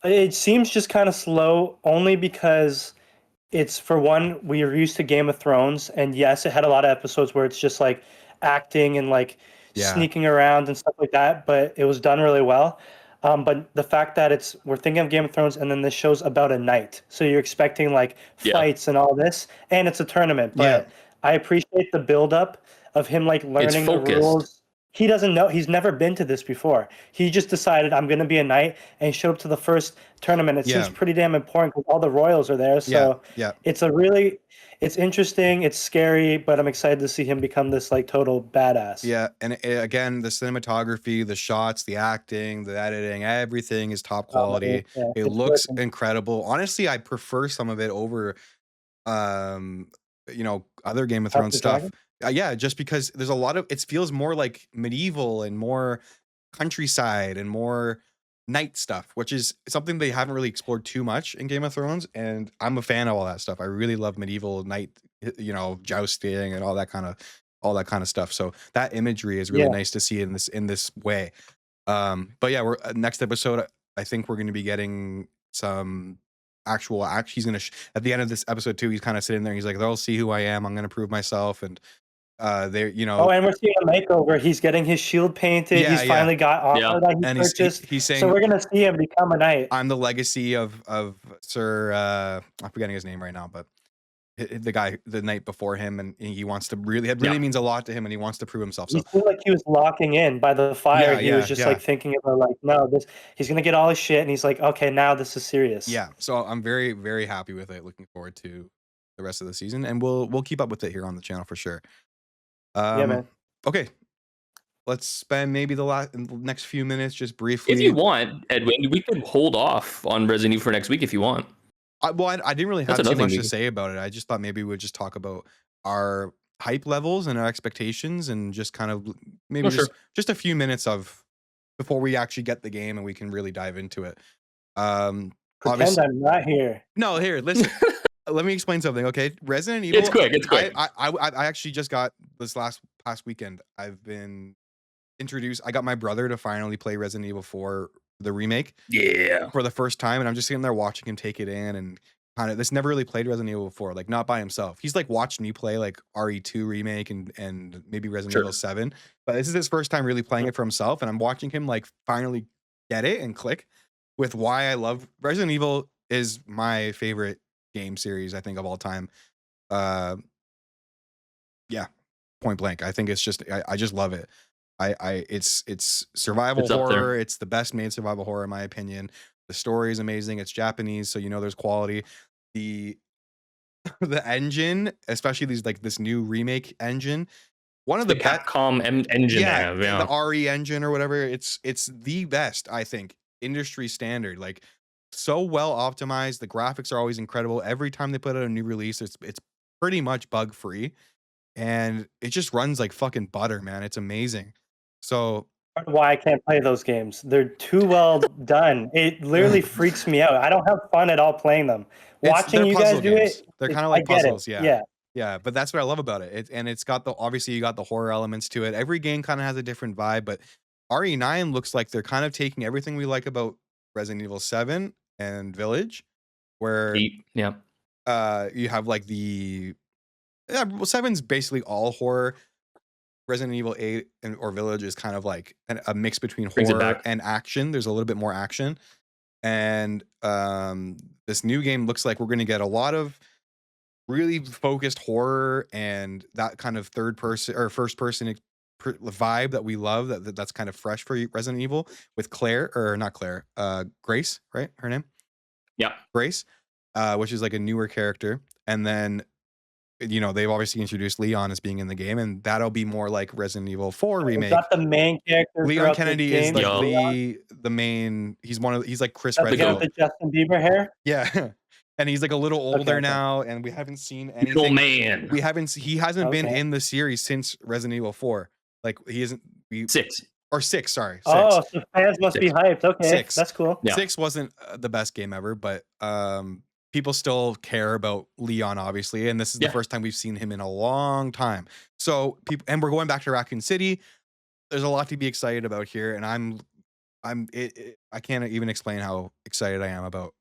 it seems just kind of slow, only because it's, for one, we are used to Game of Thrones, and yes, it had a lot of episodes where it's just like acting and like sneaking around and stuff like that, but it was done really well. But the fact that we're thinking of Game of Thrones, and then this show's about a knight, so you're expecting like fights and all this, and it's a tournament. But I appreciate the build up of him like learning the rules. He doesn't know. He's never been to this before. He just decided, I'm going to be a knight, and showed up to the first tournament. It seems pretty damn important because all the royals are there. So it's interesting. It's scary, but I'm excited to see him become this like total badass. Yeah, and again, the cinematography, the shots, the acting, the editing, everything is top quality. It looks incredible. Honestly, I prefer some of it over, other Game of Thrones stuff. Yeah, just because there's a lot of, it feels more like medieval and more countryside and more knight stuff, which is something they haven't really explored too much in Game of Thrones. And I'm a fan of all that stuff. I really love medieval knight, jousting and all that kind of stuff. So that imagery is really nice to see in this way. But yeah, we're next episode. I think we're going to be getting some actual act. He's gonna at the end of this episode too. He's kind of sitting there. He's like, "They'll see who I am. I'm going to prove myself." And they're Oh, and we're seeing a makeover. He's getting his shield painted. He's finally got armor that he purchased. He's saying, so we're gonna see him become a knight. I'm the legacy of Sir. I'm forgetting his name right now, but the guy the night before him, and he wants to really means a lot to him, and he wants to prove himself. He So seemed like he was locking in by the fire. Yeah, He was yeah, just yeah. like thinking about like, no, he's gonna get all his shit, and he's like, okay, now this is serious. yeah, so I'm very, very happy with it. Looking forward to the rest of the season, and we'll keep up with it here on the channel for sure. Yeah, man. Okay, let's spend maybe the next few minutes just briefly. If you want, Edwin, we could hold off on Resident Evil for next week if you want. I didn't really have That's too another much thing to say about it. I just thought maybe we'd just talk about our hype levels and our expectations, and just kind of maybe Oh, sure. just a few minutes of before we actually get the game and we can really dive into it. Pretend Obviously, I'm not here. no, here, listen. Let me explain something, okay? Resident Evil. It's quick. It's quick. I actually just got this past weekend. I've been introduced. I got my brother to finally play Resident Evil 4, the remake, Yeah. for the first time, and I'm just sitting there watching him take it in, and kind of this never really played Resident Evil before, like not by himself. He's like watched me play like RE2 remake and maybe Resident Sure. Evil 7, but this is his first time really playing it for himself, and I'm watching him like finally get it and click with why I love Resident Evil. Is my favorite game series, I think, of all time. Yeah, point blank. I think it's just I just love it. It's survival It's up there. horror. It's the best made survival horror in my opinion. The story is amazing. It's Japanese, so you know there's quality. The the engine, especially this new remake engine, one of The the best. Capcom engine. Yeah, they have, the RE engine or whatever. It's the best, I think, industry standard. Like so well optimized. The graphics are always incredible. Every time they put out a new release, it's pretty much bug free, and it just runs like fucking butter, man. It's amazing. So Why I can't play those games? They're too well done. It literally freaks me out. I don't have fun at all playing them. Watching they're you puzzle guys do games. it, They're kind of I like get it. puzzles. Yeah. Yeah, but that's what I love about it. And it's got obviously you got the horror elements to it. Every game kind of has a different vibe, but RE9 looks like they're kind of taking everything we like about Resident Evil 7 and Village, where yeah. you have like well, 7's basically all horror. Resident Evil 8 or Village is kind of like a mix between Brings it horror back. and action. There's a little bit more action. And this new game looks like we're going to get a lot of really focused horror and that kind of third person or first person vibe that we love. That's kind of fresh for Resident Evil with Grace, right? Her name? Yeah. Grace, which is like a newer character. And then, you know, they've obviously introduced Leon as being in the game, and that'll be more like Resident Evil 4 remake. Is that the main character? Leon Kennedy is like Yo. the main. He's like Chris That's the guy Redfield. with the Justin Bieber hair. Yeah, and he's like a little older Okay. now, and we haven't seen Little anything. man. He hasn't been Okay. in the series since Resident Evil 4. Like he isn't. 6. Or 6. Sorry, 6. Oh, so fans must be hyped. Okay, 6. that's cool. Yeah. 6 wasn't the best game ever, but people still care about Leon, obviously, and this is the first time we've seen him in a long time. So and we're going back to Raccoon City. There's a lot to be excited about here, and I can't even explain how excited I am about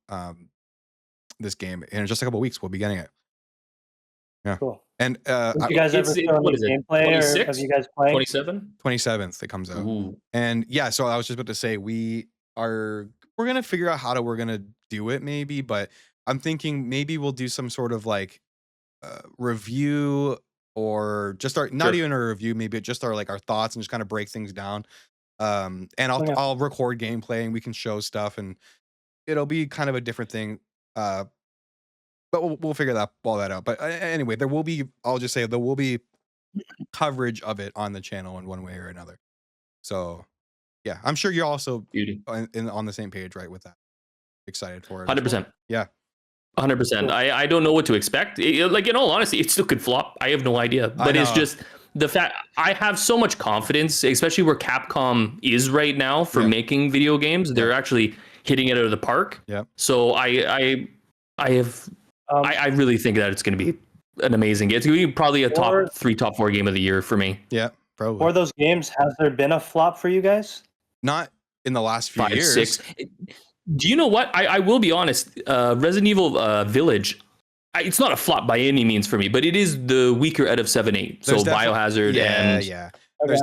this game. In just a couple weeks, we'll be getting it. Yeah, Cool. and Have you guys ever shown what any is it, gameplay, or 26? have you guys played? 27? 27th it comes out. Ooh. And yeah, so I was just about to say we're gonna figure out how we're gonna do it maybe, but I'm thinking maybe we'll do some sort of like review, or just not even a review, maybe just our thoughts and just kind of break things down. And I'll record gameplay and we can show stuff, and it'll be kind of a different thing. But we'll figure all that out. But anyway, I'll just say there will be coverage of it on the channel in one way or another. So yeah, I'm sure you're also on the same page, right, with that. Excited for it. 100%. Well. Yeah. 100%. I don't know what to expect. Like, in all honesty, it still could flop. I have no idea. But it's just the fact I have so much confidence, especially where Capcom is right now for making video games. They're actually hitting it out of the park. Yeah. So I really think that it's going to be an amazing game. It's going to be probably a top 3, top 4 game of the year for me. Yeah, probably. For those games, has there been a flop for you guys? Not in the last few 5, years. 6. Do you know what? I will be honest. Resident Evil Village, it's not a flop by any means for me, but it is the weaker out of 7, 8. So Biohazard and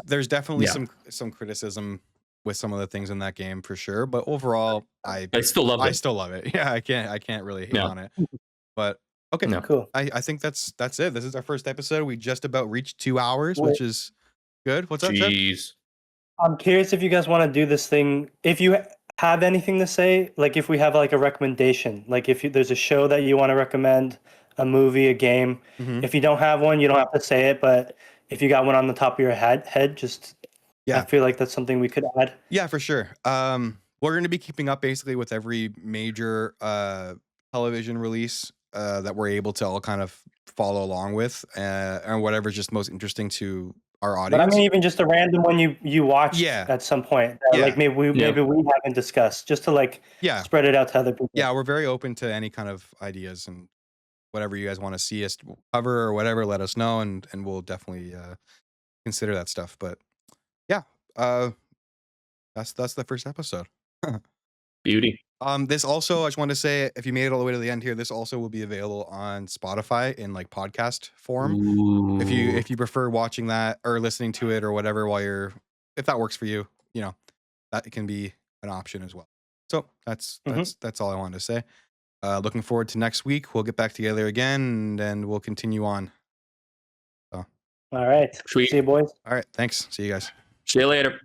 there's definitely some criticism with some of the things in that game for sure, but overall, I still love it. Yeah, I can't really hate on it. But Okay, No. Cool. I think that's it. This is our first episode. We just about reached 2 hours, Wait. which is good. What's up, Jeff? Jeez. I'm curious if you guys want to do this thing. If you have anything to say, like if we have like a recommendation, like if there's a show that you want to recommend, a movie, a game. Mhm. If you don't have one, you don't have to say it. But if you got one on the top of your head, just Yeah. I feel like that's something we could add. Yeah, for sure. We're going to be keeping up basically with every major television release that we're able to all kind of follow along with, and whatever's just most interesting to our audience. But I mean, even just a random one you watched Yeah. at some point, that, Yeah. like maybe we haven't discussed, just to like Yeah. spread it out to other people. Yeah, we're very open to any kind of ideas, and whatever you guys want to see us cover or whatever, let us know, and we'll definitely consider that stuff. But yeah, that's the first episode. Beauty. This also, I just wanted to say, if you made it all the way to the end here, this also will be available on Spotify in like podcast form. Ooh. If you prefer watching that or listening to it or whatever while if that works for you, that can be an option as well. So that's all I wanted to say. Looking forward to next week. We'll get back together again and we'll continue on. All right. Sweet. See you, boys. All right. Thanks. See you guys. See you later.